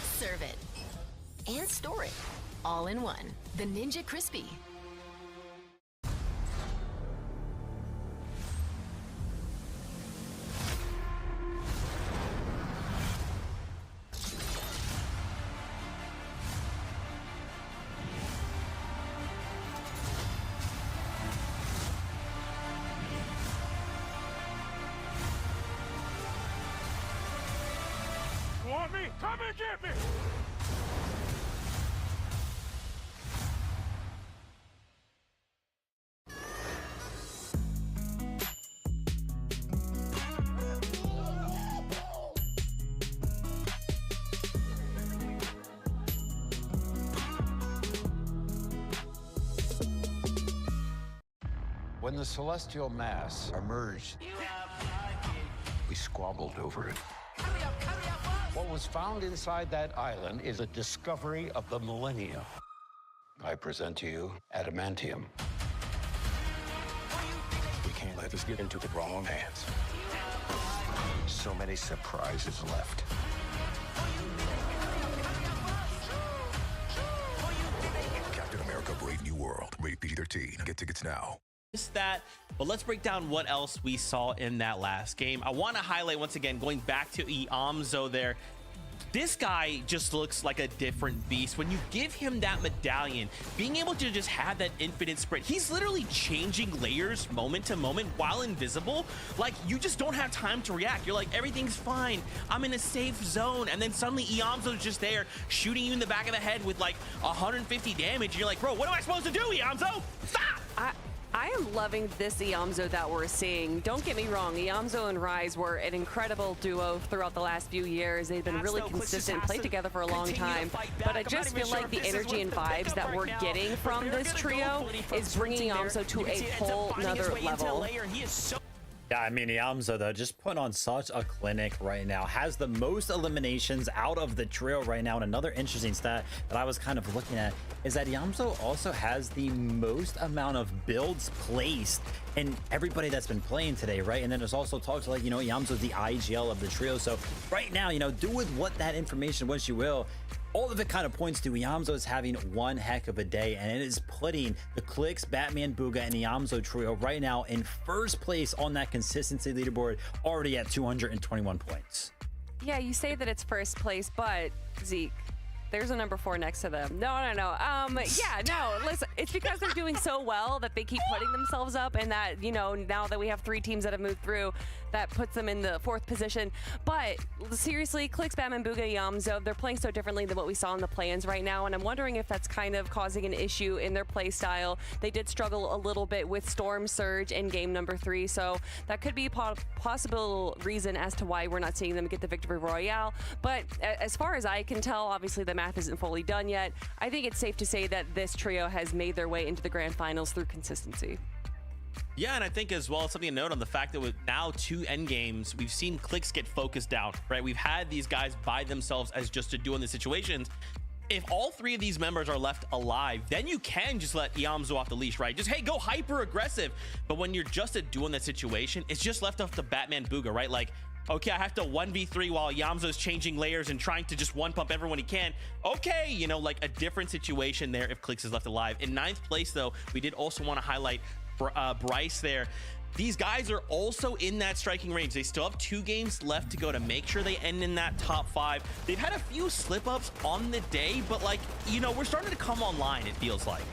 serve it, and store it. All in one. The Ninja Crispy. Want me? Come and get me! When the celestial mass emerged, we squabbled over it. What was found inside that island is a discovery of the millennium. I present to you adamantium. We can't let this get into the wrong hands. So many surprises left. Captain America: Brave New World. Rated PG-13. Get tickets now. That, but let's break down what else we saw in that last game. I want to highlight once again, going back to Iamzo there. This guy just looks like a different beast. When you give him that medallion, being able to just have that infinite sprint, he's literally changing layers moment to moment while invisible. Like, you just don't have time to react. You're like, everything's fine, I'm in a safe zone, and then suddenly Iamzo's just there shooting you in the back of the head with like 150 damage, and you're like, bro, what am I supposed to do, Iamzo? Stop! I am loving this Iamzo that we're seeing. Don't get me wrong, Iamzo and Rise were an incredible duo throughout the last few years. They've been really consistent, played together for a long time. But I just feel like the energy and vibes that we're getting from this trio is bringing Iamzo to a whole nother level. Yeah, I mean, Iamzo, though, just put on such a clinic right now. Has the most eliminations out of the trio right now. And another interesting stat that I was kind of looking at is that Iamzo also has the most amount of builds placed in everybody that's been playing today, right? And then there's also talks like, you know, Iamzo's the IGL of the trio. So right now, you know, do with what that information what you will. All of it kind of points to Iamzo is having one heck of a day, and it is putting the Clix, Batman, Bugha, and Iamzo trio right now in first place on that consistency leaderboard, already at 221 points. Yeah, you say that it's first place, but Zeke, there's a number 4 next to them. No. Yeah, no, listen, it's because they're doing so well that they keep putting themselves up, and that, you know, now that we have 3 teams that have moved through, that puts them in the 4th position. But seriously, Clix, Batman, Bugha, Iamzo, they're playing so differently than what we saw in the play-ins right now, and I'm wondering if that's kind of causing an issue in their play style. They did struggle a little bit with Storm Surge in game number 3, so that could be a possible reason as to why we're not seeing them get the victory royale. But as far as I can tell, obviously the math isn't fully done yet. I think it's safe to say that this trio has made their way into the grand finals through consistency. Yeah, and I think as well, something to note on the fact that with now 2 end games, we've seen Clix get focused out, right? We've had these guys by themselves as just to do in the situations. if all three of these members are left alive, then you can just let Yamzo off the leash, right? Just, hey, go hyper aggressive. But when you're just a duel in that situation, it's just left up to Batman Booga, right? Like, okay, I have to 1v3 while Yamzo's changing layers and trying to just one pump everyone he can. Okay, you know, like a different situation there if Clix is left alive. In 9th place, though, we did also want to highlight Bryce there. These guys are also in that striking range. They still have 2 games left to go to make sure they end in that top 5. They've had a few slip-ups on the day, but like, you know, we're starting to come online, it feels like.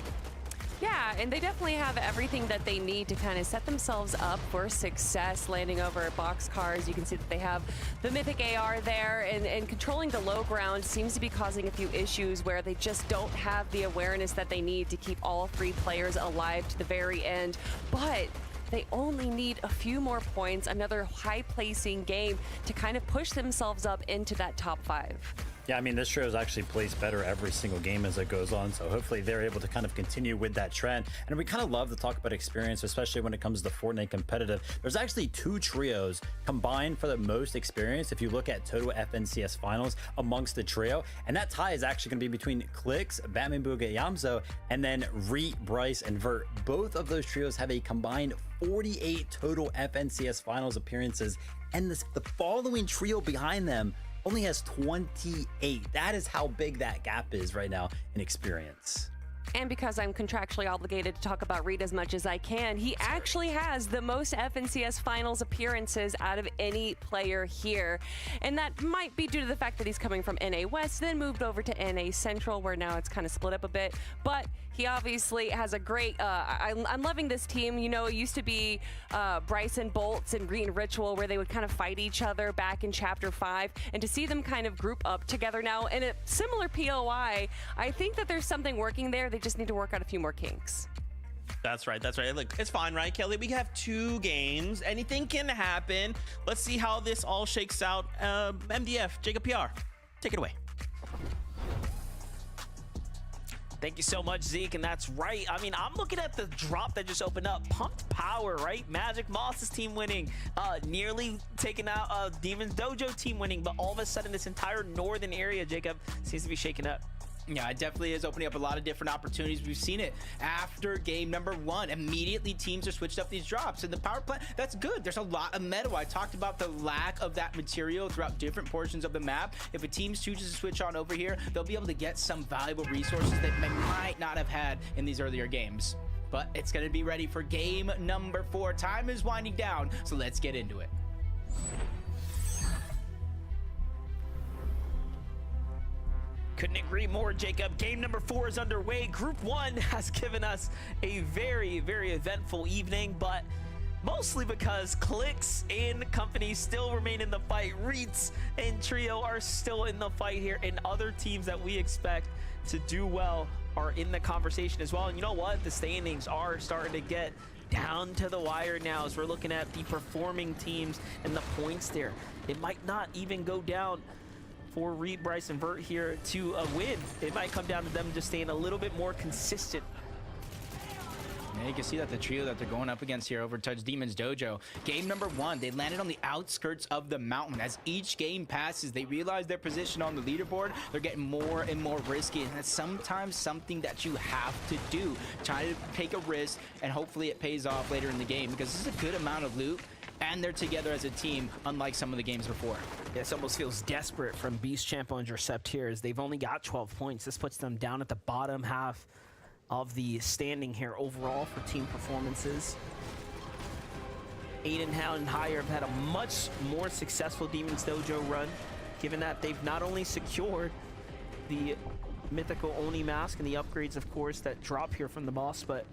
Yeah, and they definitely have everything that they need to kind of set themselves up for success, landing over boxcars. You can see that they have the Mythic AR there, and controlling the low ground seems to be causing a few issues where they just don't have the awareness that they need to keep all 3 players alive to the very end. But they only need a few more points, another high-placing game to kind of push themselves up into that top 5. Yeah, I mean, this trio is actually placed better every single game as it goes on, so hopefully they're able to kind of continue with that trend. And we kind of love to talk about experience, especially when it comes to Fortnite competitive. There's actually 2 trios combined for the most experience if you look at total FNCS finals amongst the trio, and that tie is actually going to be between Clix, Batman Booga, Yamzo, and then Reet, Bryce, and Vert. Both of those trios have a combined 48 total FNCS finals appearances, and the following trio behind them only has 28. That is how big that gap is right now in experience. And because I'm contractually obligated to talk about Reed as much as I can, he actually has the most FNCS finals appearances out of any player here. And that might be due to the fact that he's coming from NA West, then moved over to NA Central, where now it's kind of split up a bit. But he obviously has a great, I'm loving this team. You know, it used to be Bryson Bolts and Reed and Ritual, where they would kind of fight each other back in Chapter 5. And to see them kind of group up together now in a similar POI, I think that there's something working there. They just need to work out a few more kinks. That's right. That's right. Look, it's fine, right, Kelly? We have 2 games. Anything can happen. Let's see how this all shakes out. MDF, Jacob PR, take it away. Thank you so much, Zeke, and that's right. I mean, I'm looking at the drop that just opened up. Pumped Power, right? Magic Moss's team winning. Nearly taking out Demon's Dojo team winning, but all of a sudden, this entire northern area, Jacob, seems to be shaking up. Yeah, it definitely is opening up a lot of different opportunities. We've seen it after game number 1. Immediately, teams are switched up these drops. And the power plant, that's good. There's a lot of meta. I talked about the lack of that material throughout different portions of the map. If a team chooses to switch on over here, they'll be able to get some valuable resources that they might not have had in these earlier games. But it's going to be ready for game number 4. Time is winding down, so let's get into it. Couldn't agree more, Jacob. Game number 4 is underway. Group 1 has given us a very, very eventful evening, but mostly because Clix and company still remain in the fight. Reets and Trio are still in the fight here, and other teams that we expect to do well are in the conversation as well. And you know what? The standings are starting to get down to the wire now as we're looking at the performing teams and the points there. It might not even go down for Reed, Bryce, and Vert here to win. It might come down to them just staying a little bit more consistent. Yeah, you can see that the trio that they're going up against here over Touch Demon's Dojo. Game number 1, they landed on the outskirts of the mountain. As each game passes, they realize their position on the leaderboard. They're getting more and more risky, and that's sometimes something that you have to do. Try to take a risk, and hopefully it pays off later in the game, because this is a good amount of loot, and they're together as a team, unlike some of the games before. This almost feels desperate from Beast Champ and Intercept here, as they've only got 12 points. This puts them down at the bottom half of the standing here overall for team performances. 8 and higher have had a much more successful Demon's Dojo run, given that they've not only secured the mythical Oni mask and the upgrades, of course, that drop here from the boss, but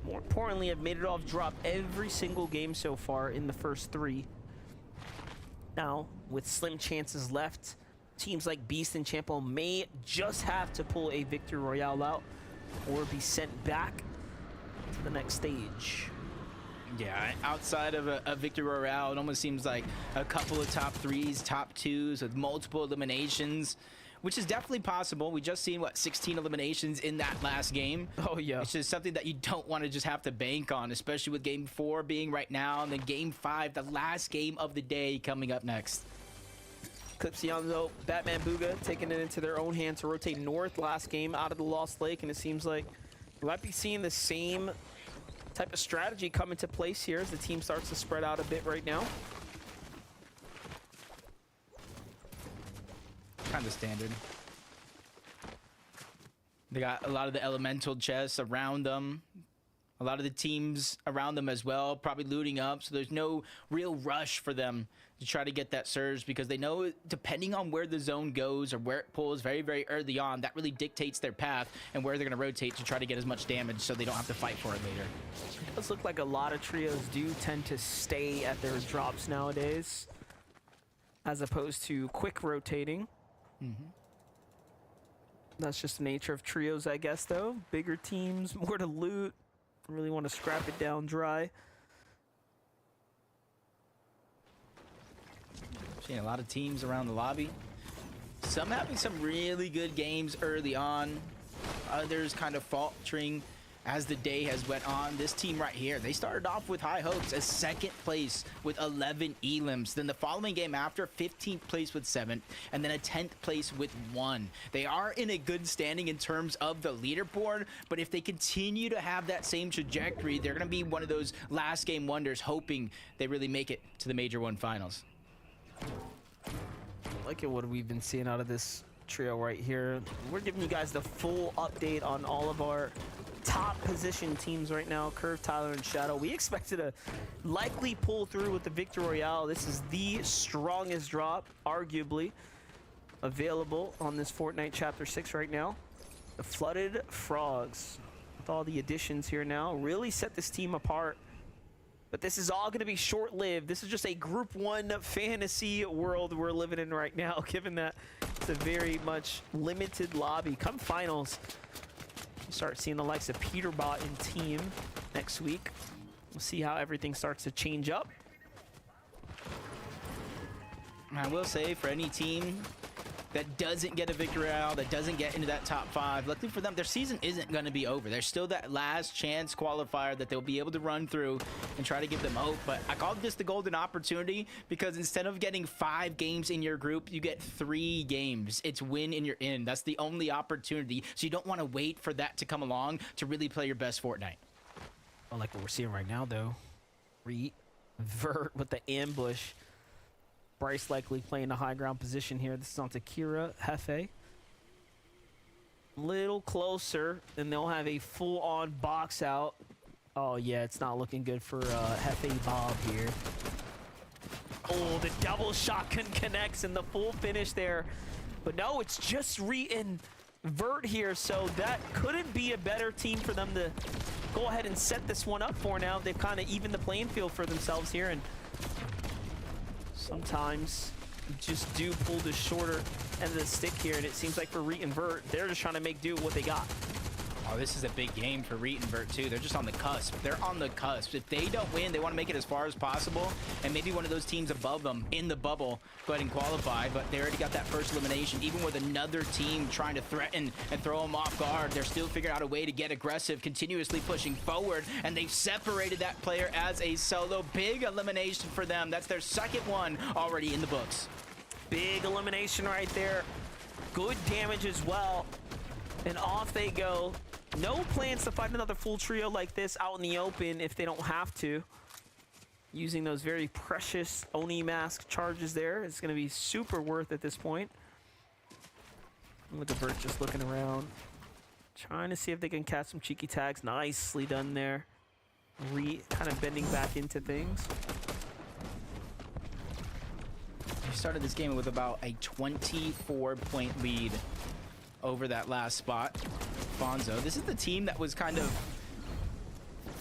more importantly, have made it off drop every single game so far in the first 3. Now, with slim chances left, teams like Beast and Champo may just have to pull a Victory Royale out or be sent back to the next stage. Yeah, outside of a Victory Royale, it almost seems like a couple of top 3s, top 2s with multiple eliminations, which is definitely possible. We just seen, what, 16 eliminations in that last game. Oh, yeah. It's just something that you don't want to just have to bank on, especially with game 4 being right now, and then game 5, the last game of the day, coming up next. Clipsianzo, Batman Booga taking it into their own hands to rotate north last game out of the Lost Lake, and it seems like we might be seeing the same type of strategy come into place here as the team starts to spread out a bit right now. Kind of standard. They got a lot of the elemental chests around them. A lot of the teams around them as well, probably looting up, so there's no real rush for them to try to get that surge, because they know depending on where the zone goes or where it pulls very, very early on, that really dictates their path and where they're going to rotate to try to get as much damage so they don't have to fight for it later. It does look like a lot of trios do tend to stay at their drops nowadays, as opposed to quick rotating. That's just the nature of trios, I guess, though. Bigger teams, more to loot. Really want to scrap it down dry. Seeing a lot of teams around the lobby. Some having some really good games early on. Others kind of faltering as the day has went on. This team right here, they started off with high hopes as second place with 11 elims. Then the following game after, 15th place with 7, and then a 10th place with 1. They are in a good standing in terms of the leaderboard, but if they continue to have that same trajectory, they're going to be one of those last game wonders, hoping they really make it to the Major 1 finals. I like it, what we've been seeing out of this trio right here. We're giving you guys the full update on all of our top position teams right now. Curve, Tyler, and Shadow. We expected to likely pull through with the Victor Royale. This is the strongest drop, arguably, available on this Fortnite Chapter 6 right now. The Flooded Frogs, with all the additions here now, really set this team apart. But this is all going to be short-lived. This is just a Group 1 fantasy world we're living in right now, given that it's a very much limited lobby. Come finals, you start seeing the likes of Peterbot and team next week. We'll see how everything starts to change up. I will say, for any team that doesn't get a victory royale, that doesn't get into that top 5, luckily for them, their season isn't going to be over. There's still that last chance qualifier that they'll be able to run through and try to give them hope. But I call this the golden opportunity, because instead of getting 5 games in your group, you get 3 games. It's win and you're in. That's the only opportunity. So you don't want to wait for that to come along to really play your best Fortnite. I like what we're seeing right now, though. Vert with the ambush. Bryce likely playing a high ground position here. This is onto Kira, Hefe. Little closer, and they'll have a full-on box out. Oh, yeah, it's not looking good for Hefe Bob here. Oh, the double shotgun connects and the full finish there. But no, it's just and Vert here, so that couldn't be a better team for them to go ahead and set this one up for now. They've kind of evened the playing field for themselves here, and sometimes you just do pull the shorter end of the stick here, and it seems like for Reet and Vert, they're just trying to make do with what they got. Oh, this is a big game for Reet and Vert, too. They're just on the cusp. They're on the cusp. If they don't win, they want to make it as far as possible, and maybe one of those teams above them in the bubble go ahead and qualify, but they already got that first elimination. Even with another team trying to threaten and throw them off guard, they're still figuring out a way to get aggressive, continuously pushing forward, and they've separated that player as a solo. Big elimination for them. That's their second one already in the books. Big elimination right there. Good damage as well. And off they go. No plans to fight another full trio like this out in the open if they don't have to. Using those very precious Oni mask charges there. It's going to be super worth at this point. Look at Bert just looking around. Trying to see if they can catch some cheeky tags. Nicely done there. Kind of bending back into things. We started this game with about a 24-point lead over that last spot. Bonzo. This is the team that was kind of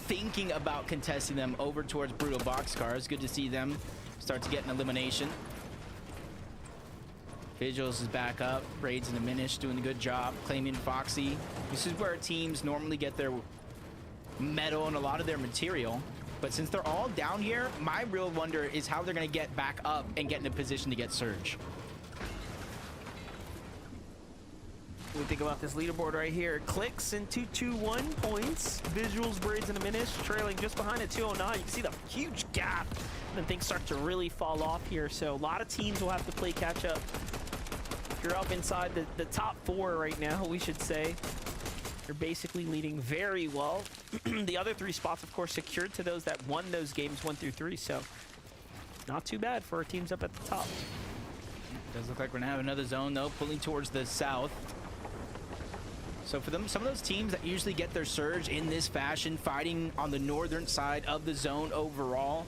thinking about contesting them over towards Brutal Boxcars. Good to see them start to get an elimination. Vigils is back up. Raids and Diminish doing a good job claiming Foxy. This is where teams normally get their metal and a lot of their material. But since they're all down here, my real wonder is how they're going to get back up and get in a position to get Surge. What we think about this leaderboard right here. Clicks in 221 points. Visuals, Braids, and Diminish trailing just behind at 209. You can see the huge gap. And then things start to really fall off here. So a lot of teams will have to play catch up. If you're up inside the top 4 right now, we should say, you're basically leading very well. The other 3 spots, of course, secured to those that won those games 1 through 3. So not too bad for our teams up at the top. Does look like we're gonna have another zone though, pulling towards the south. So for them, some of those teams that usually get their surge in this fashion, fighting on the northern side of the zone overall,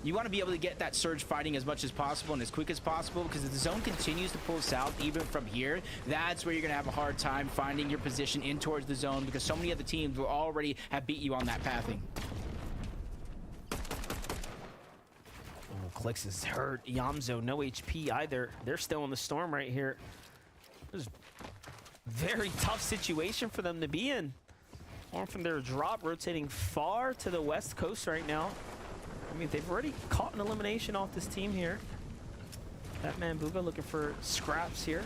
you want to be able to get that surge fighting as much as possible and as quick as possible, because if the zone continues to pull south even from here, that's where you're going to have a hard time finding your position in towards the zone, because so many other teams will already have beat you on that pathing. Clicks is hurt. Yamzo, no HP either. They're still in the storm right here. This is very tough situation for them to be in. Or from their drop, rotating far to the west coast right now. I mean, they've already caught an elimination off this team here. Batman Booga looking for scraps here.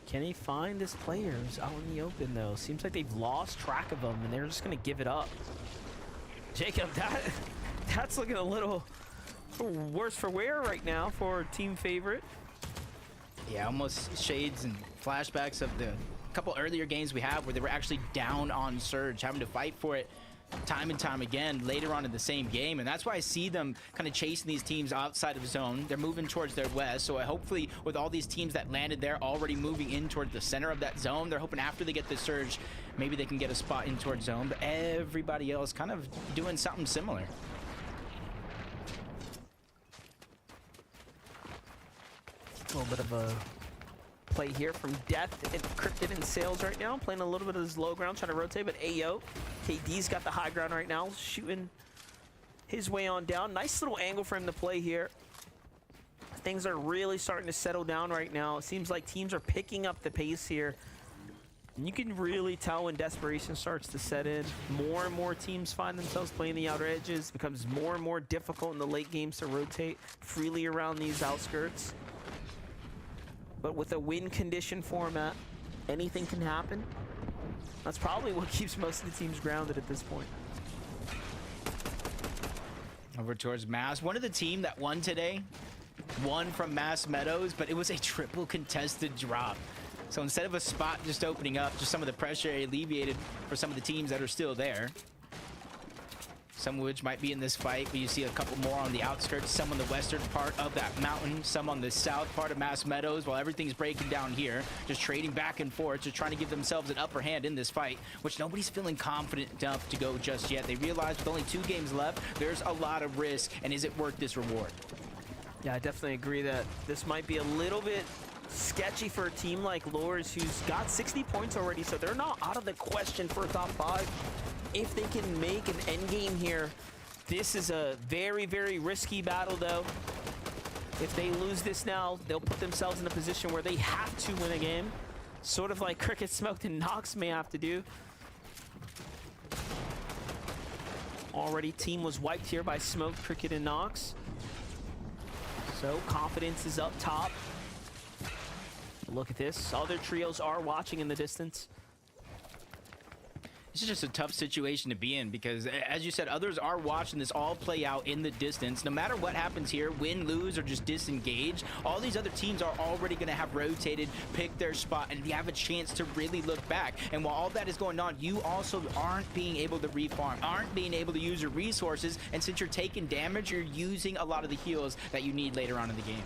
Can he find his players out in the open, though? Seems like they've lost track of them, and they're just going to give it up. Jacob, that's looking a little worse for wear right now for team favorite. Yeah, almost shades and flashbacks of the couple earlier games we have where they were actually down on surge, having to fight for it time and time again later on in the same game. And that's why I see them kind of chasing these teams outside of the zone. They're moving towards their west, so hopefully with all these teams that landed there already moving in towards the center of that zone, they're hoping after they get the surge, maybe they can get a spot in towards zone. But everybody else kind of doing something similar. A little bit of a play here from Death, Encrypted, and Sales right now. Playing a little bit of this low ground, trying to rotate, but Ayo, KD's got the high ground right now, shooting his way on down. Nice little angle for him to play here. Things are really starting to settle down right now. It seems like teams are picking up the pace here. And you can really tell when desperation starts to set in. More and more teams find themselves playing the outer edges. It becomes more and more difficult in the late games to rotate freely around these outskirts. But with a win condition format, anything can happen. That's probably what keeps most of the teams grounded at this point. Over towards Mass. One of the team that won today won from Mass Meadows, but it was a triple contested drop. So instead of a spot just opening up, just some of the pressure alleviated for some of the teams that are still there. Some of which might be in this fight, but you see a couple more on the outskirts, some on the western part of that mountain, some on the south part of Mass Meadows, while everything's breaking down here, just trading back and forth, just trying to give themselves an upper hand in this fight, which nobody's feeling confident enough to go just yet. They realize with only 2 games left, there's a lot of risk, and is it worth this reward? Yeah, I definitely agree that this might be a little bit sketchy for a team like Lures, who's got 60 points already, so they're not out of the question for a top 5. If they can make an end game here, this is a very, very risky battle, though. If they lose this now, they'll put themselves in a position where they have to win a game. Sort of like Cricket, Smoked, and Nox may have to do. Already, team was wiped here by Smoked, Cricket, and Nox. So, confidence is up top. Look at this. Other trios are watching in the distance. This is just a tough situation to be in because, as you said, others are watching this all play out in the distance. No matter what happens here, win, lose, or just disengage, all these other teams are already going to have rotated, picked their spot, and you have a chance to really look back. And while all that is going on, you also aren't being able to refarm, aren't being able to use your resources, and since you're taking damage, you're using a lot of the heals that you need later on in the game.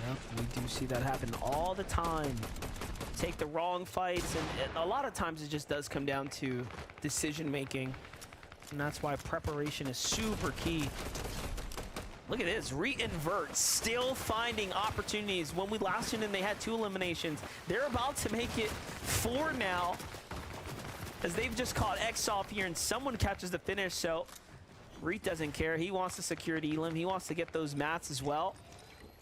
Yep, we do see that happen all the time. Take the wrong fights, and a lot of times it just does come down to decision making, and that's why preparation is super key. Look at this, Reinvert still finding opportunities. When we last seen them, they had 2 eliminations. They're about to make it 4 now, as they've just caught X off here, and someone catches the finish. So Reet doesn't care. He wants to secure the elim. He wants to get those mats as well.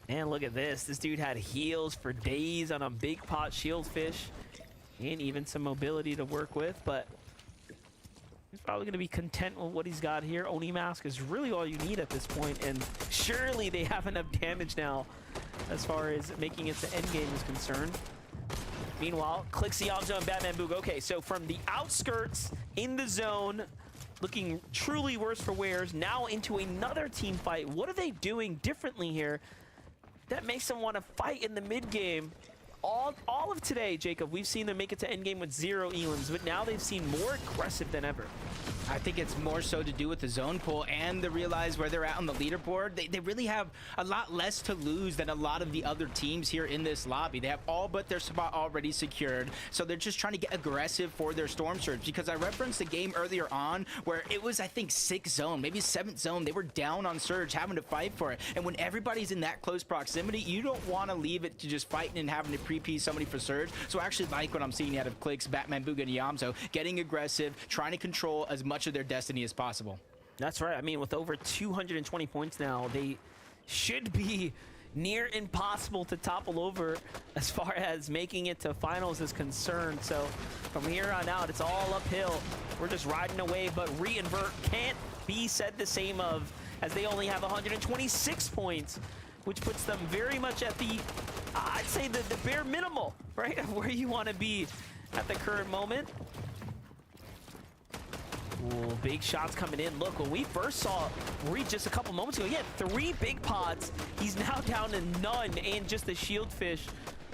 And look at this. This dude had heals for days on a big pot shieldfish and even some mobility to work with, but he's probably going to be content with what he's got here. Oni Mask is really all you need at this point, and surely they have enough damage now as far as making it to end game is concerned. Meanwhile, Clix, Yamzo, and Batman Boog. Okay, so from the outskirts in the zone, looking truly worse for wears, now into another team fight. What are they doing differently here that makes them want to fight in the mid game? All of today, Jacob, we've seen them make it to endgame with 0 Elans, but now they've seen more aggressive than ever. I think it's more so to do with the zone pull and to realize where they're at on the leaderboard. They really have a lot less to lose than a lot of the other teams here in this lobby. They have all but their spot already secured, so they're just trying to get aggressive for their Storm Surge, because I referenced the game earlier on where it was, I think, 6th zone, maybe 7th zone. They were down on Surge, having to fight for it, and when everybody's in that close proximity, you don't want to leave it to just fighting and having to pre-piece somebody for Surge. So I actually like what I'm seeing out of Clix, Batman, Boog, and Yamzo, getting aggressive, trying to control as much of their destiny as possible. That's right. I mean, with over 220 points now, they should be near impossible to topple over as far as making it to finals is concerned. So from here on out, it's all uphill. We're just riding away, but Reinvert can't be said the same of, as they only have 126 points, which puts them very much at the, I'd say, the bare minimal, right, of where you want to be at the current moment. Ooh, big shots coming in. Look, when we first saw Reed just a couple moments ago, he had 3 big pots. He's now down to none and just a shield fish.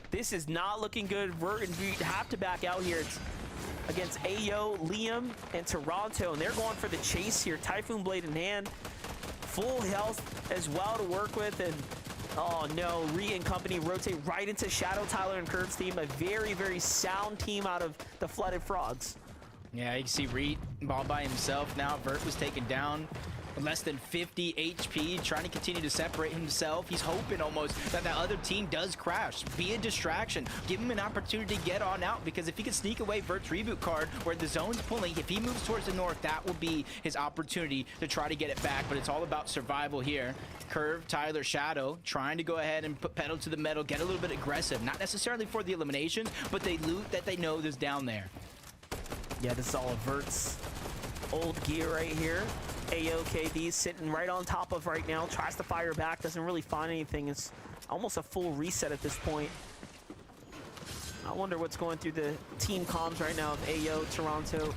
This is not looking good. Vert and Reed have to back out here. It's against Ayo, Liam, and Toronto, and they're going for the chase here. Typhoon Blade in hand. Full health as well to work with, and oh no, Ree and company rotate right into Shadow, Tyler, and Curve's team. A very, very sound team out of the Flooded Frogs. Yeah, you can see Reed all by himself now. Vert was taken down with less than 50 HP, trying to continue to separate himself. He's hoping almost that that other team does crash, be a distraction, give him an opportunity to get on out, because if he can sneak away Vert's reboot card where the zone's pulling, if he moves towards the north, that will be his opportunity to try to get it back. But it's all about survival here. Curve, Tyler, Shadow trying to go ahead and put pedal to the metal, get a little bit aggressive, not necessarily for the eliminations, but they loot that they know is down there. Yeah, this is all of Vert's old gear right here. AOKB sitting right on top of right now, tries to fire back, doesn't really find anything. It's almost a full reset at this point. I wonder what's going through the team comms right now of Ayo, Toronto,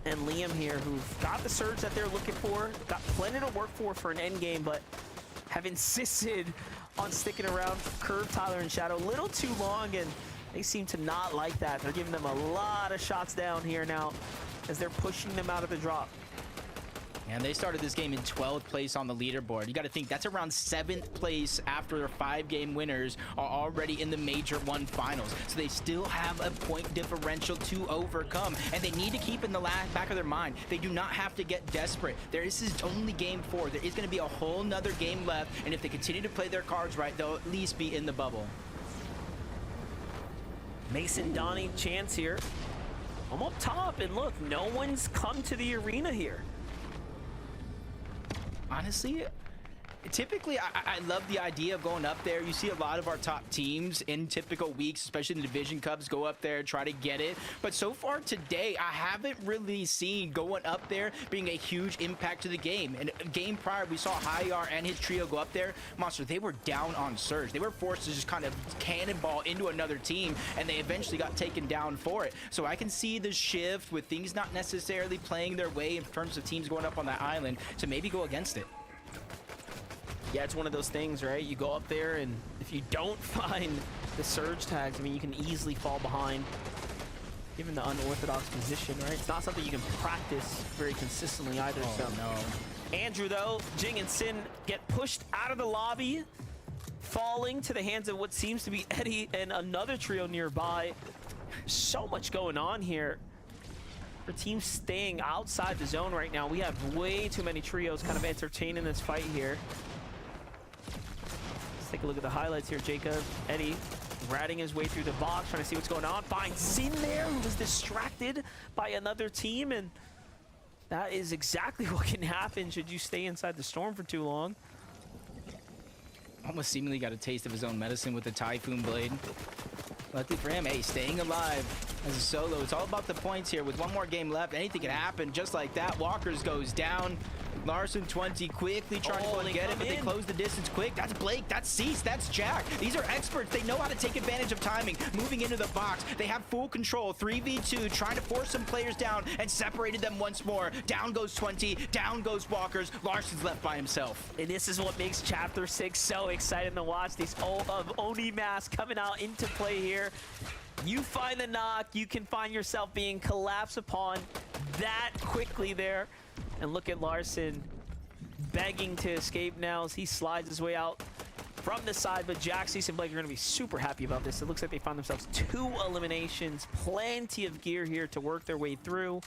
and Liam here, who've got the surge that they're looking for, got plenty to work for an end game, but have insisted on sticking around Curve, Tyler, and Shadow a little too long, and they seem to not like that. They're giving them a lot of shots down here now as they're pushing them out of the drop. And they started this game in 12th place on the leaderboard. You got to think that's around 7th place after their 5-game winners are already in the Major 1 finals. So they still have a point differential to overcome, and they need to keep in the back of their mind, they do not have to get desperate. This is only game 4. There is going to be a whole nother game left, and if they continue to play their cards right, they'll at least be in the bubble. Mason Donnie chance here. I'm up top, and look, no one's come to the arena here. Honestly, typically, I love the idea of going up there. You see a lot of our top teams in typical weeks, especially in the Division Cups, go up there, try to get it. But so far today, I haven't really seen going up there being a huge impact to the game. And game prior, we saw Hayar and his trio go up there. Monster, they were down on Surge. They were forced to just kind of cannonball into another team, and they eventually got taken down for it. So I can see the shift with things not necessarily playing their way in terms of teams going up on that island to maybe go against it. Yeah, it's one of those things, right? You go up there, and if you don't find the surge tags, I mean, you can easily fall behind, given the unorthodox position, right? It's not something you can practice very consistently either. Oh, so no. Andrew, though, Jing and Sin get pushed out of the lobby, falling to the hands of what seems to be Eddie and another trio nearby. So much going on here for teams staying outside the zone right now. We have way too many trios kind of entertaining this fight here. Take a look at the highlights here. Jacob, Eddie, ratting his way through the box, trying to see what's going on. Finds Sin there, who was distracted by another team, and that is exactly what can happen should you stay inside the storm for too long. Almost seemingly got a taste of his own medicine with the Typhoon Blade. Lucky for him, hey, staying alive as a solo. It's all about the points here. With one more game left, anything can happen just like that. Walkers goes down. Larson 20 quickly trying to go and get it, but they close the distance quick. That's Blake, that's Cease, that's Jack. These are experts. They know how to take advantage of timing. Moving into the box, they have full control. 3v2, trying to force some players down and separated them once more. Down goes 20, down goes Walkers. Larson's left by himself. And this is what makes Chapter 6 so exciting to watch. These Oni masks coming out into play here. You find the knock, you can find yourself being collapsed upon that quickly there. And look at Larson begging to escape now as he slides his way out from the side. But Jack, Cease, and Blake are going to be super happy about this. It looks like they found themselves 2 eliminations. Plenty of gear here to work their way through.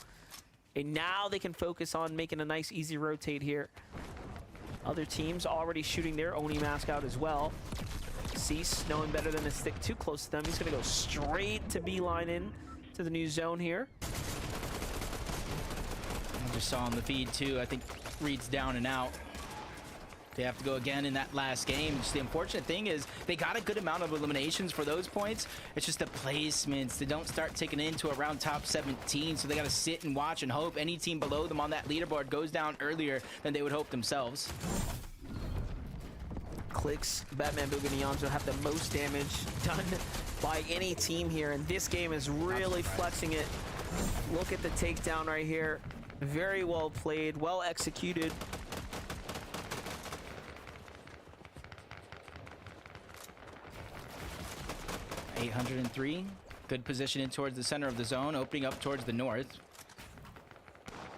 And now they can focus on making a nice, easy rotate here. Other teams already shooting their Oni mask out as well. Cease, knowing better than to stick too close to them. He's going to go straight to beeline in to the new zone here. I just saw on the feed too, I think Reed's down and out. They have to go again in that last game. Just the unfortunate thing is they got a good amount of eliminations for those points. It's just the placements. They don't start taking it into around top 17, so they got to sit and watch and hope any team below them on that leaderboard goes down earlier than they would hope themselves. Clicks, Batman Booga and Yamzo have the most damage done by any team here, and this game is really flexing it. Look at the takedown right here. Very well played, well executed. $803. Good position in towards the center of the zone, opening up towards the north.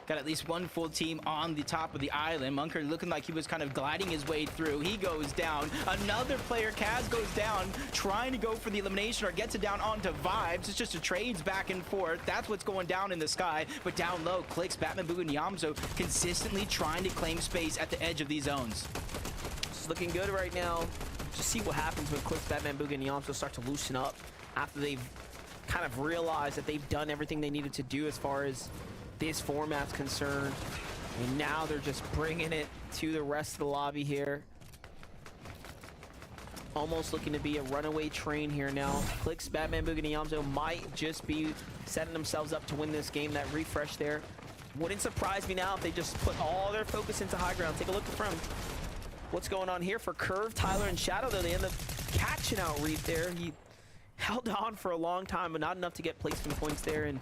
Got at least one full team on the top of the island. Munker looking like he was kind of gliding his way through. He goes down. Another player, Kaz, goes down, trying to go for the elimination or gets it down onto Vibes. It's just a trades back and forth. That's what's going down in the sky. But down low, Clicks, Batman Booga, and Yamzo consistently trying to claim space at the edge of these zones. It's looking good right now. Just see what happens when Clicks, Batman Booga, and Yamzo start to loosen up after they've kind of realized that they've done everything they needed to do as far as this format's concerned. And now they're just bringing it to the rest of the lobby here. Almost looking to be a runaway train here now. Clicks, Batman Booga, and Yamzo might just be setting themselves up to win this game. That refresh there wouldn't surprise me now if they just put all their focus into high ground. Take a look from what's going on here for Curve, Tyler, and Shadow, though. They end up catching out Reed there. He held on for a long time, but not enough to get placement points there. And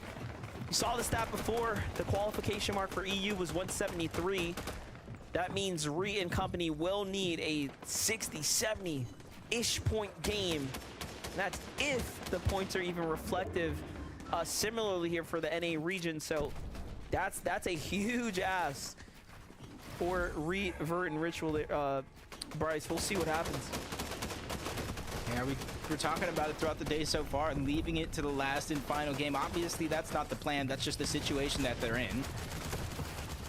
you saw the stat before. The qualification mark for EU was 173. That means Reed and company will need a 60, 70-ish point game. And that's if the points are even reflective. Similarly here for the NA region. So that's a huge ask for Reed, Vert, and Ritual there. Bryce, we'll see what happens. Yeah, we're talking about it throughout the day so far and leaving it to the last and final game. Obviously, that's not the plan. That's just the situation that they're in.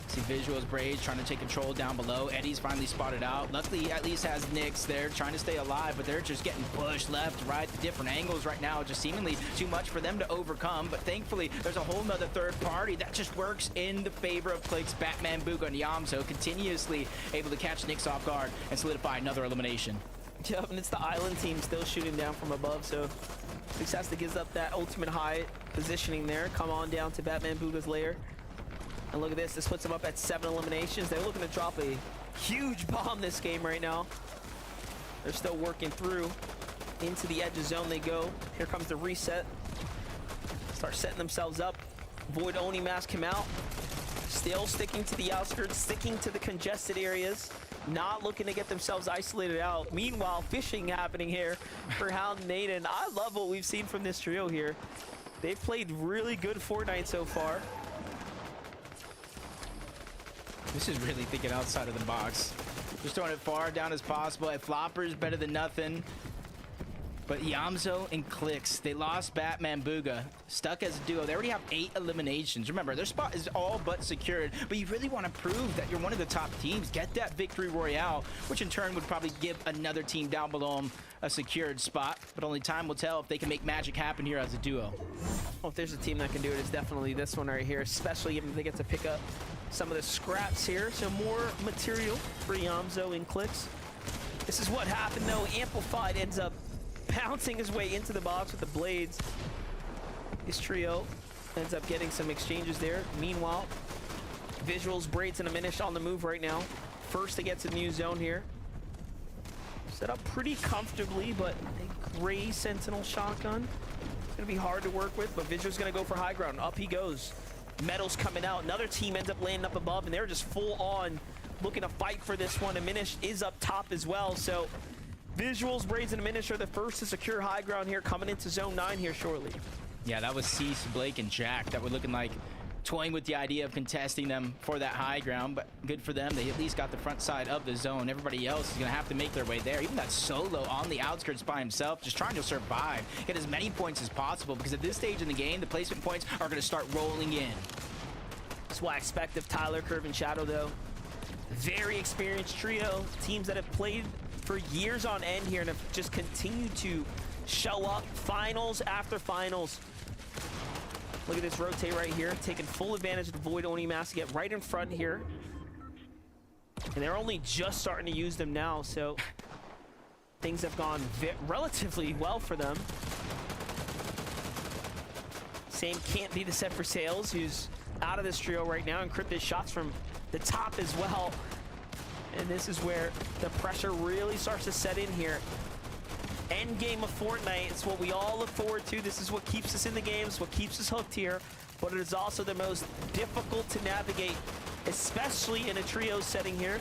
See visuals, Braves trying to take control down below. Eddie's finally spotted out. Luckily, he at least has Nyx there trying to stay alive, but they're just getting pushed left, right, to different angles right now. Just seemingly too much for them to overcome. But thankfully, there's a whole nother third party that just works in the favor of Clicks, Batman Booga, and Yamzo, continuously able to catch Nyx off guard and solidify another elimination. Yep, and it's the island team still shooting down from above, so Success that gives up that ultimate high positioning there. Come on down to Batman Booga's lair. And look at this, this puts them up at 7 eliminations. They're looking to drop a huge bomb this game right now. They're still working through. Into the edge of zone they go. Here comes the reset. Start setting themselves up. Void Oni mask him out. Still sticking to the outskirts, sticking to the congested areas. Not looking to get themselves isolated out. Meanwhile, fishing happening here for Hound and Naden. I love what we've seen from this trio here. They've played really good Fortnite so far. This is really thinking outside of the box. Just throwing it far down as possible. At Floppers, better than nothing. But Yamzo and Clicks, they lost Batman Booga. Stuck as a duo. They already have 8 eliminations. Remember, their spot is all but secured. But you really want to prove that you're one of the top teams. Get that victory royale, which in turn would probably give another team down below them a secured spot. But only time will tell if they can make magic happen here as a duo. Well, if there's a team that can do it, it's definitely this one right here. Especially if they get to pick up some of the scraps here. So more material for Yamzo and Clicks. This is what happened though. Amplified ends up bouncing his way into the box with the blades. This trio ends up getting some exchanges there. Meanwhile, Visuals, Braids, and Diminish on the move right now. First to get to the new zone here. Set up pretty comfortably, but a gray Sentinel shotgun. It's gonna be hard to work with, but Visual's gonna go for high ground. Up he goes. Metal's coming out. Another team ends up landing up above, and they're just full on looking to fight for this one. Diminish is up top as well, so Visuals, Braids, and Diminish are the first to secure high ground here, coming into zone 9 here shortly. Yeah, that was Cease, Blake, and Jack that were looking like toying with the idea of contesting them for that high ground, but good for them. They at least got the front side of the zone. Everybody else is going to have to make their way there. Even that Solo on the outskirts by himself, just trying to survive, get as many points as possible, because at this stage in the game, the placement points are going to start rolling in. That's what I expect of Tyler, Curve, and Shadow, though. Very experienced trio. Teams that have played for years on end here and have just continued to show up finals after finals. Look at this rotate right here, taking full advantage of the Void Oni mask to get right in front here. And they're only just starting to use them now, so things have gone relatively well for them. Same can't be the set for Sales, who's out of this trio right now. Encrypted shots from the top as well. And this is where the pressure really starts to set in here. End game of Fortnite, it's what we all look forward to. This is what keeps us in the games, what keeps us hooked here, but it is also the most difficult to navigate, especially in a trio setting here.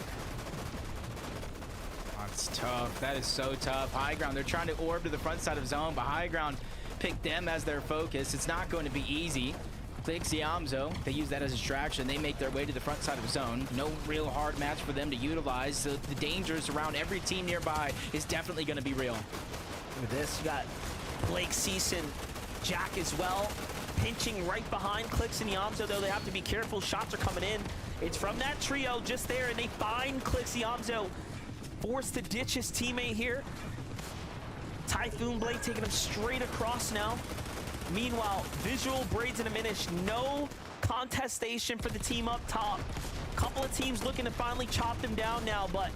That's tough. That is so tough. High ground, they're trying to orb to the front side of zone, but high ground picked them as their focus. It's not going to be easy. Clicks Yamzo, they use that as a distraction. They make their way to the front side of the zone. No real hard match for them to utilize. So the dangers around every team nearby is definitely going to be real. Look at this. You got Blake, Cease, Jack as well. Pinching right behind Clicks and Yamzo, though they have to be careful. Shots are coming in. It's from that trio just there, and they find Clicks Yamzo. Forced to ditch his teammate here. Typhoon Blade taking him straight across now. Meanwhile, Visual, Braids, and Diminish, no contestation for the team up top. Couple of teams looking to finally chop them down now, but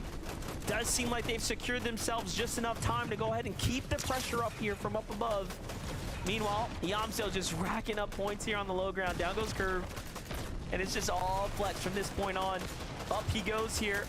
does seem like they've secured themselves just enough time to go ahead and keep the pressure up here from up above. Meanwhile, Yamzo just racking up points here on the low ground. Down goes Curve, and it's just all flex from this point on. Up he goes here.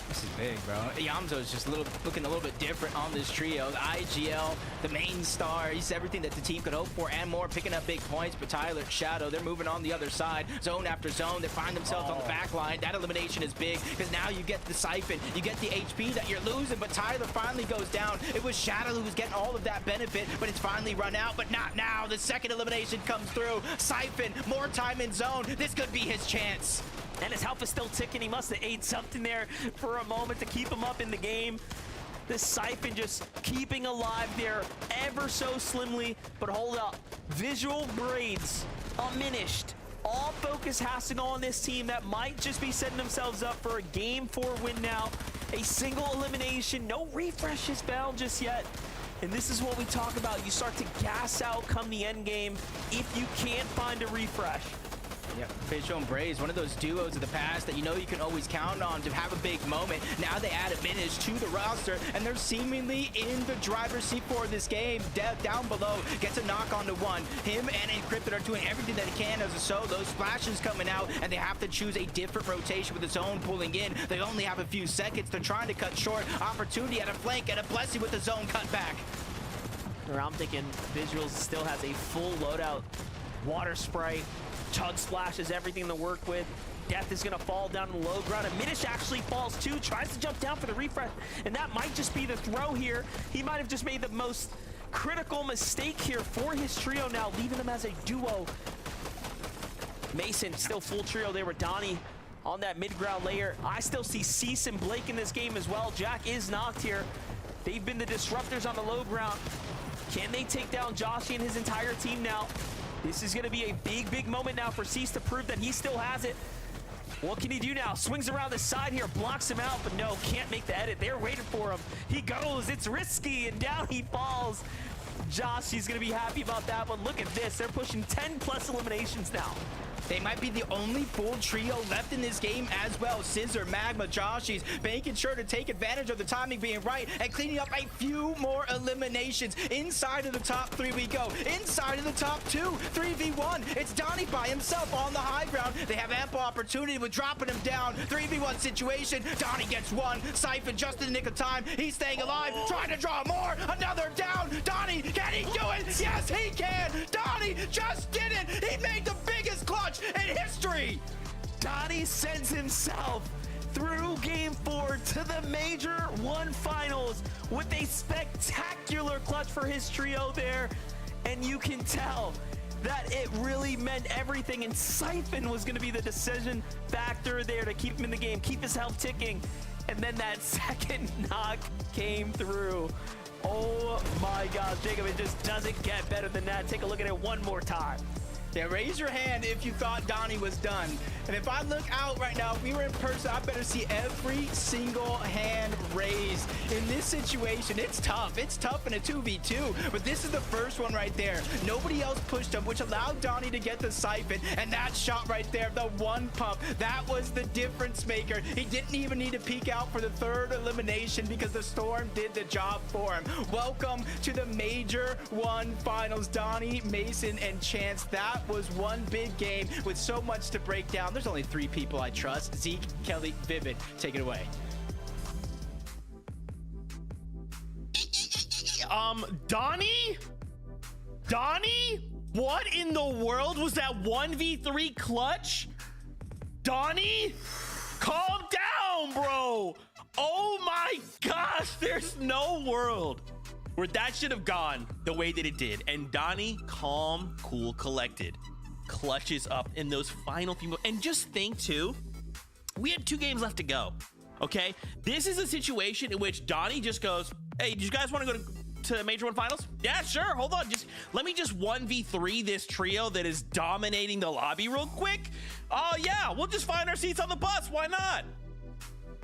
This is big, bro. Yamzo is just looking a little bit different on this trio. The IGL, the main star, he's everything that the team could hope for and more, picking up big points. But Tyler, Shadow, they're moving on the other side. Zone after zone, they find themselves on the back line. That elimination is big because now you get the siphon, you get the HP that you're losing, but Tyler finally goes down. It was Shadow who was getting all of that benefit, but it's finally run out, but not now. The second elimination comes through. Siphon, more time in zone. This could be his chance. And his health is still ticking. He must have ate something there for a moment to keep him up in the game. This Siphon just keeping alive there ever so slimly. But hold up. Visual, Braids, Diminished. All focus has to go on this team that might just be setting themselves up for a Game 4 win now. A single elimination. No refreshes found just yet. And this is what we talk about. You start to gas out come the end game if you can't find a refresh. Yep, Visual and Braids, one of those duos of the past that you know you can always count on to have a big moment. Now they add Diminish to the roster, and they're seemingly in the driver's seat for this game. Dev down below gets a knock onto one. Him and Encrypted are doing everything that he can as a solo. Splashes coming out, and they have to choose a different rotation with his own pulling in. They only have a few seconds. They're trying to cut short. Opportunity at a flank and a blessing with the zone cut back. I'm thinking Visuals still has a full loadout. Water Sprite, Chug Splash is everything to work with. Death is going to fall down in the low ground. Diminish actually falls too, tries to jump down for the refresh, and that might just be the throw here. He might have just made the most critical mistake here for his trio now, leaving them as a duo. Mason still full trio there with Donnie on that mid-ground layer. I still see Cease and Blake in this game as well. Jack is knocked here. They've been the disruptors on the low ground. Can they take down Joshy and his entire team now? This is going to be a big, big moment now for Cease to prove that he still has it. What can he do now? Swings around the side here, blocks him out, but no, can't make the edit. They're waiting for him. He goes, it's risky, and down he falls. Josh, he's going to be happy about that one. Look at this. They're pushing 10 plus eliminations now. They might be the only full trio left in this game as well. Scissor, Magma, Joshies making sure to take advantage of the timing being right and cleaning up a few more eliminations. Inside of the top 3 we go. Inside of the top 2, 3v1. It's Donnie by himself on the high ground. They have ample opportunity with dropping him down. 3v1 situation. Donnie gets one. Siphon just in the nick of time. He's staying alive, trying to draw more. Another down. Donnie, can he do it? Yes, he can. Donnie just did it. He made the biggest clutch in history. Donnie sends himself through game 4 to the Major 1 finals with a spectacular clutch for his trio there. And you can tell that it really meant everything. And Siphon was going to be the decision factor there to keep him in the game, keep his health ticking. And then that second knock came through. Oh my gosh, Jacob, it just doesn't get better than that. Take a look at it one more time. Yeah, raise your hand if you thought Donnie was done. And if I look out right now, if we were in person, I better see every single hand raised. In this situation, it's tough. It's tough in a 2v2, but this is the first one right there. Nobody else pushed him, which allowed Donnie to get the siphon. And that shot right there, the one pump, that was the difference maker. He didn't even need to peek out for the third elimination because the Storm did the job for him. Welcome to the Major 1 finals, Donnie, Mason, and Chance. That was one big game with so much to break down. There's only 3 people I trust. Zeke, Kelly, Vivid. Take it away. Donnie? What in the world was that 1v3 clutch? Donnie? Calm down, bro. Oh my gosh, there's no world where that should have gone the way that it did. And Donnie, calm, cool, collected, clutches up in those final few. And just think too, we had 2 games left to go. Okay, this is a situation in which Donnie just goes, hey, do you guys want to go to Major 1 finals? Yeah, sure. Hold on. Let me just 1v3 this trio that is dominating the lobby real quick. Oh yeah, we'll just find our seats on the bus. Why not?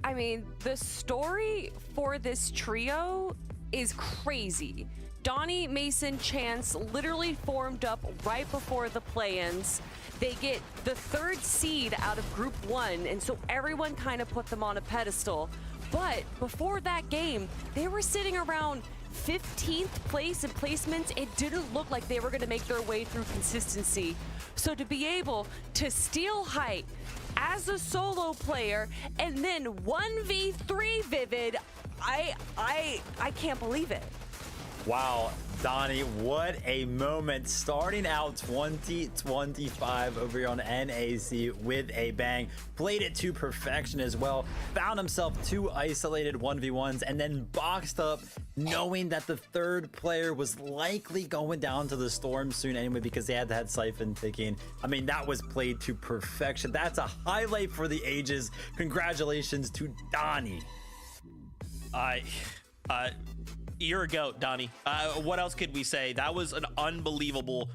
I mean, the story for this trio is crazy. Donnie, Mason, Chance literally formed up right before the play-ins. They get the 3rd seed out of Group 1, and so everyone kind of put them on a pedestal. But before that game, they were sitting around 15th place in placements. It didn't look like they were going to make their way through consistency. So to be able to steal height as a solo player and then 1v3 Vivid, I can't believe it. Wow, Donnie, what a moment. Starting out 2025 over here on NAC with a bang. Played it to perfection as well. Found himself 2 isolated 1v1s and then boxed up, knowing that the 3rd player was likely going down to the Storm soon anyway because they had that siphon ticking. I mean, that was played to perfection. That's a highlight for the ages. Congratulations to Donnie. You're a goat, Donnie. What else could we say? That was an unbelievable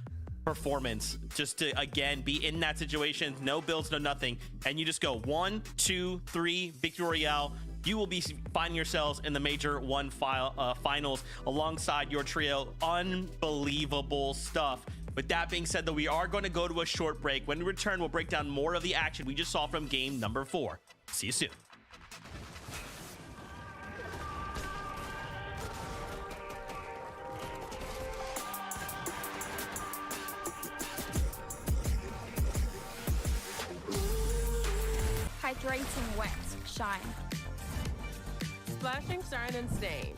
performance just to, again, be in that situation. No builds, no nothing. And you just go 1, 2, 3, Victory Royale. You will be finding yourselves in the Major 1 finals alongside your trio. Unbelievable stuff. With that being said, though, we are going to go to a short break. When we return, we'll break down more of the action we just saw from game number 4. See you soon. Hydrating wet, shine. Splashing, shine, and stain.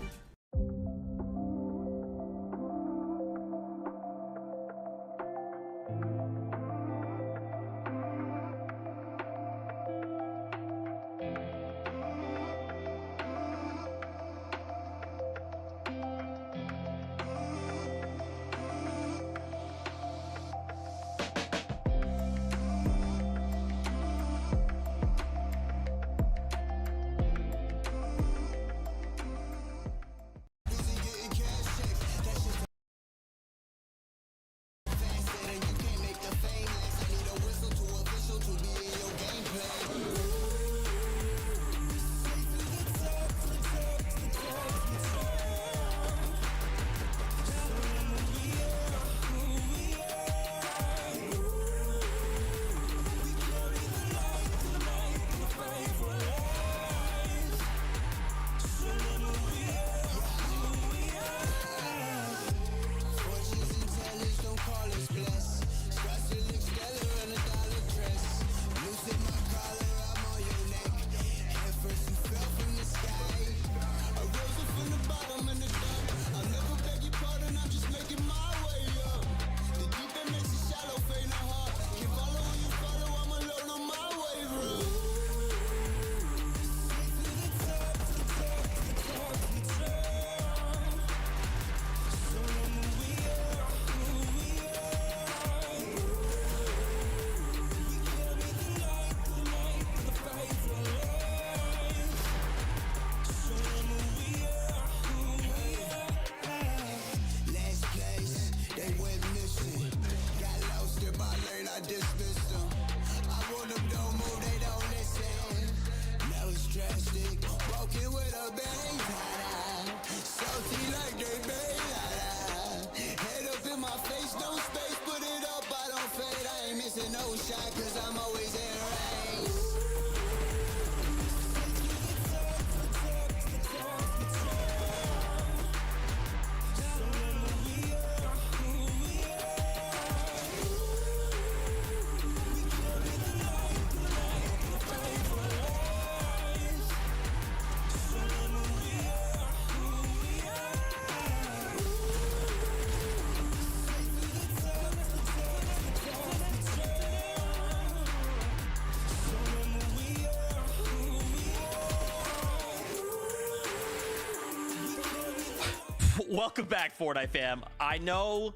Welcome back, Fortnite fam. I know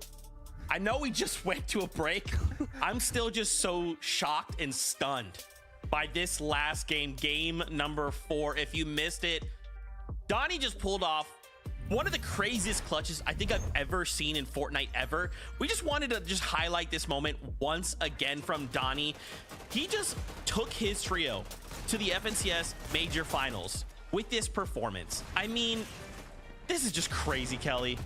we just went to a break. I'm still just so shocked and stunned by this last game, game number 4. If you missed it, Donnie just pulled off one of the craziest clutches I think I've ever seen in Fortnite ever. We just wanted to just highlight this moment once again from Donnie. He just took his trio to the FNCS Major Finals with this performance. I mean, this is just crazy, Kelly.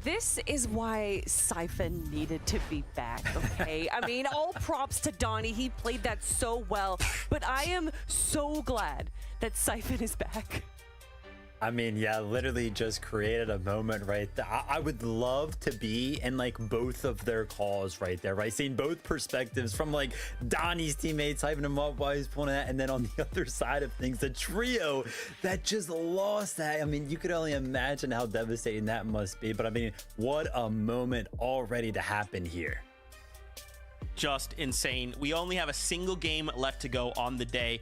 This is why Siphon needed to be back, okay? I mean, all props to Donnie. He played that so well, but I am so glad that Siphon is back. I mean, yeah, literally just created a moment right there. I would love to be in like both of their calls right there, right? Seeing both perspectives from like Donnie's teammates hyping him up while he's pulling that, and then on the other side of things, the trio that just lost that. I mean, you could only imagine how devastating that must be. But I mean, what a moment already to happen here. Just insane. We only have a single game left to go on the day.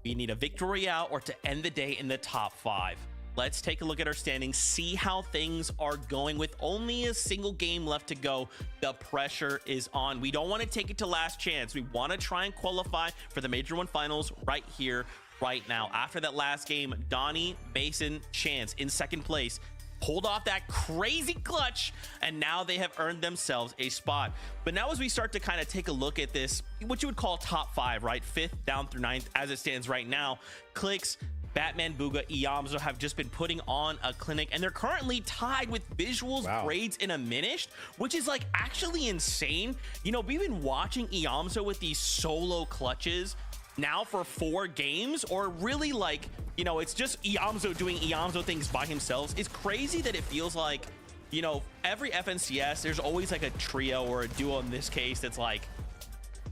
We need a victory out or to end the day in the top 5. Let's take a look at our standings, see how things are going. With only a single game left to go, the pressure is on. We don't want to take it to last chance. We want to try and qualify for the Major 1 Finals right here, right now. After that last game, Donnie, Mason, Chance in second place pulled off that crazy clutch, and now they have earned themselves a spot. But now as we start to kind of take a look at this, what you would call top 5, right? 5th down through 9th as it stands right now, Clicks, Batman, Booga, Iamzo have just been putting on a clinic, and they're currently tied with Visuals, Braids, and Aminished, which is like actually insane. You know, we've been watching Iamzo with these solo clutches now for 4 games, or really like, you know, it's just Iamzo doing Iamzo things by himself. It's crazy that it feels like, you know, every FNCS, there's always like a trio or a duo in this case that's like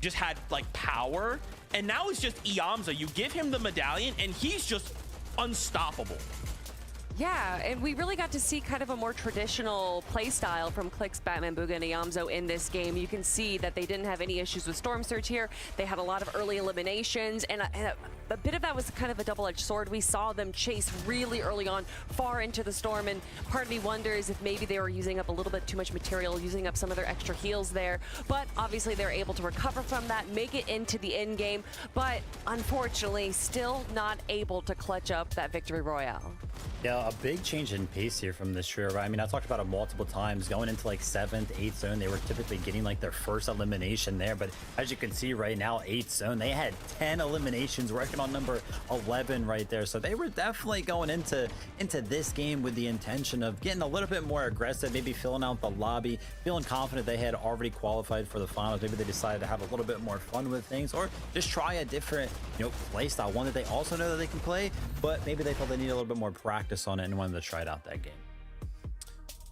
just had like power, and now it's just Iamzo. You give him the medallion and he's just unstoppable. Yeah, and we really got to see kind of a more traditional play style from Clicks, Batman, Booga, and Iamzo in this game. You can see that they didn't have any issues with Storm Surge here. They had a lot of early eliminations, and a bit of that was kind of a double-edged sword. We saw them chase really early on, far into the Storm, and part of me wonders if maybe they were using up a little bit too much material, using up some of their extra heals there. But obviously they're able to recover from that, make it into the end game, but unfortunately still not able to clutch up that victory royale. Yeah, a big change in pace here from this trio, right? I mean, I talked about it multiple times. Going into like 7th, 8th zone, they were typically getting like their first elimination there. But as you can see right now, 8th zone, they had 10 eliminations, working on number 11 right there. So they were definitely going into this game with the intention of getting a little bit more aggressive, maybe filling out the lobby, feeling confident they had already qualified for the finals. Maybe they decided to have a little bit more fun with things, or just try a different, you know, play style, one that they also know that they can play, but maybe they felt they need a little bit more practice on it and wanted to try it out that game.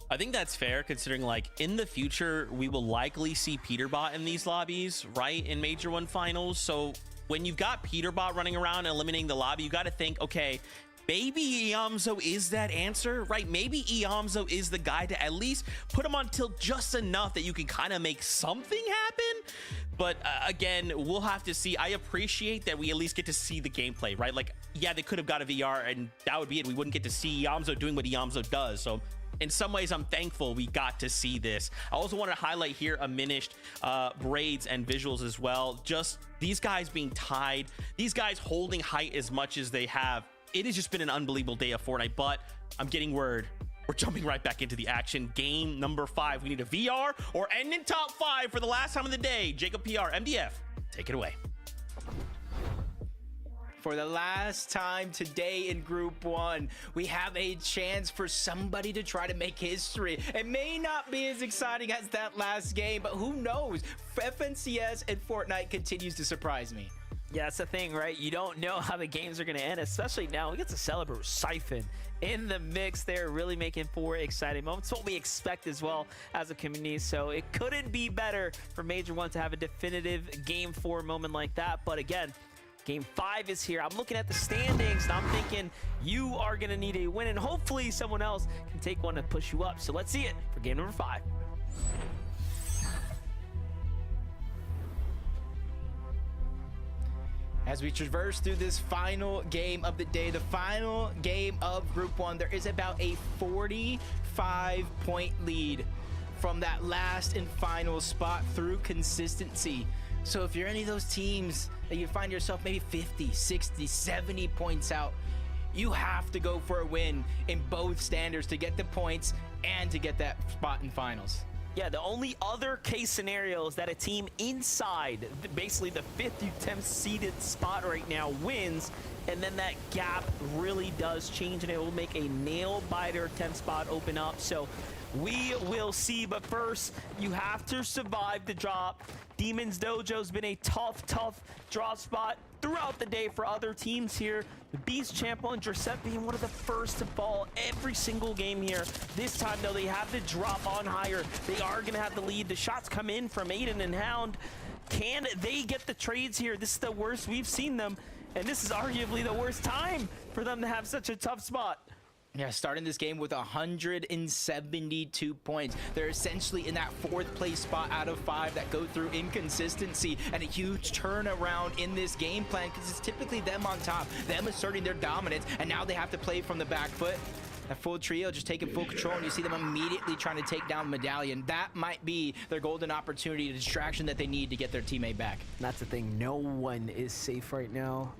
I think that's fair, considering like in the future we will likely see Peterbot in these lobbies, right, in Major 1 Finals. So when you've got Peterbot running around and eliminating the lobby, you got to think, okay, maybe Iamzo is that answer, right? Maybe Iamzo is the guy to at least put him on tilt just enough that you can kind of make something happen. But again, we'll have to see. I appreciate that we at least get to see the gameplay, right? Like, yeah, they could have got a VR and that would be it. We wouldn't get to see Iamzo doing what Iamzo does. So in some ways, I'm thankful we got to see this. I also want to highlight here Aminished, Braids, and Visuals as well. Just these guys being tied, these guys holding height as much as they have. It has just been an unbelievable day of Fortnite, but I'm getting word. We're jumping right back into the action. Game number 5. We need a VR or end in top 5 for the last time of the day. Jacob PR, MDF, take it away. For the last time today in Group 1, we have a chance for somebody to try to make history. It may not be as exciting as that last game, but who knows? FNCS and Fortnite continues to surprise me. Yeah, that's the thing, right? You don't know how the games are going to end, especially now. We get to celebrate with Siphon in the mix there, really making 4 exciting moments. What we expect as well as a community. So it couldn't be better for Major 1 to have a definitive Game 4 moment like that. But again, Game 5 is here. I'm looking at the standings, and I'm thinking you are going to need a win, and hopefully someone else can take one and push you up. So let's see it for game number 5. As we traverse through this final game of the day, the final game of Group 1, there is about a 45-point lead from that last and final spot through consistency. So if you're any of those teams that you find yourself maybe 50, 60, 70 points out, you have to go for a win in both standards to get the points and to get that spot in finals. Yeah, the only other case scenario is that a team inside basically the 5th to 10th seeded spot right now wins, and then that gap really does change, and it will make a nail-biter 10th spot open up. So we will see, but first, you have to survive the drop. Demon's Dojo's been a tough drop spot throughout the day for other teams here. The Beast Champion and Dracep being one of the first to fall every single game here. This time, though, they have to drop on higher. They are going to have the lead. The shots come in from Aiden and Hound. Can they get the trades here? This is the worst we've seen them, and this is arguably the worst time for them to have such a tough spot. Yeah, starting this game with 172 points. They're essentially in that 4th place spot out of 5 that go through inconsistency, and a huge turnaround in this game plan because it's typically them on top, them asserting their dominance, and now they have to play from the back foot. That full trio just taking full control, and you see them immediately trying to take down Medallion. That might be their golden opportunity, the distraction that they need to get their teammate back. That's the thing. No one is safe right now,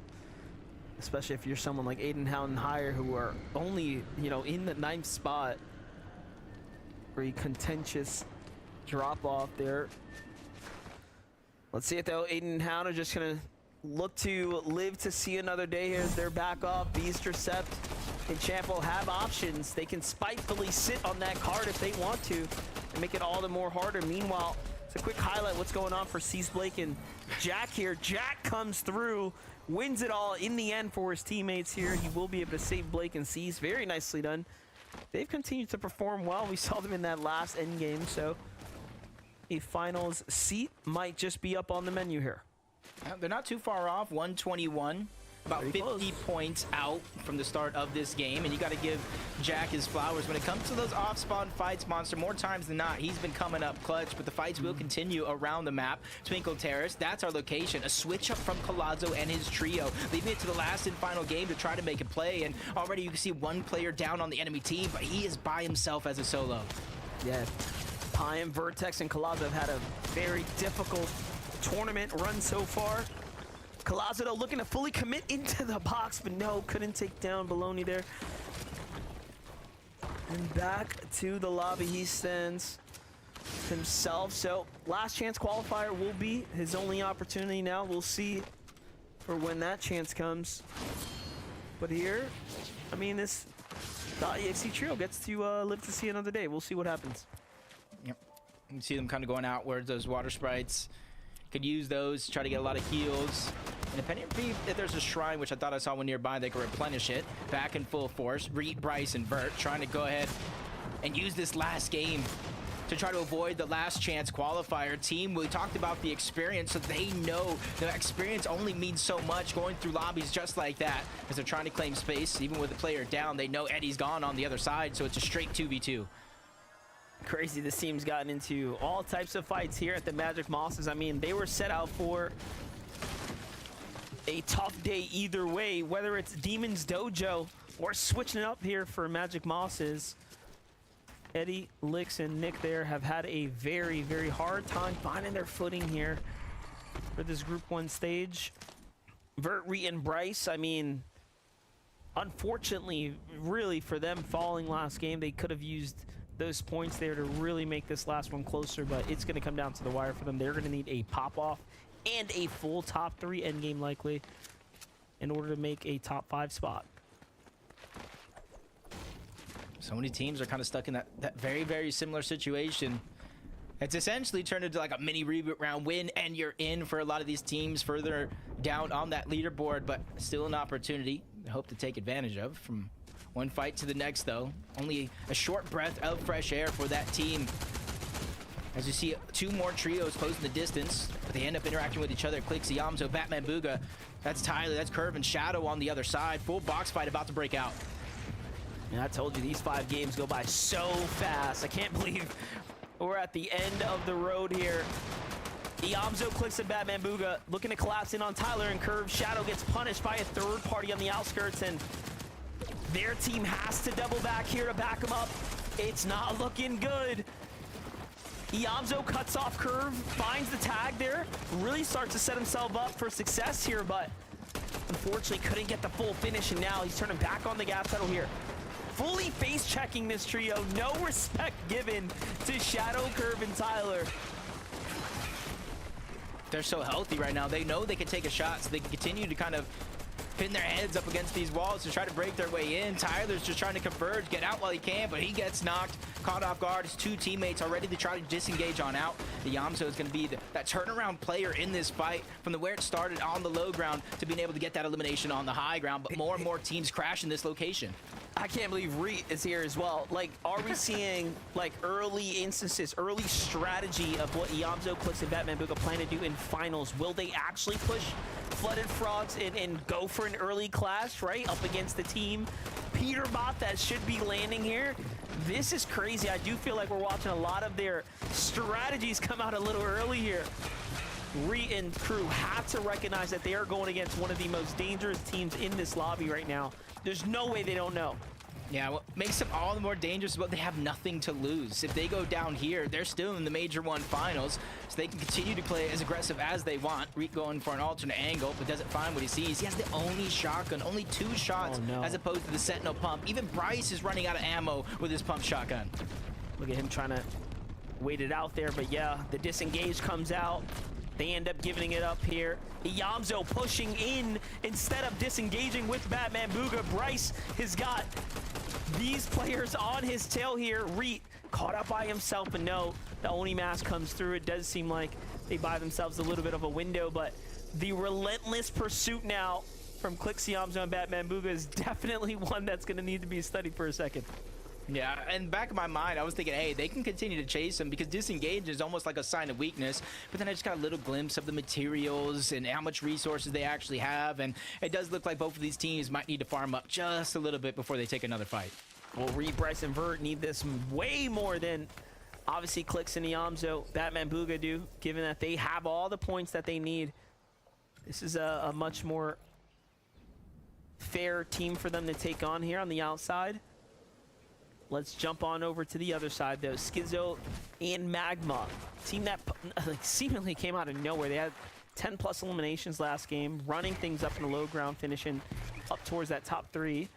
especially if you're someone like Aiden, Hound, and higher who are only, you know, in the 9th spot. Very contentious drop off there. Let's see it though. Aiden and Hound are just gonna look to live to see another day here as they're back off. Beast, Recept, and Champ will have options. They can spitefully sit on that card if they want to and make it all the more harder. Meanwhile, it's a quick highlight what's going on for Cease Blake and Jack here. Jack comes through, wins it all in the end for his teammates here. He will be able to save Blake and Cease. Very nicely done. They've continued to perform well. We saw them in that last end game, so a finals seat might just be up on the menu here. They're not too far off, 121. About Pretty 50 close. points out from the start of this game, and you got to give Jack his flowers. When it comes to those off-spawn fights, Monster, more times than not, he's been coming up clutch, but the fights will continue around the map. Twinkle Terrace, that's our location. A switch up from Colazzo and his trio, leaving it to the last and final game to try to make a play, and already you can see one player down on the enemy team, but he is by himself as a solo. Yeah, Piem, Vertex, and Colazzo have had a very difficult tournament run so far. Colazzo, though, looking to fully commit into the box, but no, couldn't take down Baloney there. And back to the lobby he stands himself. So last chance qualifier will be his only opportunity now. We'll see for when that chance comes. But here, I mean, this .exe trio gets to live to see another day. We'll see what happens. Yep. You can see them kind of going outwards, those water sprites. Could use those to try to get a lot of heals. And depending if there's a shrine, which I thought I saw one nearby, they could replenish it. Back in full force. Reed, Bryce, and Vert trying to go ahead and use this last game to try to avoid the last chance qualifier. Team, we talked about the experience, so they know the experience only means so much going through lobbies just like that. As they're trying to claim space, even with the player down, they know Eddie's gone on the other side, so it's a straight 2v2. Crazy, this team's gotten into all types of fights here at the Magic Mosses. I mean, they were set out for a tough day either way, whether it's Demon's Dojo or switching it up here for Magic Mosses. Eddie, Lix, and Nick there have had a very, very hard time finding their footing here for this Group 1 stage. Vert, Reed, and Bryce, I mean, unfortunately, really for them falling last game, they could have used those points there to really make this last one closer, but it's going to come down to the wire for them. They're going to need a pop-off and a full top 3 endgame likely in order to make a top 5 spot. So many teams are kind of stuck in that very, very similar situation. It's essentially turned into like a mini reboot round, win and you're in for a lot of these teams further down on that leaderboard, but still an opportunity I hope to take advantage of. From one fight to the next, though, only a short breath of fresh air for that team. As you see, 2 more trios close in the distance, but they end up interacting with each other. Click, Yamzo, Batman Booga. That's Tyler, that's Curve, and Shadow on the other side. Full box fight about to break out. And I told you, these 5 games go by so fast. I can't believe we're at the end of the road here. Iamzo, Clicks, and Batman Booga looking to collapse in on Tyler, and Curve Shadow gets punished by a third party on the outskirts, and their team has to double back here to back them up. It's not looking good. Iamzo cuts off Curve, finds the tag there, really starts to set himself up for success here, but unfortunately couldn't get the full finish, and now he's turning back on the gas pedal here. Fully face checking this trio, no respect given to Shadow, Curve, and Tyler. They're so healthy right now. They know they can take a shot, so they can continue to kind of pin their heads up against these walls to try to break their way in. Tyler's just trying to converge, get out while he can, but he gets knocked, caught off guard. His two teammates are ready to try to disengage on out. The Iamzo is going to be that turnaround player in this fight from where it started on the low ground to being able to get that elimination on the high ground, but more and more teams crash in this location. I can't believe Reet is here as well. Like, are we seeing like early instances, early strategy of what Iamzo, Clicks, and Batman Booga plan to do in finals? Will they actually push Flooded Frogs and go for an early clash, right? Up against the team Peterbot that should be landing here. This is crazy. I do feel like we're watching a lot of their strategies come out a little early here. Reet and crew have to recognize that they are going against one of the most dangerous teams in this lobby right now. There's no way they don't know. Yeah, what makes them all the more dangerous is what they have nothing to lose. If they go down here, they're still in the Major 1 finals, so they can continue to play as aggressive as they want. Reet going for an alternate angle, but doesn't find what he sees. He has the only shotgun, only 2 shots, as opposed to the Sentinel pump. Even Bryce is running out of ammo with his pump shotgun. Look at him trying to wait it out there, but yeah, the disengage comes out. They end up giving it up here. Iamzo pushing in instead of disengaging with Batman Booga. Bryce has got these players on his tail here. Reet caught up by himself, and no, the Oni mask comes through. It does seem like they buy themselves a little bit of a window, but the relentless pursuit now from Clicks, Iamzo, and Batman Booga is definitely one that's going to need to be studied for a second. Yeah, and back in my mind, I was thinking, hey, they can continue to chase him because disengage is almost like a sign of weakness. But then I just got a little glimpse of the materials and how much resources they actually have. And it does look like both of these teams might need to farm up just a little bit before they take another fight. Well, Reet, Bryce, and Vert need this way more than obviously Clicks and Iamzo, Batman Booga do, given that they have all the points that they need. This is a much more fair team for them to take on here on the outside. Let's jump on over to the other side, though. Schizo and Magma. Team that like, seemingly came out of nowhere. They had 10+ eliminations last game, running things up in the low ground, finishing up towards that top 3.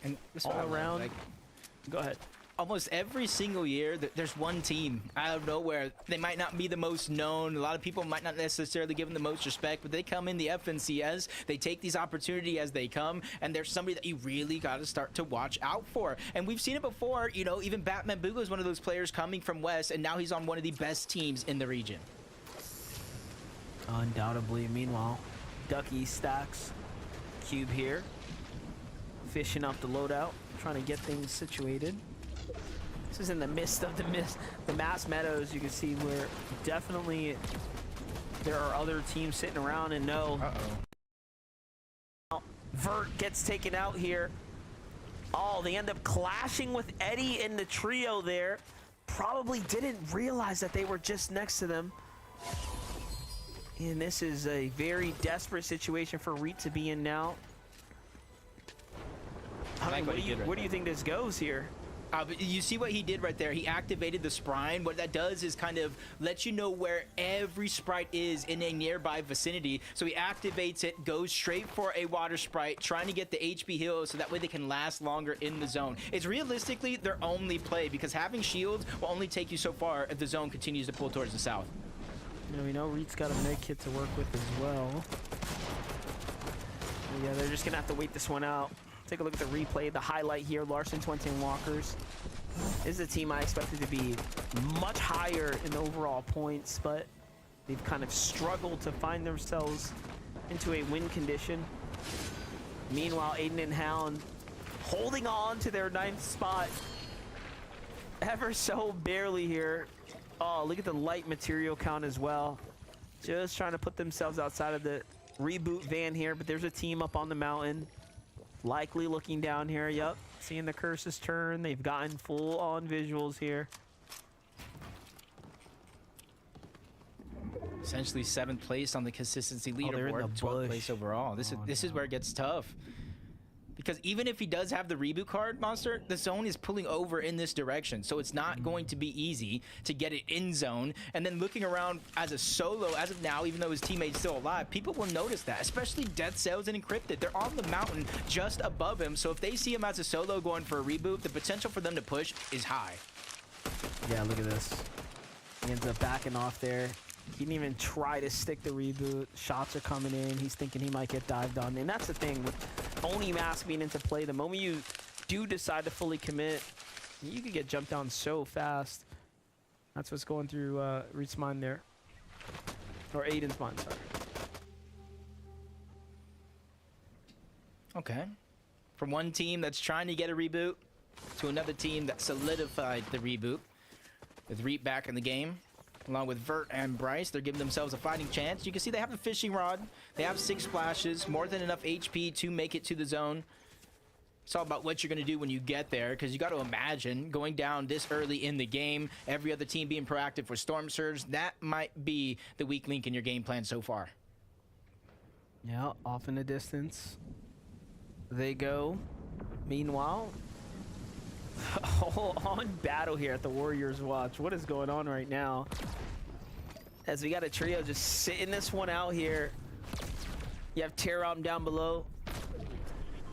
And all around. Like, go ahead. Almost every single year, there's one team out of nowhere. They might not be the most known. A lot of people might not necessarily give them the most respect, but they come in the FNCS. They take these opportunities as they come, and there's somebody that you really got to start to watch out for. And we've seen it before. You know, even Batman Booga is one of those players coming from West, and now he's on one of the best teams in the region. Undoubtedly. Meanwhile, Ducky stacks Cube here, fishing up the loadout, trying to get things situated. This is in the midst of the Mass Meadows. You can see where definitely there are other teams sitting around and no. Vert gets taken out here. Oh, they end up clashing with Eddie in the trio there. Probably didn't realize that they were just next to them. And this is a very desperate situation for Reet to be in now. Where do you think this goes here? But you see what he did right there. He activated the Sprine. What that does is kind of let you know where every sprite is in a nearby vicinity. So he activates it, goes straight for a water sprite, trying to get the HP heal so that way they can last longer in the zone. It's realistically their only play because having shields will only take you so far if the zone continues to pull towards the south. You know, we know Reet's got a med kit to work with as well. Yeah, they're just gonna have to wait this one out. Take a look at the replay, the highlight here, Larson, 20, and Walkers. This is a team I expected to be much higher in overall points, but they've kind of struggled to find themselves into a win condition. Meanwhile, Aiden and Hound holding on to their 9th spot ever so barely here. Oh, look at the light material count as well. Just trying to put themselves outside of the reboot van here, but there's a team up on the mountain. Likely looking down here, yep. Seeing the curses turn. They've gotten full on visuals here. Essentially 7th place on the consistency they're in leaderboard, the 12th bush. place overall. This is where it gets tough. Because even if he does have the reboot card, Monster, the zone is pulling over in this direction. So it's not going to be easy to get it in zone. And then looking around as a solo, as of now, even though his teammate's still alive, people will notice that, especially Death Cells and Encrypted. They're on the mountain just above him. So if they see him as a solo going for a reboot, the potential for them to push is high. Yeah, look at this. He ends up backing off there. He didn't even try to stick the reboot. Shots are coming in. He's thinking he might get dived on. And that's the thing with Oni Mask being into play. The moment you do decide to fully commit, you can get jumped down so fast. That's what's going through Reed's mind there. Or Aiden's mind, sorry. Okay. From one team that's trying to get a reboot to another team that solidified the reboot. With Reap back in the game. Along with Vert and Bryce, they're giving themselves a fighting chance. You can see they have a fishing rod. They have 6 splashes, more than enough HP to make it to the zone. It's all about what you're going to do when you get there, because you got to imagine going down this early in the game, every other team being proactive for Storm Surge, that might be the weak link in your game plan so far. Yeah, off in the distance. They go. Meanwhile, on battle here at the Warriors Watch. What is going on right now? As we got a trio just sitting this one out here. You have Terom down below,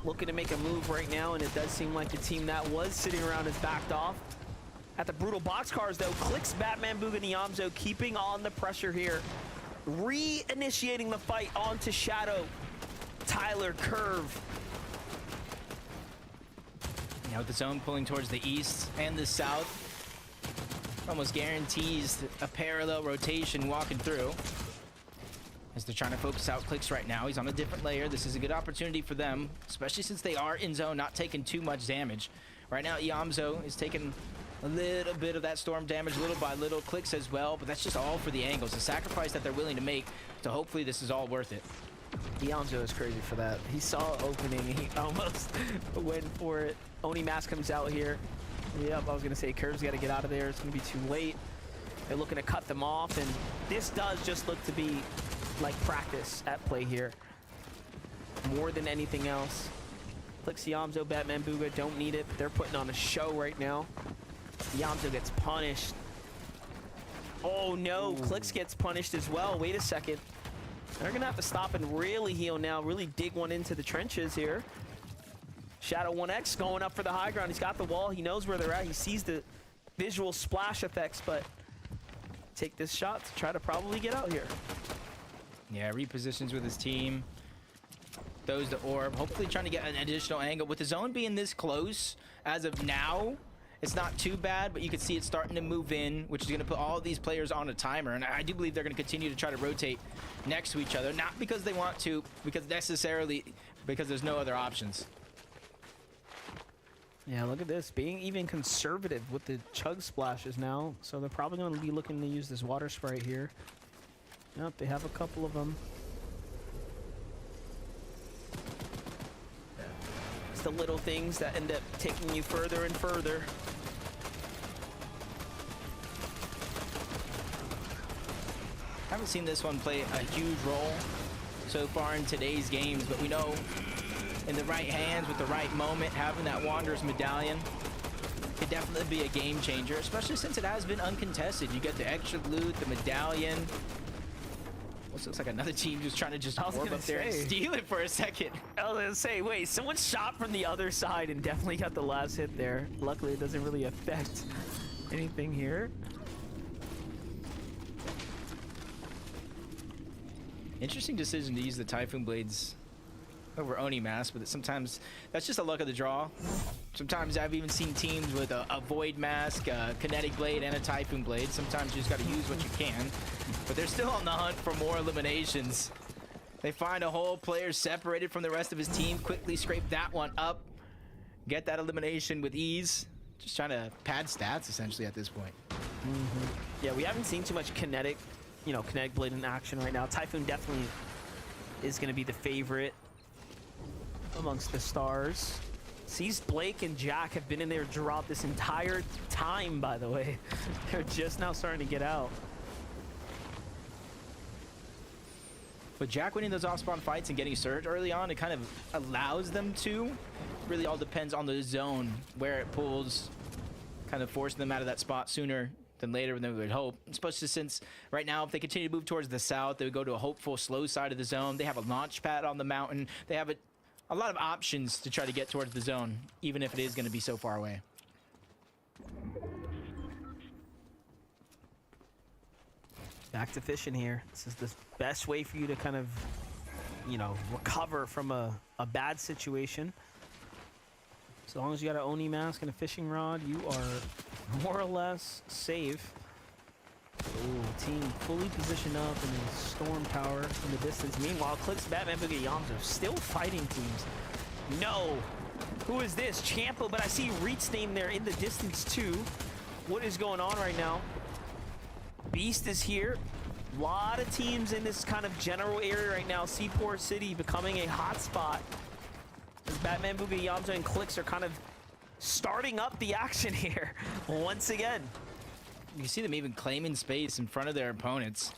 looking to make a move right now, and it does seem like the team that was sitting around has backed off. At the brutal boxcars though, Clicks, Batman, Booga, Niamzo keeping on the pressure here. Re-initiating the fight onto Shadow, Tyler, Curve. Now with the zone pulling towards the east and the south, almost guarantees a parallel rotation walking through. As they're trying to focus out Clicks right now. He's on a different layer. This is a good opportunity for them, especially since they are in zone, not taking too much damage. Right now, Iamzo is taking a little bit of that storm damage, little by little. Clicks as well, but that's just all for the angles. The sacrifice that they're willing to make, so hopefully this is all worth it. Iamzo is crazy for that. He saw an opening and he almost went for it. Oni Mask comes out here. Yep, I was gonna say Curve's gotta get out of there. It's gonna be too late. They're looking to cut them off, and this does just look to be like practice at play here. More than anything else. Clicks, Iamzo, Batman, Booga don't need it, but they're putting on a show right now. Iamzo gets punished. Oh no, Clicks gets punished as well. Wait a second. They're gonna have to stop and really heal now, really dig one into the trenches here. Shadow 1X going up for the high ground. He's got the wall, he knows where they're at. He sees the visual splash effects, but take this shot to try to probably get out here. Yeah, repositions with his team. Throws the orb, hopefully trying to get an additional angle. With the zone being this close, as of now, it's not too bad, but you can see it starting to move in, which is going to put all of these players on a timer. And I do believe they're going to continue to try to rotate next to each other. Not because they want to, because there's no other options. Yeah, look at this. Being even conservative with the chug splashes now. So they're probably going to be looking to use this water sprite here. Yep, they have a couple of them. It's the little things that end up taking you further and further. Haven't seen this one play a huge role so far in today's games, but we know in the right hands with the right moment, having that Wanderer's Medallion could definitely be a game changer, especially since it has been uncontested. You get the extra loot, the medallion. This looks like another team just trying to just warp up there and steal it for a second. I was gonna say, wait, someone shot from the other side and definitely got the last hit there. Luckily, it doesn't really affect anything here. Interesting decision to use the Typhoon Blades over Oni Mask, but sometimes that's just a luck of the draw. Sometimes I've even seen teams with a Void Mask, a Kinetic Blade, and a Typhoon Blade. Sometimes you just got to use what you can, but they're still on the hunt for more eliminations. They find a whole player separated from the rest of his team, quickly scrape that one up, get that elimination with ease. Just trying to pad stats, essentially, at this point. Yeah, we haven't seen too much Kinetic Blade in action right now. Typhoon definitely is going to be the favorite amongst the stars. Sees Blake and Jack have been in their drop this entire time, by the way. They're just now starting to get out. But Jack winning those off-spawn fights and getting Surge early on, it kind of allows them to. Really all depends on the zone, where it pulls, kind of forcing them out of that spot sooner than later than we would hope. Especially since right now, if they continue to move towards the south, they would go to a hopeful slow side of the zone. They have a launch pad on the mountain. They have a lot of options to try to get towards the zone, even if it is going to be so far away. Back to fishing here. This is the best way for you to kind of, you know, recover from a bad situation. As long as you got an Oni mask and a fishing rod, you are more or less safe. Ooh, team fully positioned up in the storm tower in the distance. Meanwhile, Clix, Batman, Boogie, Yamzo still fighting teams. No! Who is this? Champo, but I see Reet's name there in the distance too. What is going on right now? Beast is here. A lot of teams in this kind of general area right now. Seaport City becoming a hot spot. As Batman, Boogie, Yamzo, and Clix are kind of starting up the action here once again. You see them even claiming space in front of their opponents,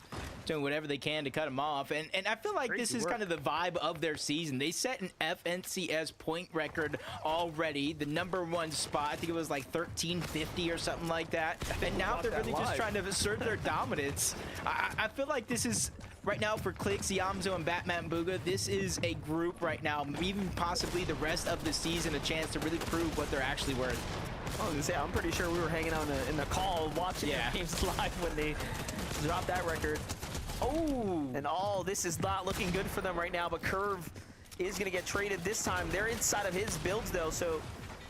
doing whatever they can to cut them off. And I feel like this is kind of the vibe of their season. They set an FNCS point record already, the #1 spot. I think it was like 1350 or something like that. And now they're really just trying to assert their dominance. I feel like this is, right now for Clix, Yamzo, and Batman Booga, this is a group right now, even possibly the rest of the season, a chance to really prove what they're actually worth. I was gonna say, I'm pretty sure we were hanging out in the call watching the games live when they dropped that record. Oh, and this is not looking good for them right now, but Curve is gonna get traded this time. They're inside of his builds though, so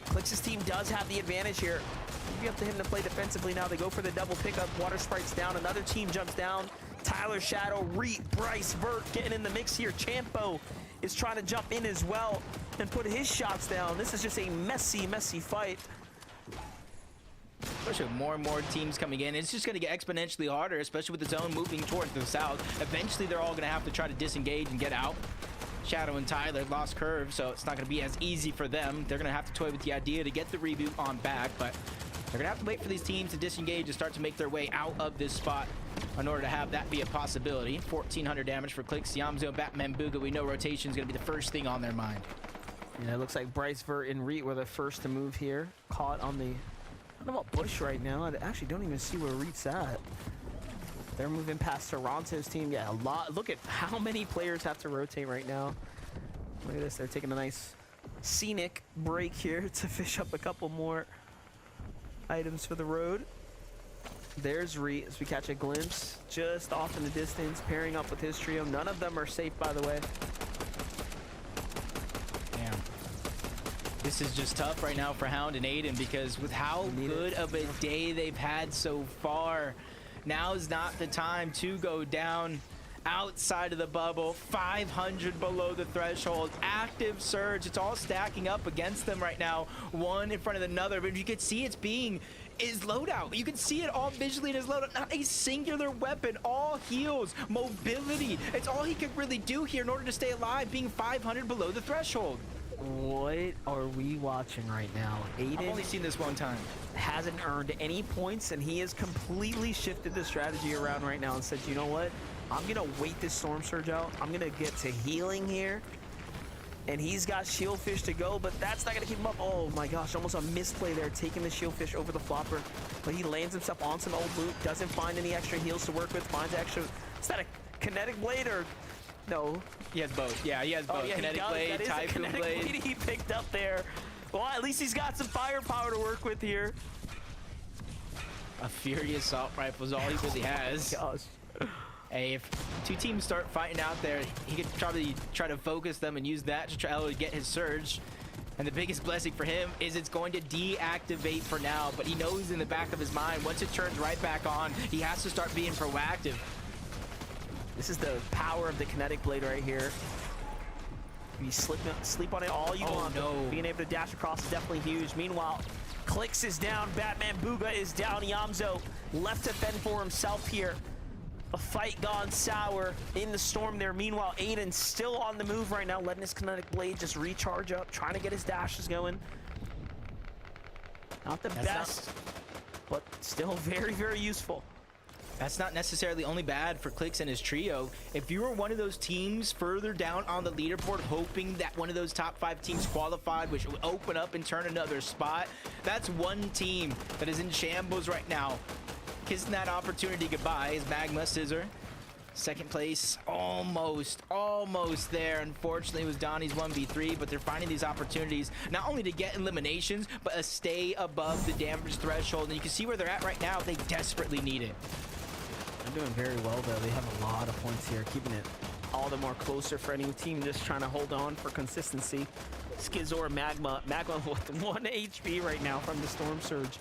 Clix's team does have the advantage here. Maybe up to him to play defensively now. They go for the double pickup. Water Sprite's down. Another team jumps down. Tyler, Shadow, Reet, Bryce, Vert getting in the mix here. Champo is trying to jump in as well and put his shots down. This is just a messy, messy fight. Especially with more and more teams coming in, it's just going to get exponentially harder, especially with the zone moving towards the south. Eventually, they're all going to have to try to disengage and get out. Shadow and Tyler lost Curve, so it's not going to be as easy for them. They're going to have to toy with the idea to get the reboot on back, but they're going to have to wait for these teams to disengage and start to make their way out of this spot in order to have that be a possibility. 1,400 damage for Clix, Yamzo, Batman, Booga. We know rotation is going to be the first thing on their mind. Yeah, it looks like Bryce, Vert, and Reet were the first to move here. Caught on the... I don't know about Bush right now. I actually don't even see where Reet's at. They're moving past Toronto's team. Yeah, a lot. Look at how many players have to rotate right now. Look at this. They're taking a nice scenic break here to fish up a couple more items for the road. There's Reet as we catch a glimpse just off in the distance, pairing up with his trio. None of them are safe, by the way. Damn. This is just tough right now for Hound and Aiden, because with how good of a day they've had so far, now is not the time to go down outside of the bubble. 500 below the threshold. Active surge. It's all stacking up against them right now, one in front of another. But you can see it's being his loadout. You can see it all visually in his loadout. Not a singular weapon. All heals, mobility. It's all he could really do here in order to stay alive, being 500 below the threshold. What are we watching right now? Aiden, I've only seen this one time. Hasn't earned any points, and he has completely shifted the strategy around right now and said, you know what? I'm gonna wait this Storm Surge out. I'm gonna get to healing here. And he's got Shieldfish to go, but that's not gonna keep him up. Oh my gosh, almost a misplay there, taking the Shieldfish over the flopper. But he lands himself on some old loot, doesn't find any extra heals to work with, finds extra. Is that a kinetic blade or no? He has both. Yeah, he has both. Oh, yeah, kinetic blade, Typhoon blade. He picked up there. Well, at least he's got some firepower to work with here. A Fury Assault Rifle is all he really has. Oh gosh. Hey, if two teams start fighting out there, he could probably try to focus them and use that to try to get his surge. And the biggest blessing for him is it's going to deactivate for now, but he knows in the back of his mind, once it turns right back on, he has to start being proactive. This is the power of the kinetic blade right here. You sleep on it all you want. No. Being able to dash across is definitely huge. Meanwhile, Clix is down, Batman Booga is down, Yamzo left to fend for himself here. A fight gone sour in the storm there. Meanwhile, Aiden still on the move right now, letting his kinetic blade just recharge up, trying to get his dashes going. Not the best, but still very, very useful. That's not necessarily only bad for Clix and his trio. If you were one of those teams further down on the leaderboard hoping that one of those top 5 teams qualified, which would open up and turn another spot, that's one team that is in shambles right now. Kissing that opportunity goodbye is Magma Scissor. Second place, almost there. Unfortunately, it was Donnie's 1v3, but they're finding these opportunities not only to get eliminations, but to stay above the damage threshold. And you can see where they're at right now. They desperately need it. They're doing very well, though. They have a lot of points here, keeping it all the more closer for any team just trying to hold on for consistency. Skizor, Magma with 1 HP right now from the Storm Surge.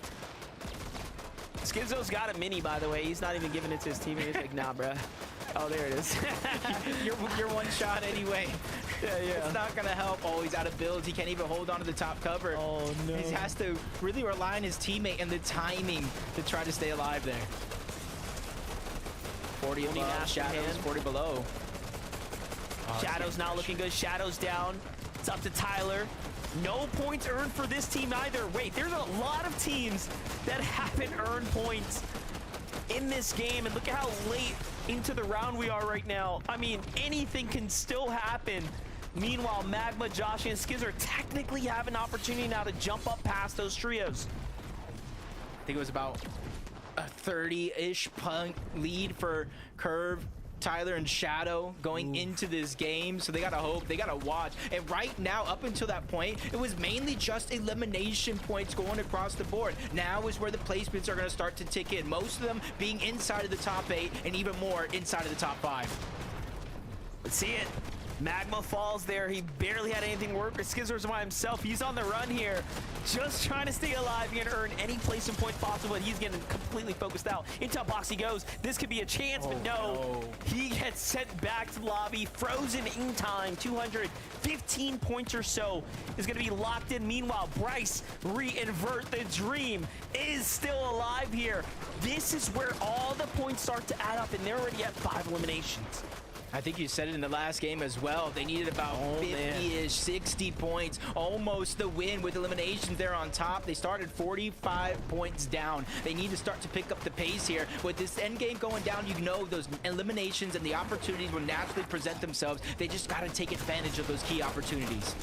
Skizzo's got a mini, by the way. He's not even giving it to his teammate. He's like, nah, bruh. Oh, there it is. you're one shot anyway. Yeah. It's not going to help. Oh, he's out of builds. He can't even hold on to the top cover. Oh, no. He has to really rely on his teammate and the timing to try to stay alive there. 40 above, Shadows 40 below. Shadow's not looking good. Shadow's down. It's up to Tyler. No points earned for this team either. Wait, there's a lot of teams that haven't earned points in this game, and look at how late into the round we are right now. I mean, anything can still happen. Meanwhile, Magma, Josh, and Skizzer technically have an opportunity now to jump up past those trios. I think it was about a 30-ish point lead for Curve, Tyler, and Shadow going into this game. So they gotta hope, they gotta watch. And right now, up until that point, it was mainly just elimination points going across the board. Now is where the placements are gonna start to tick in. Most of them being inside of the top 8 and even more inside of the top 5. Let's see it. Magma falls there. He barely had anything to work with. Skizzer's by himself. He's on the run here, just trying to stay alive and earn any placement points possible. He's getting completely focused out. Into a box he goes. This could be a chance, but no. He gets sent back to the lobby. Frozen in time. 215 points or so is going to be locked in. Meanwhile, Bryce, reinvert the dream, is still alive here. This is where all the points start to add up, and they're already at 5 eliminations. I think you said it in the last game as well. They needed about 50-ish, 60 points. Almost the win with eliminations there on top. They started 45 points down. They need to start to pick up the pace here. With this end game going down, you know those eliminations and the opportunities will naturally present themselves. They just got to take advantage of those key opportunities.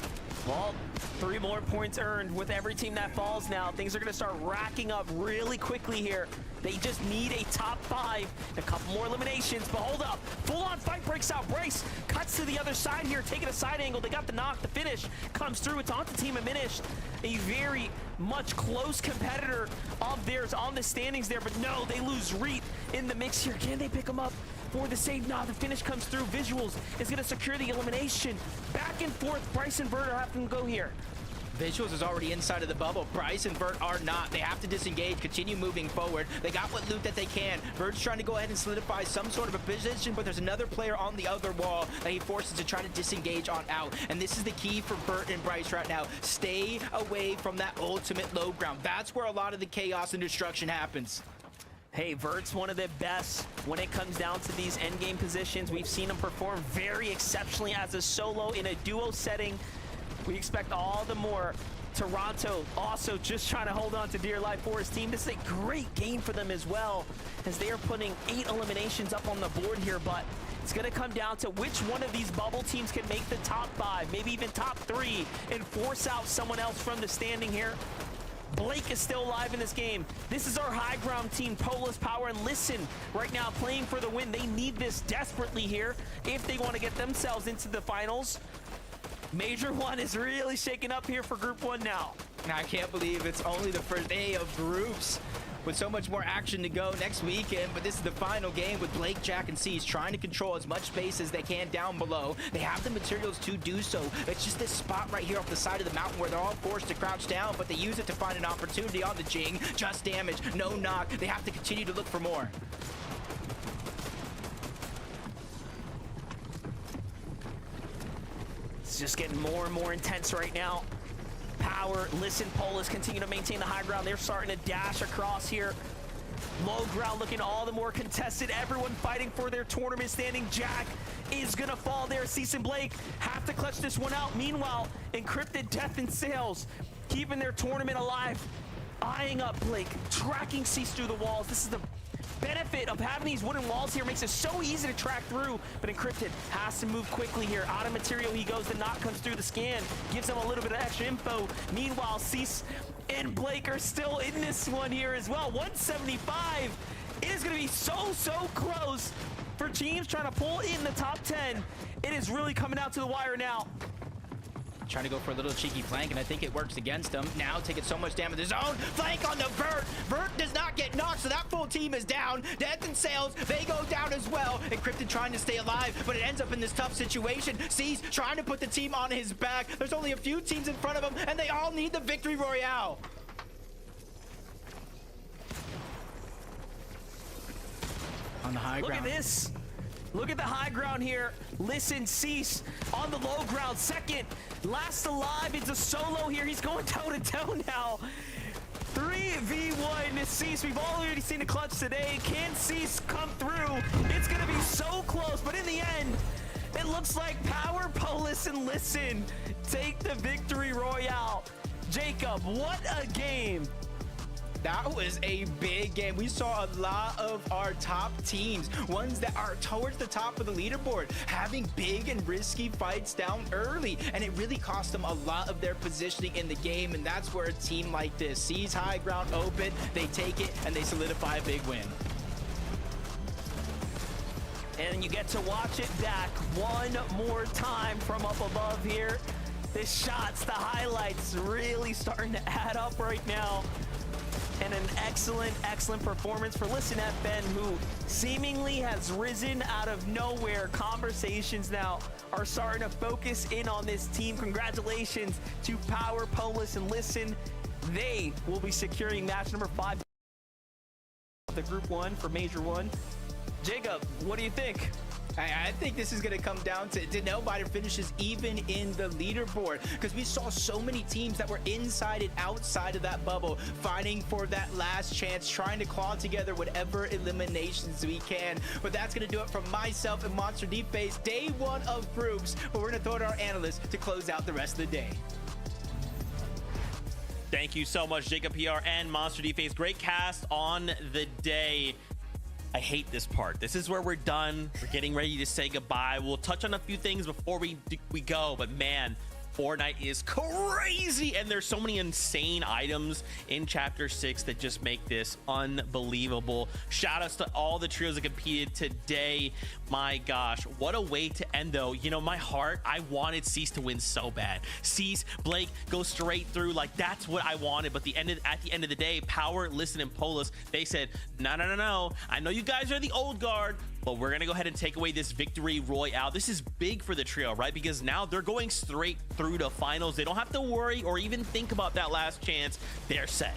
Well, 3 more points earned with every team that falls now. Things are going to start racking up really quickly here. They just need a top 5, a couple more eliminations, but hold up. Full-on fight breaks out. Bryce cuts to the other side here, taking a side angle. They got the knock. The finish comes through. It's onto Team Diminished. A very much close competitor of theirs on the standings there, but no, they lose Reet in the mix here. Can they pick him up for the save? No, the finish comes through. Visuals is going to secure the elimination. Back and forth. Bryce and Bert are having to go here. Visuals is already inside of the bubble. Bryce and Vert are not. They have to disengage, continue moving forward. They got what loot that they can. Vert's trying to go ahead and solidify some sort of a position, but there's another player on the other wall that he forces to try to disengage on out. And this is the key for Vert and Bryce right now. Stay away from that ultimate low ground. That's where a lot of the chaos and destruction happens. Hey, Vert's one of the best when it comes down to these endgame positions. We've seen him perform very exceptionally as a solo in a duo setting. We expect all the more. Toronto also just trying to hold on to dear life for his team. This is a great game for them as well, as they are putting 8 eliminations up on the board here, but it's going to come down to which one of these bubble teams can make the top 5, maybe even top 3, and force out someone else from the standing here. Blake is still alive in this game. This is our high ground team, Polis, Power, and Listen right now playing for the win. They need this desperately here if they want to get themselves into the finals. Major 1 is really shaking up here for Group 1 now. I can't believe it's only the first day of groups with so much more action to go next weekend, but this is the final game with Blake, Jack, and Cease trying to control as much space as they can down below. They have the materials to do so. It's just this spot right here off the side of the mountain where they're all forced to crouch down, but they use it to find an opportunity on the Jing. Just damage, no knock. They have to continue to look for more. It's just getting more and more intense right now. Power, Listen, Polis continue to maintain the high ground. They're starting to dash across here. Low ground looking all the more contested. Everyone fighting for their tournament standing. Jack is gonna fall there. Cease and Blake have to clutch this one out. Meanwhile, Encrypted, Death, and Sales keeping their tournament alive. Eyeing up Blake, tracking Cease through the walls. This is the benefit of having these wooden walls here makes it so easy to track through, but Encrypted has to move quickly here. Out of material he goes, the knock comes through the scan, gives him a little bit of extra info. Meanwhile, Cease and Blake are still in this one here as well. 175. It is going to be so close for teams trying to pull in the top 10. It is really coming out to the wire now. Trying to go for a little cheeky flank, and I think it works against him. Now taking so much damage. His own flank on the Vert. Vert does not get knocked, so that full team is down. Death and Sales, they go down as well. Encrypted trying to stay alive, but it ends up in this tough situation. Cease trying to put the team on his back. There's only a few teams in front of him, and they all need the victory royale. On the high ground. Look at this. Look at the high ground here. Listen, Cease on the low ground. Second, last alive. It's a solo here. He's going toe-to-toe now. 3v1 Cease. We've already seen a clutch today. Can Cease come through? It's going to be so close, but in the end, it looks like Power, Polis, and Listen take the victory royale. Jacob, what a game. That was a big game. We saw a lot of our top teams, ones that are towards the top of the leaderboard, having big and risky fights down early, and it really cost them a lot of their positioning in the game, and that's where a team like this sees high ground open, they take it, and they solidify a big win. And you get to watch it back one more time from up above here. The shots, the highlights really starting to add up right now. And an excellent performance for Listen FN, who seemingly has risen out of nowhere. Conversations now are starting to focus in on this team. Congratulations to Power, Polis, and Listen. They will be securing match number 5 of the Group 1 for Major 1. Jacob, what do you think? I think this is going to come down to nobody finishes even in the leaderboard, because we saw so many teams that were inside and outside of that bubble fighting for that last chance, trying to claw together whatever eliminations we can. But that's going to do it from myself and Monster Deepface, day 1 of groups, but we're going to throw to our analysts to close out the rest of the day. Thank you so much, Jacob PR and Monster Deepface. Great cast on the day. I hate this part. This is where we're done. We're getting ready to say goodbye. We'll touch on a few things before we go, but man, Fortnite is crazy, and there's so many insane items in Chapter 6 that just make this unbelievable. Shout outs to all the trios that competed today. My gosh, what a way to end, though. You know, my heart, I wanted Cease to win so bad. Cease, Blake, go straight through. Like, that's what I wanted. But at the end of the day, Power, Listen, and Polis, they said, no. I know you guys are the old guard, but we're gonna go ahead and take away this victory royale. This is big for the trio, right? Because now they're going straight through to finals. They don't have to worry or even think about that last chance. They're set.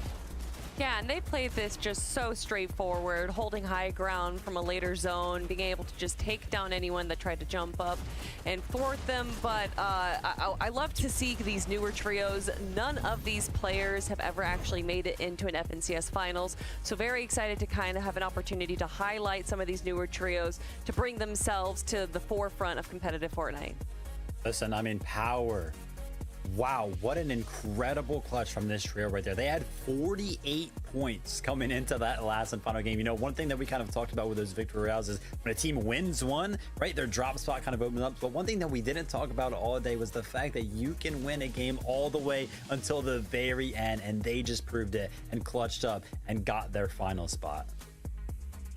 Yeah, and they played this just so straightforward, holding high ground from a later zone, being able to just take down anyone that tried to jump up and thwart them. But I love to see these newer trios. None of these players have ever actually made it into an FNCS finals. So very excited to kind of have an opportunity to highlight some of these newer trios to bring themselves to the forefront of competitive Fortnite. Listen, I mean, Power. Wow, what an incredible clutch from this trio right there. They had 48 points coming into that last and final game. You know, one thing that we kind of talked about with those victory royales is when a team wins one, right, their drop spot kind of opens up. But one thing that we didn't talk about all day was the fact that you can win a game all the way until the very end, and they just proved it and clutched up and got their final spot.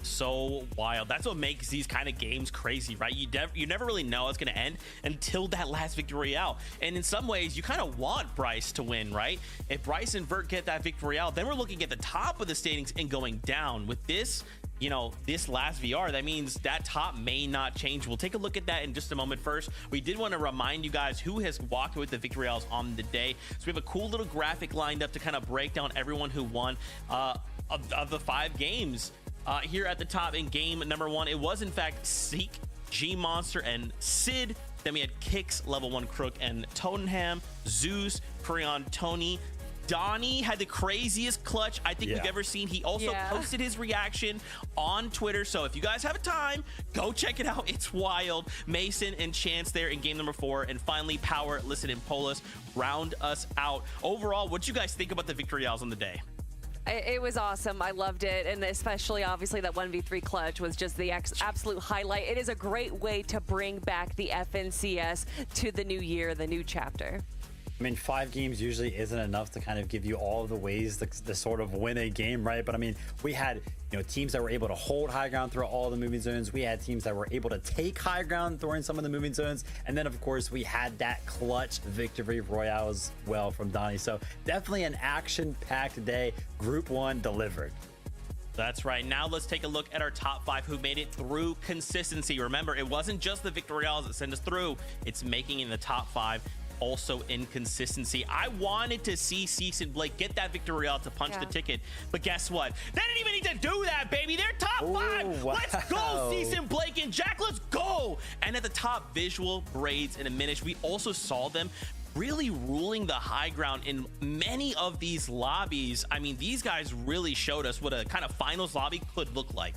So wild. That's what makes these kind of games crazy, right? You never really know how it's going to end until that last victory royale. And in some ways, you kind of want Bryce to win, right? If Bryce and Vert get that victory royale, then we're looking at the top of the standings and going down. With this, you know, this last VR, that means that top may not change. We'll take a look at that in just a moment. First, we did want to remind you guys who has walked with the victory royales on the day. So we have a cool little graphic lined up to kind of break down everyone who won of the 5 games. Here at the top in game number 1, it was in fact Seek, G Monster, and Sid. Then we had Kix, Level 1 Crook, and Tottenham, Zeus, Creon, Tony. Donnie had the craziest clutch I think we've ever seen. He also posted his reaction on Twitter. So if you guys have time, go check it out. It's wild. Mason and Chance there in game number 4. And finally, Power, Listen, and Polis round us out. Overall, what do you guys think about the victory royales on the day? It was awesome. I loved it. And especially, obviously, that 1v3 clutch was just the absolute highlight. It is a great way to bring back the FNCS to the new year, the new chapter. I mean, 5 games usually isn't enough to kind of give you all of the ways to sort of win a game, right? But I mean, we had, teams that were able to hold high ground throughout all the moving zones. We had teams that were able to take high ground during some of the moving zones. And then, of course, we had that clutch victory royale as well from Donnie. So definitely an action-packed day. Group 1 delivered. That's right. Now let's take a look at our top 5 who made it through consistency. Remember, it wasn't just the victory royales that sent us through. It's making in the top 5. Also inconsistency. I wanted to see Cease and Blake get that victory royale to punch the ticket, but guess what? They didn't even need to do that, baby. They're top 5. Wow. Let's go, Cease and Blake and Jack. Let's go. And at the top, Visual, Braids, and Diminish. We also saw them really ruling the high ground in many of these lobbies. I mean, these guys really showed us what a kind of finals lobby could look like.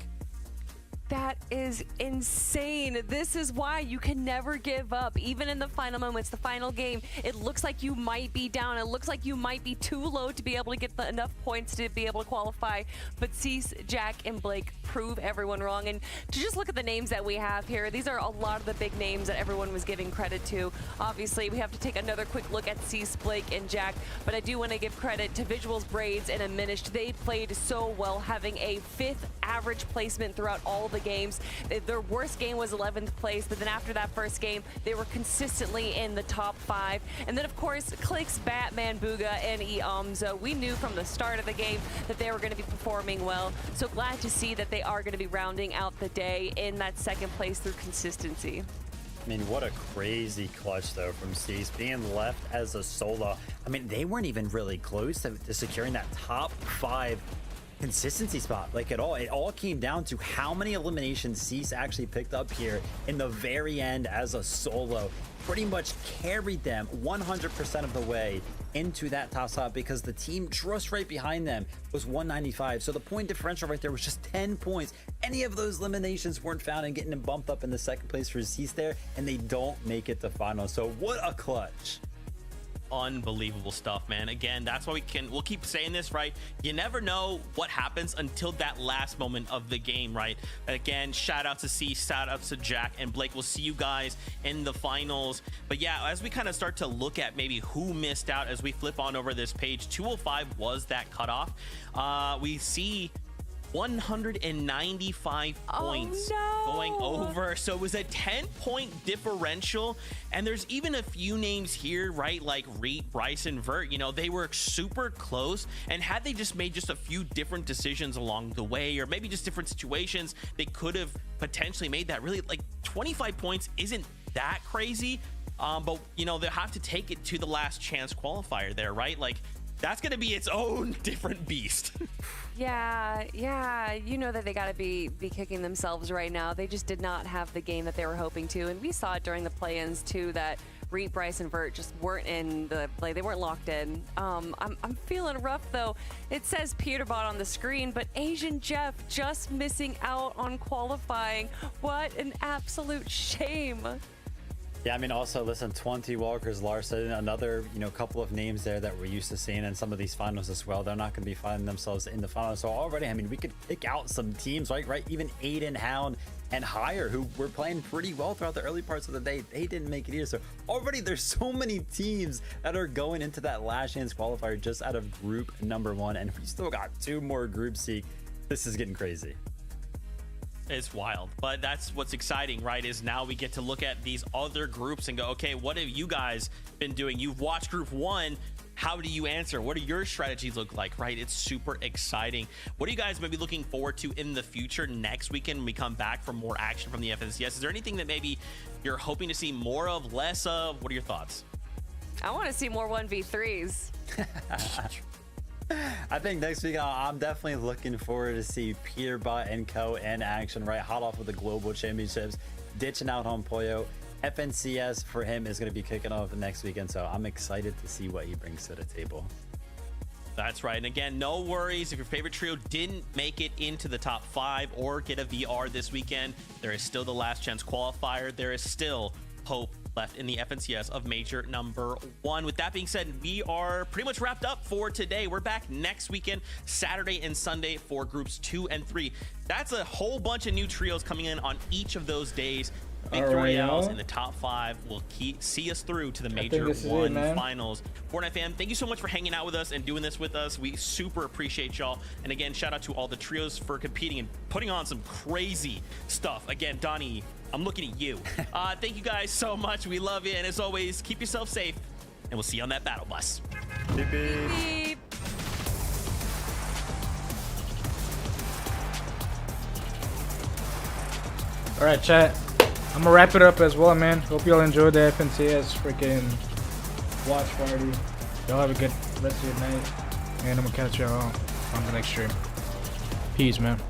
That is insane. This is why you can never give up. Even in the final moments, the final game, it looks like you might be down. It looks like you might be too low to be able to get enough points to be able to qualify. But Cease, Jack, and Blake prove everyone wrong. And to just look at the names that we have here, these are a lot of the big names that everyone was giving credit to. Obviously, we have to take another quick look at Cease, Blake, and Jack. But I do want to give credit to Visuals, Braids, and Diminished. They played so well, having a 5th average placement throughout all the games. Their worst game was 11th place, but then after that first game, they were consistently in the top 5. And then, of course, Clicks, Batman, Booga, and Iamzo. We knew from the start of the game that they were going to be performing well. So glad to see that they are going to be rounding out the day in that 2nd place through consistency. I mean, what a crazy clutch, though, from Cease. Being left as a solo. I mean, they weren't even really close to securing that top 5 consistency spot, like at all. It all came down to how many eliminations Cease actually picked up here in the very end as a solo. Pretty much carried them 100% of the way into that top spot because the team just right behind them was 195. So the point differential right there was just 10 points. Any of those eliminations weren't found and getting them bumped up in the 2nd place for Cease there, and they don't make it to finals. So what a clutch. Unbelievable stuff, man. Again, that's why we'll keep saying this, right? You never know what happens until that last moment of the game, right? Again, shout out to C, shout out to Jack and Blake. We'll see you guys in the finals. But yeah, as we kind of start to look at maybe who missed out as we flip on over this page, 205 was that cutoff. We see 195 points going over. So it was a 10-point differential. And there's even a few names here, right? Like Reet, Bryce, and Vert, they were super close. And had they just made just a few different decisions along the way, or maybe just different situations, they could have potentially made that. Really, like 25 points isn't that crazy. But they'll have to take it to the last chance qualifier there, right? Like, that's going to be its own different beast. Yeah, you know that they got to be kicking themselves right now. They just did not have the game that they were hoping to, and we saw it during the play-ins too, that Reet, Bryce, and Vert just weren't in the play. They weren't locked in. I'm feeling rough though. It says Peterbot on the screen, but Asian Jeff just missing out on qualifying. What an absolute shame. Yeah, I mean, also, listen, 20 Walker's Larson, another, couple of names there that we're used to seeing in some of these finals as well. They're not going to be finding themselves in the finals. So already, I mean, we could pick out some teams, right? Even Aiden, Hound, and Higher, who were playing pretty well throughout the early parts of the day. They didn't make it either. So already there's so many teams that are going into that last chance qualifier just out of group number 1. And we still got 2 more group C. This is getting crazy. It's wild, but that's what's exciting, right? Is now we get to look at these other groups and go, okay, what have you guys been doing? You've watched group 1. How do you answer? What do your strategies look like, right? It's super exciting. What are you guys maybe looking forward to in the future next weekend when we come back for more action from the FNCS? Is there anything that maybe you're hoping to see more of, less of? What are your thoughts? I want to see more 1v3s. I think next week I'm definitely looking forward to see Peterbot and Co. in action, right? Hot off of the Global Championships, ditching out home Pollo. FNCS for him is going to be kicking off next weekend, so I'm excited to see what he brings to the table. That's right. And again, no worries if your favorite trio didn't make it into the top 5 or get a VR this weekend. There is still the last chance qualifier. There is still hope left in the FNCS of Major number 1. With that being said, we are pretty much wrapped up for today. We're back next weekend, Saturday and Sunday, for groups 2 and 3. That's a whole bunch of new trios coming in on each of those days. Victory royales in the top 5 will see us through to the Major 1 finals. Fortnite fam, thank you so much for hanging out with us and doing this with us. We super appreciate y'all. And again, shout out to all the trios for competing and putting on some crazy stuff. Again, Donnie, I'm looking at you. Thank you guys so much. We love you. And as always, keep yourself safe. And we'll see you on that battle bus. Beep, beep. All right, chat. I'm gonna wrap it up as well, man. Hope y'all enjoyed the FNCS freaking watch party. Y'all have a good rest of your night. And I'm gonna catch y'all on the next stream. Peace, man.